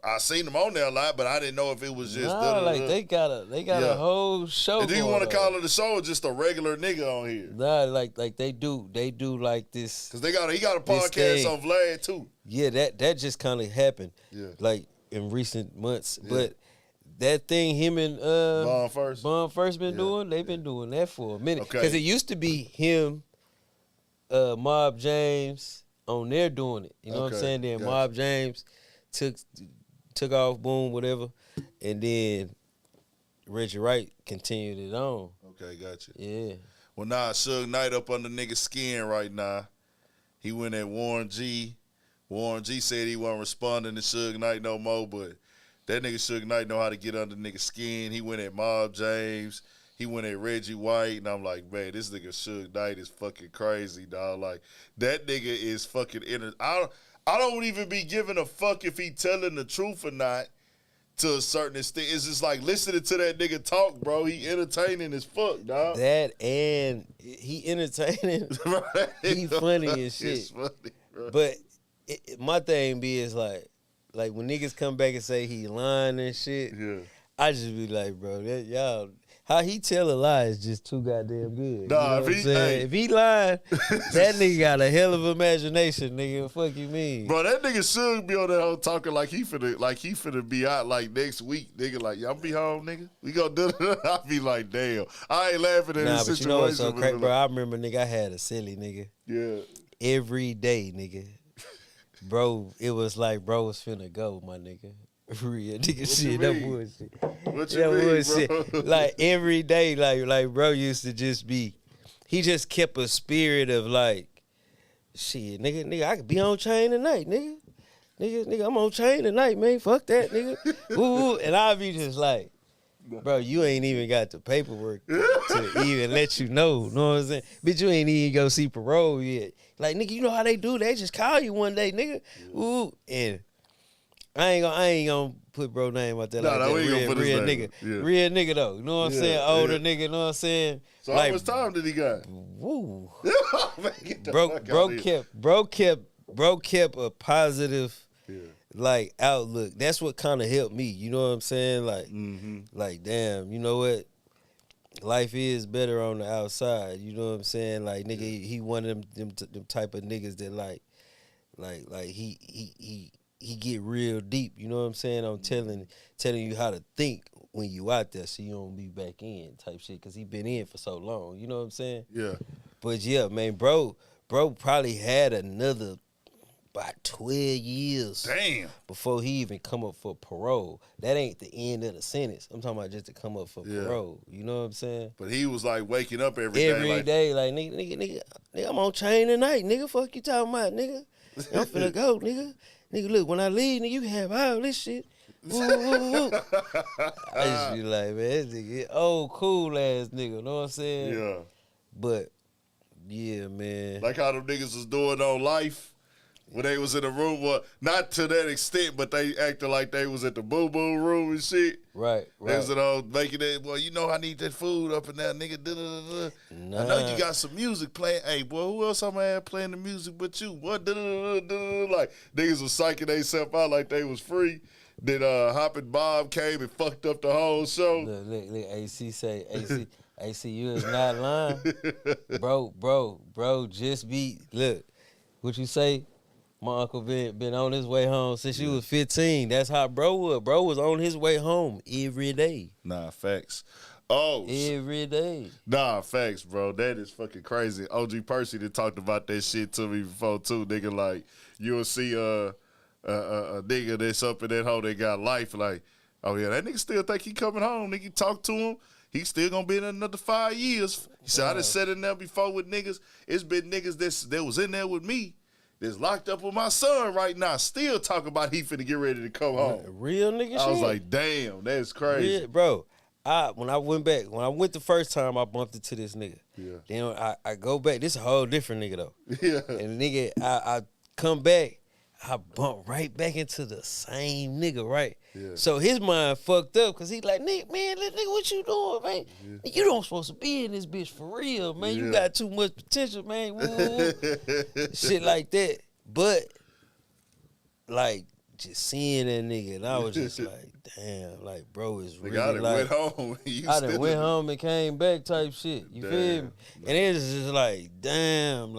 I seen them on there a lot, but I didn't know if it was just like they got a whole show. And do you want to call it a show or just a regular nigga on here? Nah, like they do like this. Cause he got a podcast on Vlad too. Yeah, that just kind of happened. Yeah, like in recent months, but that thing him and Bond First been doing. They've been doing that for a minute. Okay, because it used to be him, Mob James on there doing it. You know what I'm saying? Then gotcha. Mob James took off, boom, whatever, and then Reggie Wright continued it on. Okay, gotcha. Yeah. Well, nah, Suge Knight up under nigga's skin right now. He went at Warren G. Warren G said he wasn't responding to Suge Knight no more, but that nigga Suge Knight know how to get under nigga's skin. He went at Mob James. He went at Reggie White, and I'm like, man, this nigga Suge Knight is fucking crazy, dog. Like, that nigga is fucking I don't even be giving a fuck if he telling the truth or not to a certain extent. It's just like listening to that nigga talk, bro. He entertaining as fuck, dog. That and he entertaining. Right. He funny as shit. It's funny, bro. But my thing be is like when niggas come back and say he lying and shit, I just be like, bro, that y'all. How he tell a lie is just too goddamn good. Nah, you know if he lying, that nigga got a hell of imagination, nigga. Fuck you mean? Bro, that nigga should be on that whole talking like he finna be out like next week, nigga. Like, y'all be home, nigga. We gonna do it. I be like, damn. I ain't laughing at this situation. But you know what's so crazy, bro? I remember, nigga, I had a silly nigga. Yeah. Every day, nigga. Bro, it was like bro was finna go, my nigga. Real nigga shit, that bullshit. What you mean, bullshit. Bro? Like every day, like bro used to just be, he just kept a spirit of like, shit, nigga, I could be on chain tonight, nigga. Nigga, I'm on chain tonight, man. Fuck that, nigga. Ooh, and I'll be just like, bro, you ain't even got the paperwork to even let you know what I'm saying? Bitch, you ain't even go see parole yet. Like, nigga, you know how they do? They just call you one day, nigga. Ooh, and I ain't gonna put bro name out there like that. Real nigga. Yeah. Real nigga though. You know what I'm saying? Older nigga, you know what I'm saying? So like, how much time did he got? Woo. Man, bro kept a positive like outlook. That's what kind of helped me. You know what I'm saying? Like, like damn, you know what? Life is better on the outside. You know what I'm saying? Like, nigga, he one of them type of niggas that like he get real deep, you know what I'm saying? I'm telling you how to think when you out there so you don't be back in type shit, because he been in for so long, you know what I'm saying? Yeah. But yeah, man, bro probably had another about 12 years before he even come up for parole. That ain't the end of the sentence. I'm talking about just to come up for parole, you know what I'm saying? But he was like waking up every day, like nigga, I'm on chain tonight, nigga, fuck you talking about, nigga? I'm finna go, nigga. Nigga, look, when I leave, nigga, you can have all this shit. Woo, woo, woo. I just be like, man, this nigga, old cool ass nigga, know what I'm saying? Yeah. But, yeah, man. Like how them niggas was doing on Life when they was in the room. Well, not to that extent, but they acted like they was at the boo-boo room and shit. Right. They was making that, well, you know I need that food up in there, nigga. Nah. I know you got some music playing. Hey, boy, who else I'm gonna have playing the music but you? What? Like, niggas was psyching themselves out like they was free. Then Hoppin' Bob came and fucked up the whole show. Look, AC say, AC, you is not lying. Bro, just be, look, what you say? My uncle been on his way home since he was 15. That's how bro was. Bro was on his way home every day. Nah, facts. Oh. Every day. Nah, facts, bro. That is fucking crazy. OG Percy that talked about that shit to me before, too. Nigga, like, you'll see a nigga that's up in that hole that got life. Like, oh, yeah, that nigga still think he coming home. Nigga, talk to him. He still gonna be in another 5 years. He said, I done sat in there before with niggas. It's been niggas that was in there with me. that's locked up with my son right now still talk about he finna get ready to come home. Real nigga shit. I was like, damn, that's crazy. Real, bro. When I went the first time, I bumped into this nigga. Yeah. Then I go back. This a whole different nigga though. Yeah. And nigga, I come back. I bump right back into the same nigga, right? Yeah. So his mind fucked up because he like, nigga, what you doing, man? Yeah. You don't supposed to be in this bitch for real, man. You got too much potential, man. Woo. Shit like that. But, like, just seeing that nigga, and I was just like, damn, like, bro, it's really I done like, went home. I done went home and came back type shit. You feel me? And it was just like, damn,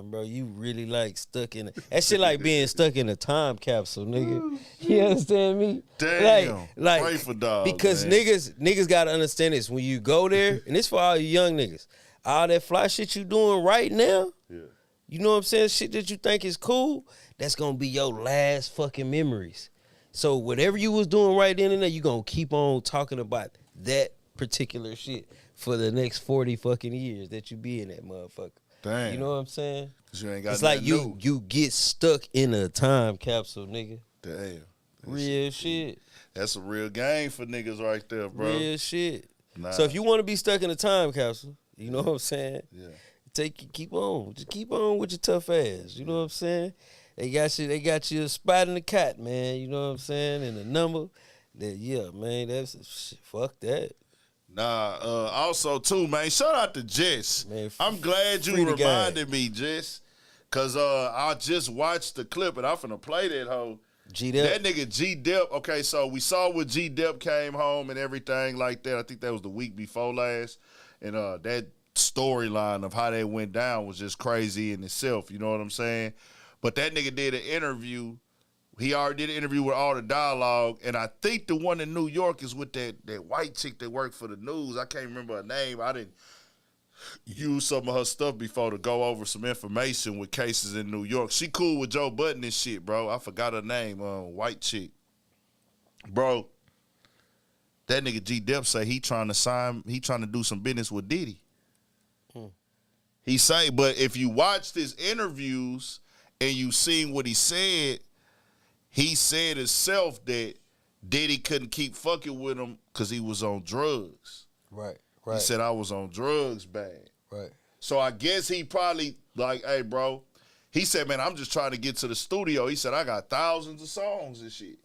bro, you really like stuck in that shit like being stuck in a time capsule, nigga. You understand me? Damn. Like pray for dog, because man. niggas gotta understand this. When you go there, and this for all you young niggas, all that fly shit you doing right now, you know what I'm saying? Shit that you think is cool, that's gonna be your last fucking memories. So whatever you was doing right then and there, you gonna keep on talking about that particular shit for the next 40 fucking years that you be in that motherfucker. Damn. You know what I'm saying? You ain't got it's like new. you get stuck in a time capsule, nigga. Damn. Real shit. That's a real game for niggas right there, bro. Real shit. Nah. So if you want to be stuck in a time capsule, you know what I'm saying? Yeah. Keep on. Just keep on with your tough ass. You know what I'm saying? They got you a spot in the cot, man. You know what I'm saying? And a number. That man, that's shit, fuck that. Nah, also too, man, shout out to Jess. Man, I'm glad you reminded me, Jess. Cause I just watched the clip and I'm finna play that hoe. G-Dep. That nigga G-Dep, okay, so we saw when G-Dep came home and everything like that. I think that was the week before last. And that storyline of how that went down was just crazy in itself, you know what I'm saying? But that nigga did an interview. He already did an interview with All the Dialogue, and I think the one in New York is with that white chick that worked for the news. I can't remember her name. I didn't use some of her stuff before to go over some information with cases in New York. She cool with Joe Budden and shit, bro. I forgot her name. White chick. Bro, that nigga G-Dep say he trying to do some business with Diddy. He say, but if you watched his interviews and you seen what he said himself that Diddy couldn't keep fucking with him because he was on drugs. Right. He said, I was on drugs bad. Right. So I guess he probably like, hey, bro. He said, man, I'm just trying to get to the studio. He said, I got thousands of songs and shit.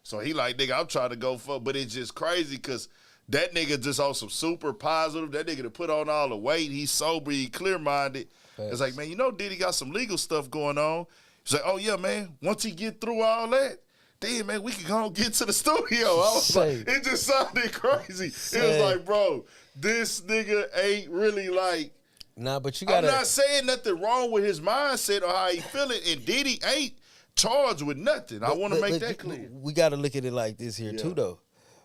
So he like, nigga, I'm trying to go fuck. But it's just crazy because that nigga just on some super positive. That nigga to put on all the weight. He's sober. He clear-minded. It's like, man, you know Diddy got some legal stuff going on. He's like, oh, yeah, man, once he get through all that, damn, man, we can go and get to the studio. I was like, it just sounded crazy. It was like, bro, this nigga ain't really like. Nah, but you gotta. I'm not saying nothing wrong with his mindset or how he feeling, and Diddy ain't charged with nothing. I want to make that clear. We got to look at it like this here, too, though.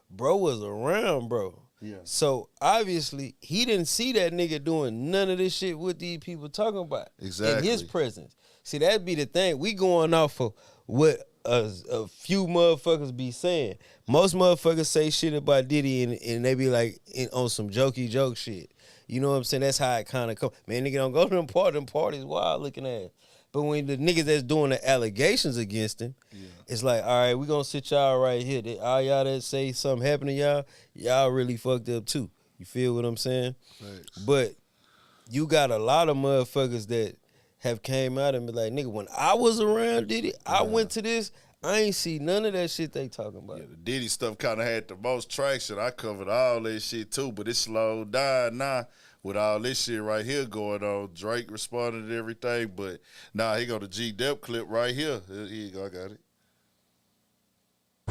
Bro was around, bro. Yeah. So, obviously, he didn't see that nigga doing none of this shit what these people talking about. Exactly. In his presence. See, that'd be the thing. We going off of what a few motherfuckers be saying. Most motherfuckers say shit about Diddy and they be like on some jokey joke shit. You know what I'm saying? That's how it kind of come. Man, nigga don't go to them parties wild looking ass. But when the niggas that's doing the allegations against him, it's like, all right, we gonna sit y'all right here. All y'all that say something happened to y'all really fucked up too. You feel what I'm saying? Thanks. But you got a lot of motherfuckers that have came out and be like, nigga, when I was around Diddy, I went to this, I ain't see none of that shit they talking about. Yeah, the Diddy stuff kind of had the most traction. I covered all that shit too, but it slowed down now with all this shit right here going on. Drake responded to everything, but he got the G-Dep clip right here. Here you go, I got it.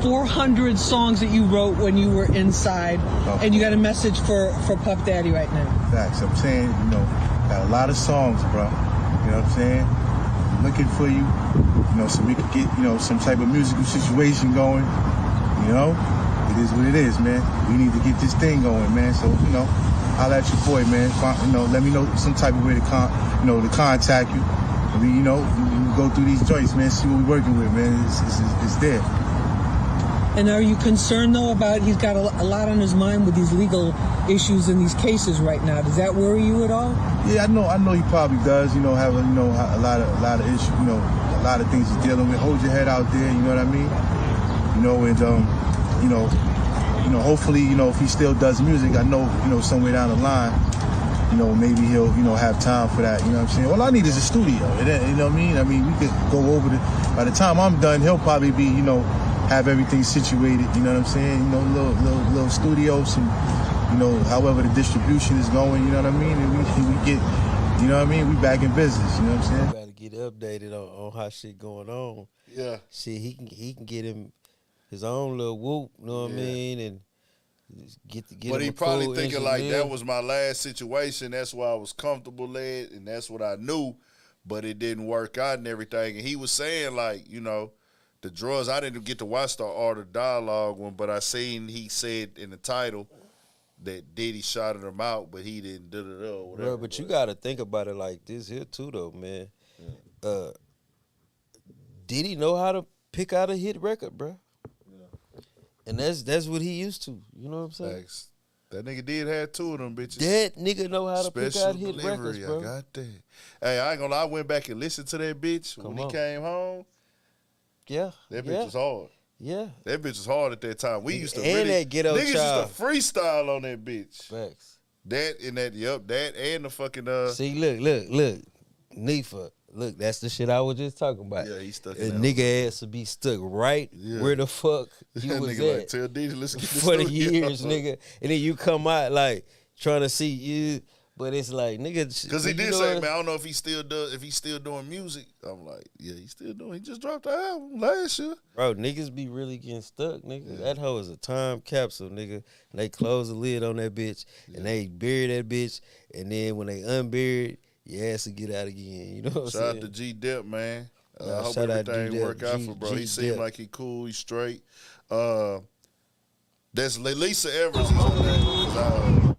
400 songs that you wrote when you were inside, and you got a message for Puff Daddy right now. Facts. I'm saying, got a lot of songs, bro. You know what I'm saying? Looking for you, so we could get, some type of musical situation going. It is what it is, man. We need to get this thing going, man. So, holla at your boy, man. Let me know some type of way to contact you. We, we go through these joints, man. See what we working with, man. It's there. And are you concerned though about he's got a lot on his mind with these legal issues and these cases right now? Does that worry you at all? Yeah, I know he probably does. Have a lot of issues. A lot of things he's dealing with. Hold your head out there. You know what I mean? And hopefully, if he still does music, I know, somewhere down the line, maybe he'll, have time for that. You know what I'm saying? All I need is a studio. You know what I mean? I mean, we could go over by the time I'm done, he'll probably be, have everything situated. You know what I'm saying? Little studios and, however the distribution is going. You know what I mean? And we get, you know what I mean? We back in business. You know what I'm saying? Gotta get updated on how shit going on. Yeah. Shit, he can get him his own little whoop. You know what I mean? And get but him he a probably cool thinking like engineer. that was my last situation. That's why I was comfortable at, and that's what I knew. But it didn't work out and everything. And he was saying like, the drugs. I didn't get to watch the Art of Dialogue one, but I seen he said in the title that Diddy shouted him out, but he didn't do it or whatever. Bro, but you got to think about it like this here too, though, man. Yeah. Did he know how to pick out a hit record, bro? Yeah. And that's what he used to. You know what I'm saying? Thanks. That nigga did have two of them bitches. That nigga know how to pick out hit delivery, records, bro. I got that. Hey, I ain't gonna lie. I went back and listened to that bitch when he came home. Yeah. That bitch was hard. Yeah. That bitch was hard at that time. We used to and really that ghetto niggas child. used to freestyle on that bitch. Facts. That and the fucking See, look, Nefa. Look, that's the shit I was just talking about. Yeah, he stuck a in nigga ass to be stuck right where the fuck he that was nigga at like, tell DJ, let's get for the studio. years, nigga. And then you come out like trying to see you, but it's like, nigga. Because he did say, man, I don't know if he still doing music. I'm like, yeah, he's still doing. He just dropped the album last year. Bro, niggas be really getting stuck, nigga. Yeah. That hoe is a time capsule, nigga. And they close the lid on that bitch, and they bury that bitch, and then when they unburied, your ass to get out again. You know what I'm saying? Shout out to G-Dep, man. I hope shout out everything G-Dep, work out for bro. He G-Dep. seemed like he cool. He straight. That's Lisa Evers is on that. 'Cause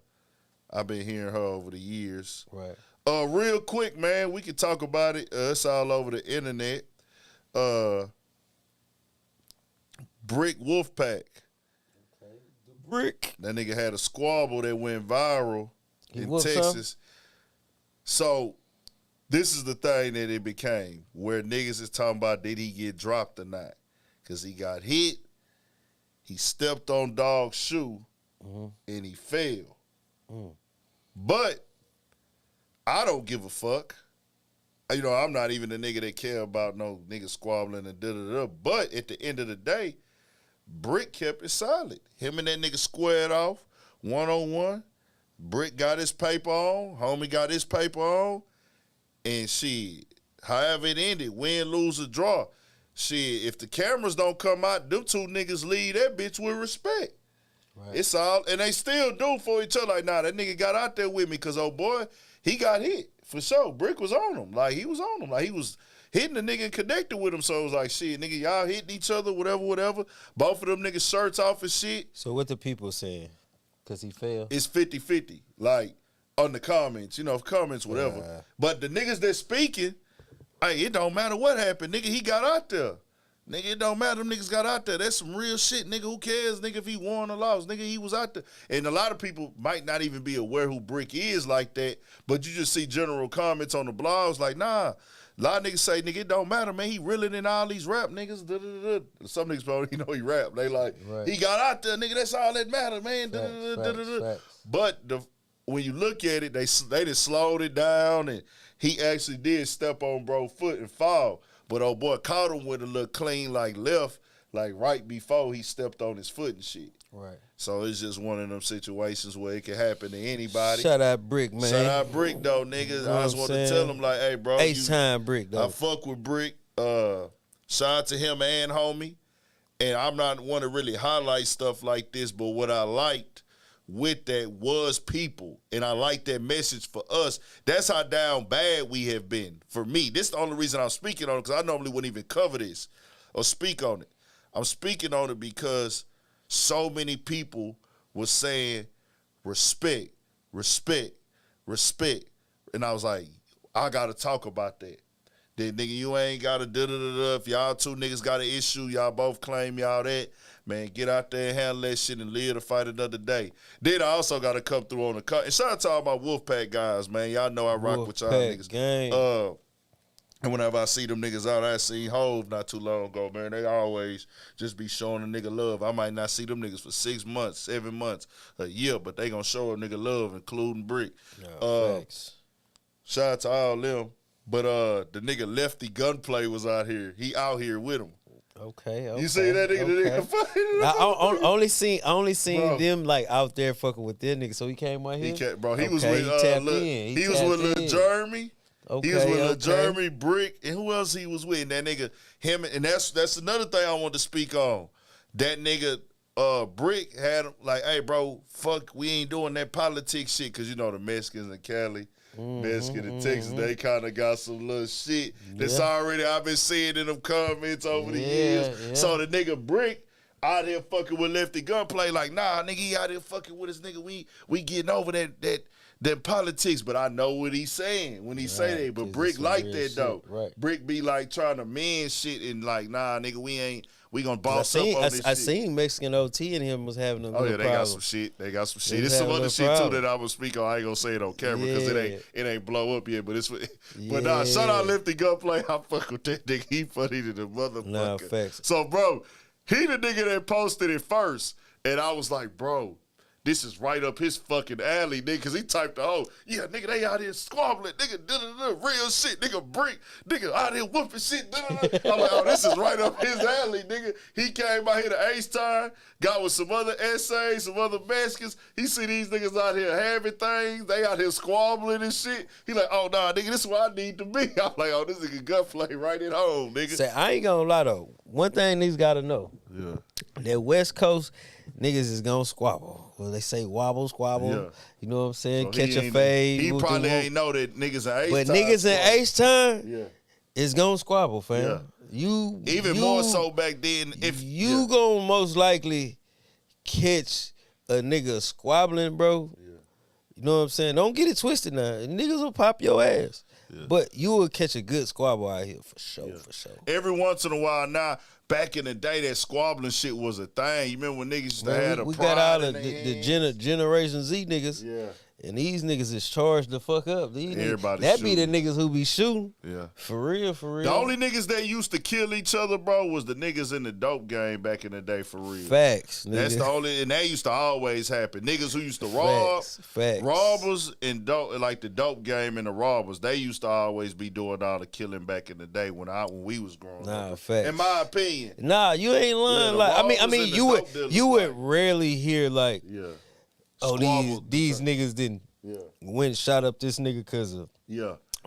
I've been hearing her over the years. Right. Real quick, man, we can talk about it. It's all over the internet. Brick Wolfpack. Okay. The Brick. That nigga had a squabble that went viral in Texas. So, this is the thing that it became, where niggas is talking about did he get dropped or not. Because he got hit, he stepped on dog's shoe, and he fell. But I don't give a fuck. I'm not even the nigga that care about no nigga squabbling and da-da-da. But at the end of the day, Brick kept it solid. Him and that nigga squared off, one-on-one. Brick got his paper on, homie got his paper on, and shit, however it ended, win, lose, or draw. Shit, if the cameras don't come out, them two niggas leave that bitch with respect. Right. It's all, and they still do for each other. Like, nah, that nigga got out there with me because, oh boy, he got hit. For sure. Brick was on him. Like, he was on him. Like, he was hitting the nigga and connected with him. So it was like, shit, nigga, y'all hitting each other, whatever. Both of them niggas shirts off and shit. So what the people saying? Because he fell? It's 50-50. Like, on the comments, comments, whatever. But the niggas that speaking, hey, it don't matter what happened. Nigga, he got out there. Nigga, it don't matter. Them niggas got out there. That's some real shit. Nigga, who cares, nigga, if he won or lost? Nigga, he was out there. And a lot of people might not even be aware who Brick is like that, but you just see general comments on the blogs like, nah. A lot of niggas say, nigga, it don't matter, man. He realer than all these rap niggas. Da-da-da-da. Some niggas probably he rap. They like, he got out there, nigga. That's all that matter, man. Facts. But when you look at it, they just slowed it down, and he actually did step on bro foot and fall. But old boy caught him with a little clean left, right before he stepped on his foot and shit. Right. So it's just one of them situations where it can happen to anybody. Shout out Brick, man. Shout out Brick, though, niggas. You know I just want to tell him, like, hey, bro. Time Brick, though. I fuck with Brick. Shout out to him and homie. And I'm not one to really highlight stuff like this, but what I liked with that was people. And I like that message for us. That's how down bad we have been. For me, this is the only reason I'm speaking on it, because I normally wouldn't even cover this or speak on it. I'm speaking on it because so many people were saying respect. And I was like, I got to talk about that. Then nigga, you ain't got to da-da-da-da. If y'all two niggas got an issue, y'all both claim y'all that. Man, get out there and handle that shit and live to fight another day. Then I also got to come through on the cut. And shout out to all my Wolfpack guys, man. Y'all know I rock with y'all niggas. Gang. And whenever I see them niggas out, I seen Hove not too long ago, man. They always just be showing a nigga love. I might not see them niggas for 6 months, 7 months, a year, but they gonna show a nigga love, including Brick. Facts. Shout out to all them. But the nigga Lefty Gunplay was out here. He out here with him. Okay. You see that nigga? The nigga fighting? I only seen bro. Them like out there fucking with their niggas. So he came out here. He was with he was with Lil Jeremy. Okay, he was with Lil Jeremy, Brick, and who else he was with? And that nigga, him, and that's another thing I want to speak on. That nigga, Brick had him like, hey, bro, fuck, we ain't doing that politics shit, because you know the Mexicans in Cali, Mexican in Texas, they kind of got some little shit that's already I've been seeing in them comments over the years. Yeah. So the nigga Brick out here fucking with Lefty Gunplay, like, nah, nigga, he out here fucking with his nigga. We getting over that politics, but I know what he's saying when he say that. But Brick like that though. Right. Brick be like trying to mend shit and like, nah, nigga, we gonna boss up on this shit. I seen Mexican OT and him was having a little problem. Got some shit. They got some shit. There's some other shit too that I will speak on. I ain't gonna say it on camera because it ain't blow up yet. But it's but nah, shout out Lefty Gunplay. I fuck with that nigga. He funny to the motherfucker. Nah, facts. So bro, he the nigga that posted it first, and I was like, bro, this is right up his fucking alley, nigga, because he typed yeah, nigga, they out here squabbling, nigga, real shit, nigga, Brick, nigga, out here whooping shit, I'm like, this is right up his alley, nigga. He came out here to H-Time, got with some other essays, some other Mexicans. He see these niggas out here having things, they out here squabbling and shit. He like, oh, nah, nigga, this is where I need to be. I'm like, oh, this nigga Gunplay right at home, nigga. Say, I ain't gonna lie, though. One thing niggas gotta know. Yeah. That West Coast niggas is gonna squabble. Well, they say wobble, squabble. Yeah. You know what I'm saying? So catch a fade. He probably ain't know that niggas in H-Time. But niggas in H-Time is gonna squabble, fam. Yeah. Even more so back then. If you gonna most likely catch a nigga squabbling, bro. Yeah. You know what I'm saying? Don't get it twisted now. Niggas will pop your ass. Yeah. But you will catch a good squabble out here for sure, for sure. Every once in a while now, back in the day, that squabbling shit was a thing. You remember when niggas used to have a pride? We got all the Generation Z niggas. Yeah. And these niggas is charged the fuck up. That be the niggas who be shooting. Yeah. For real, for real. The only niggas that used to kill each other, bro, was the niggas in the dope game back in the day, for real. Facts, nigga. That's the only, and that used to always happen. Niggas who used to rob, robbers and dope, like the dope game and the robbers, they used to always be doing all the killing back in the day when we was growing up. Nah, facts. In my opinion. Nah, you ain't lying. Like, I mean, you would rarely hear like, these niggas didn't went and shot up this nigga because of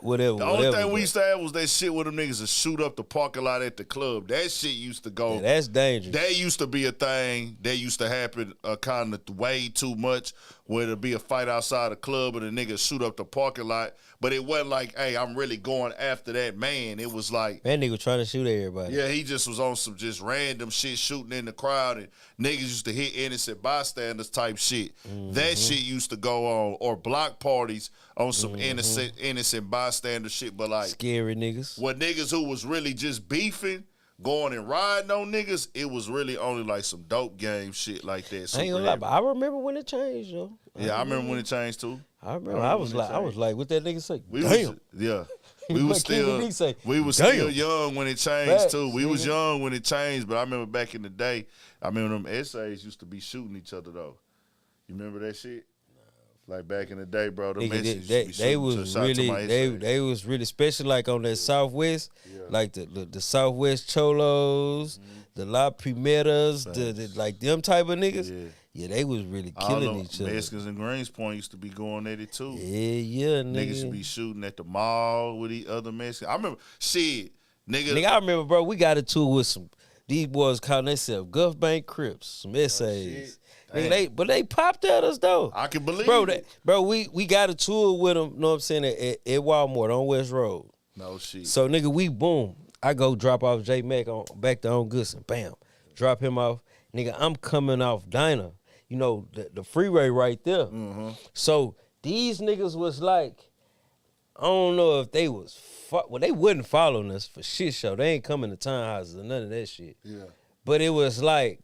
whatever. The only thing we used to have was that shit where them niggas would shoot up the parking lot at the club. That shit used to go. Yeah, that's dangerous. That used to be a thing. That used to happen kind of way too much, where there'd be a fight outside the club and the niggas shoot up the parking lot. But it wasn't like, hey, I'm really going after that man. It was like, that nigga trying to shoot everybody. Yeah, he just was on some just random shit shooting in the crowd, and niggas used to hit innocent bystanders type shit. That shit used to go on, or block parties on some innocent bystander shit. But like scary niggas. What niggas who was really just beefing, going and riding on niggas, it was really only like some dope game shit like that. I ain't gonna lie, but I remember when it changed, though. I remember when it changed too. I remember. I was like, what that nigga say? Damn. We was still young when it changed too. We was young when it changed, but I remember back in the day, I remember them essays used to be shooting each other though. You remember that shit? Like back in the day, bro, them essays they was really special, like on that Southwest, like the Southwest Cholos, the La Primeras, the like them type of niggas. Yeah, they was really killing each other. Mexicans in Greenspoint used to be going at it too. Yeah, nigga. Niggas should be shooting at the mall with the other Mexicans. I remember, nigga, I remember, bro, we got into it with these boys calling themselves Gulf Bank Crips, some essays. Nigga, they popped at us though. I can believe it. Bro, we got a tour with them, know what I'm saying, at Walmart on West Road. No shit. So, nigga, boom. I go drop off J Mac back to On Goodson. Bam. Drop him off. Nigga, I'm coming off Dinah. You know, the freeway right there. So these niggas was like I don't know if they was well, they wasn't following us for shit show. They ain't coming to townhouses or none of that shit. Yeah. But it was like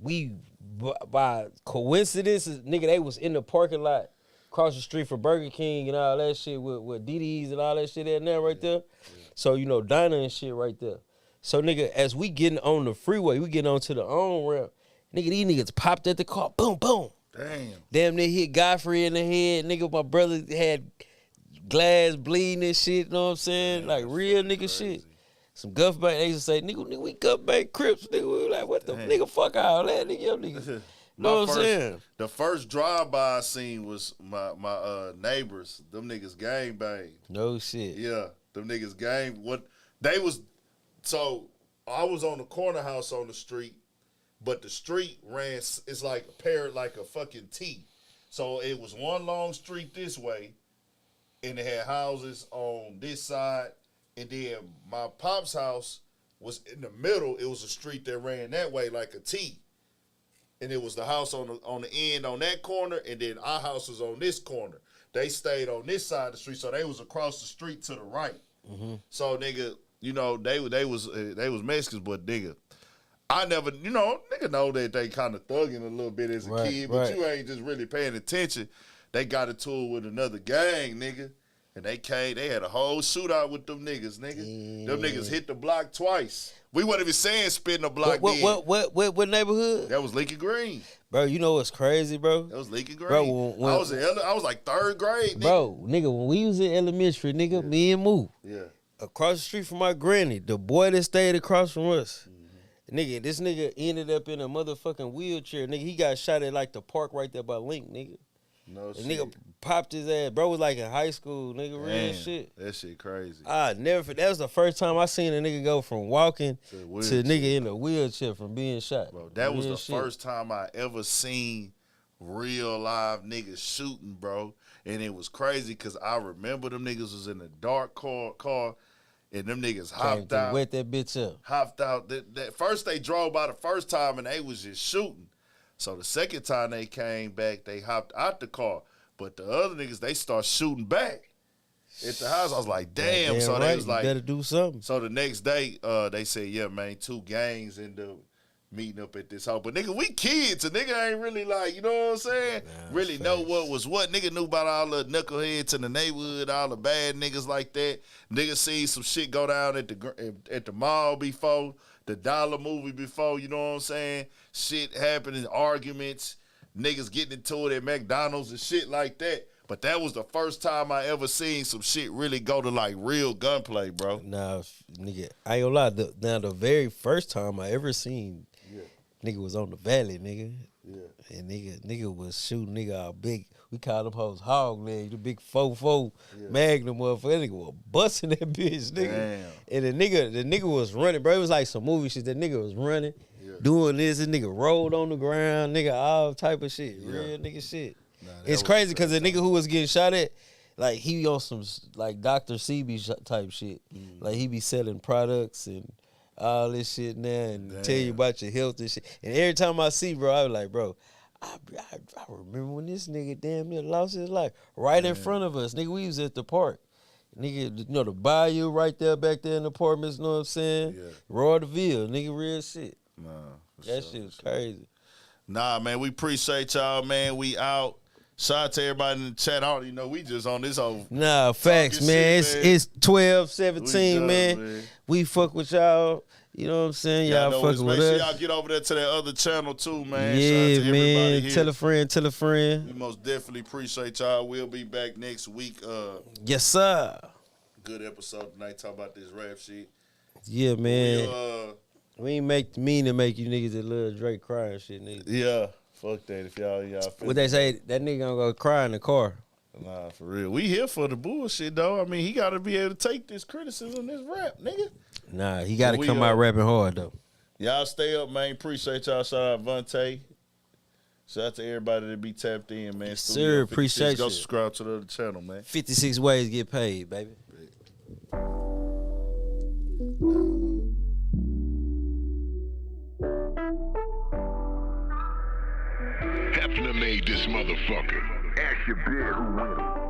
we by coincidence, nigga, they was in the parking lot across the street for Burger King and all that shit with DD's and all that shit in there right there. Yeah. So you know Diner and shit right there. So nigga, as we getting on the freeway, we getting onto the on-ramp. Nigga, these niggas popped at the car. Boom, boom. Damn, they hit Godfrey in the head. Nigga, my brother had glass bleeding and shit, you know what I'm saying? Damn, like real nigga crazy shit. Some guff bank, they used to say, nigga, we guff bank Crips. Nigga, we like, what the nigga, fuck all that, nigga, yo, nigga. You know what I'm saying? The first drive-by I seen was my neighbors. Them niggas gang bang. No shit. Yeah, them niggas gang. What they was, so I was on the corner house on the street, but the street ran, it's like paired like a fucking T. So it was one long street this way, and it had houses on this side, and then my pop's house was in the middle. It was a street that ran that way like a T. And it was the house on the end on that corner, and then our house was on this corner. They stayed on this side of the street, so they was across the street to the right. Mm-hmm. So nigga, you know, they was Mexicans, but nigga, I never, you know, nigga know that they kind of thugging a little bit as a kid, but you ain't just really paying attention. They got into it with another gang, nigga. And they had a whole shootout with them niggas, nigga. Yeah. Them niggas hit the block twice. We wasn't even saying spin the block what neighborhood? That was Lincoln Green. Bro, you know what's crazy, bro? That was Lincoln Green. Bro, I was like third grade, nigga. Bro, nigga, when we was in elementary, nigga, me and Moo. Yeah. Across the street from my granny, the boy that stayed across from us. Mm-hmm. Nigga, this nigga ended up in a motherfucking wheelchair. Nigga, he got shot at like the park right there by Link, nigga. No shit. Nigga popped his ass. Bro was like in high school, nigga. Damn, real shit. That shit crazy. That was the first time I seen a nigga go from walking to nigga in a wheelchair from being shot. Bro, that was the first time I ever seen real live niggas shooting, bro. And it was crazy because I remember them niggas was in a dark car and them niggas hopped out. Wet that bitch up. Hopped out. First they drove by the first time and they was just shooting. So the second time they came back, they hopped out the car. But the other niggas, they start shooting back at the house. I was like, damn. So they was like, you better do something. So the next day, they said, yeah, man, 2 gangs end up meeting up at this house. But nigga, we kids. A nigga ain't really like, you know what I'm saying? Really know what was what. Nigga knew about all the knuckleheads in the neighborhood, all the bad niggas like that. Nigga seen some shit go down at the mall before. The Dollar movie before, you know what I'm saying? Shit happening, arguments, niggas getting into it at McDonald's and shit like that. But that was the first time I ever seen some shit really go to like real gunplay, bro. Nah, nigga, I ain't gonna lie. The very first time I ever seen nigga was on the valley, nigga. Yeah. And nigga was shooting nigga all big. We called them hoes hog legs, the big 4-4 Magnum motherfucker. That nigga was busting that bitch, nigga. Damn. And the nigga was running, bro. It was like some movie shit. That nigga was running, doing this. This nigga rolled on the ground, nigga, all type of shit. Real nigga shit. Nah, it's crazy because the nigga who was getting shot at, like he on some like Dr. CB type shit. Like he be selling products and all this shit now and tell you about your health and shit. And every time I see, bro, I be like, bro, I remember when this nigga damn near lost his life right in front of us. Nigga, we was at the park. Nigga, you know, the bayou right there back there in the apartments, you know what I'm saying? Yeah. Roy DeVille, nigga, real shit. Nah, that shit was crazy. Nah, man, we appreciate y'all, man. We out. Shout out to everybody in the chat. I don't even know we just on this whole. Nah, facts, man. Shit, man. It's 12-17, man. We fuck with y'all. You know what I'm saying? Y'all fucking with us. Make sure y'all get over there to that other channel too, man. Yeah, shout out to everybody here. Tell a friend. We most definitely appreciate y'all. We'll be back next week. Yes, sir. Good episode tonight. Talk about this rap shit. Yeah, man. We ain't mean to make you niggas that love Drake cry and shit, nigga. Yeah. Fuck that. If y'all what they say, that nigga gonna go cry in the car. Nah, for real. We here for the bullshit, though. I mean, he got to be able to take this criticism, this rap, nigga. Nah, he got to come out rapping hard, though. Y'all stay up, man. Appreciate y'all. Shout out Vontae. Shout out to everybody that be tapped in, man. Sir, appreciate you. Go subscribe to the other channel, man. 56 ways to get paid, baby. Hefner made this motherfucker. Ask your bitch who win.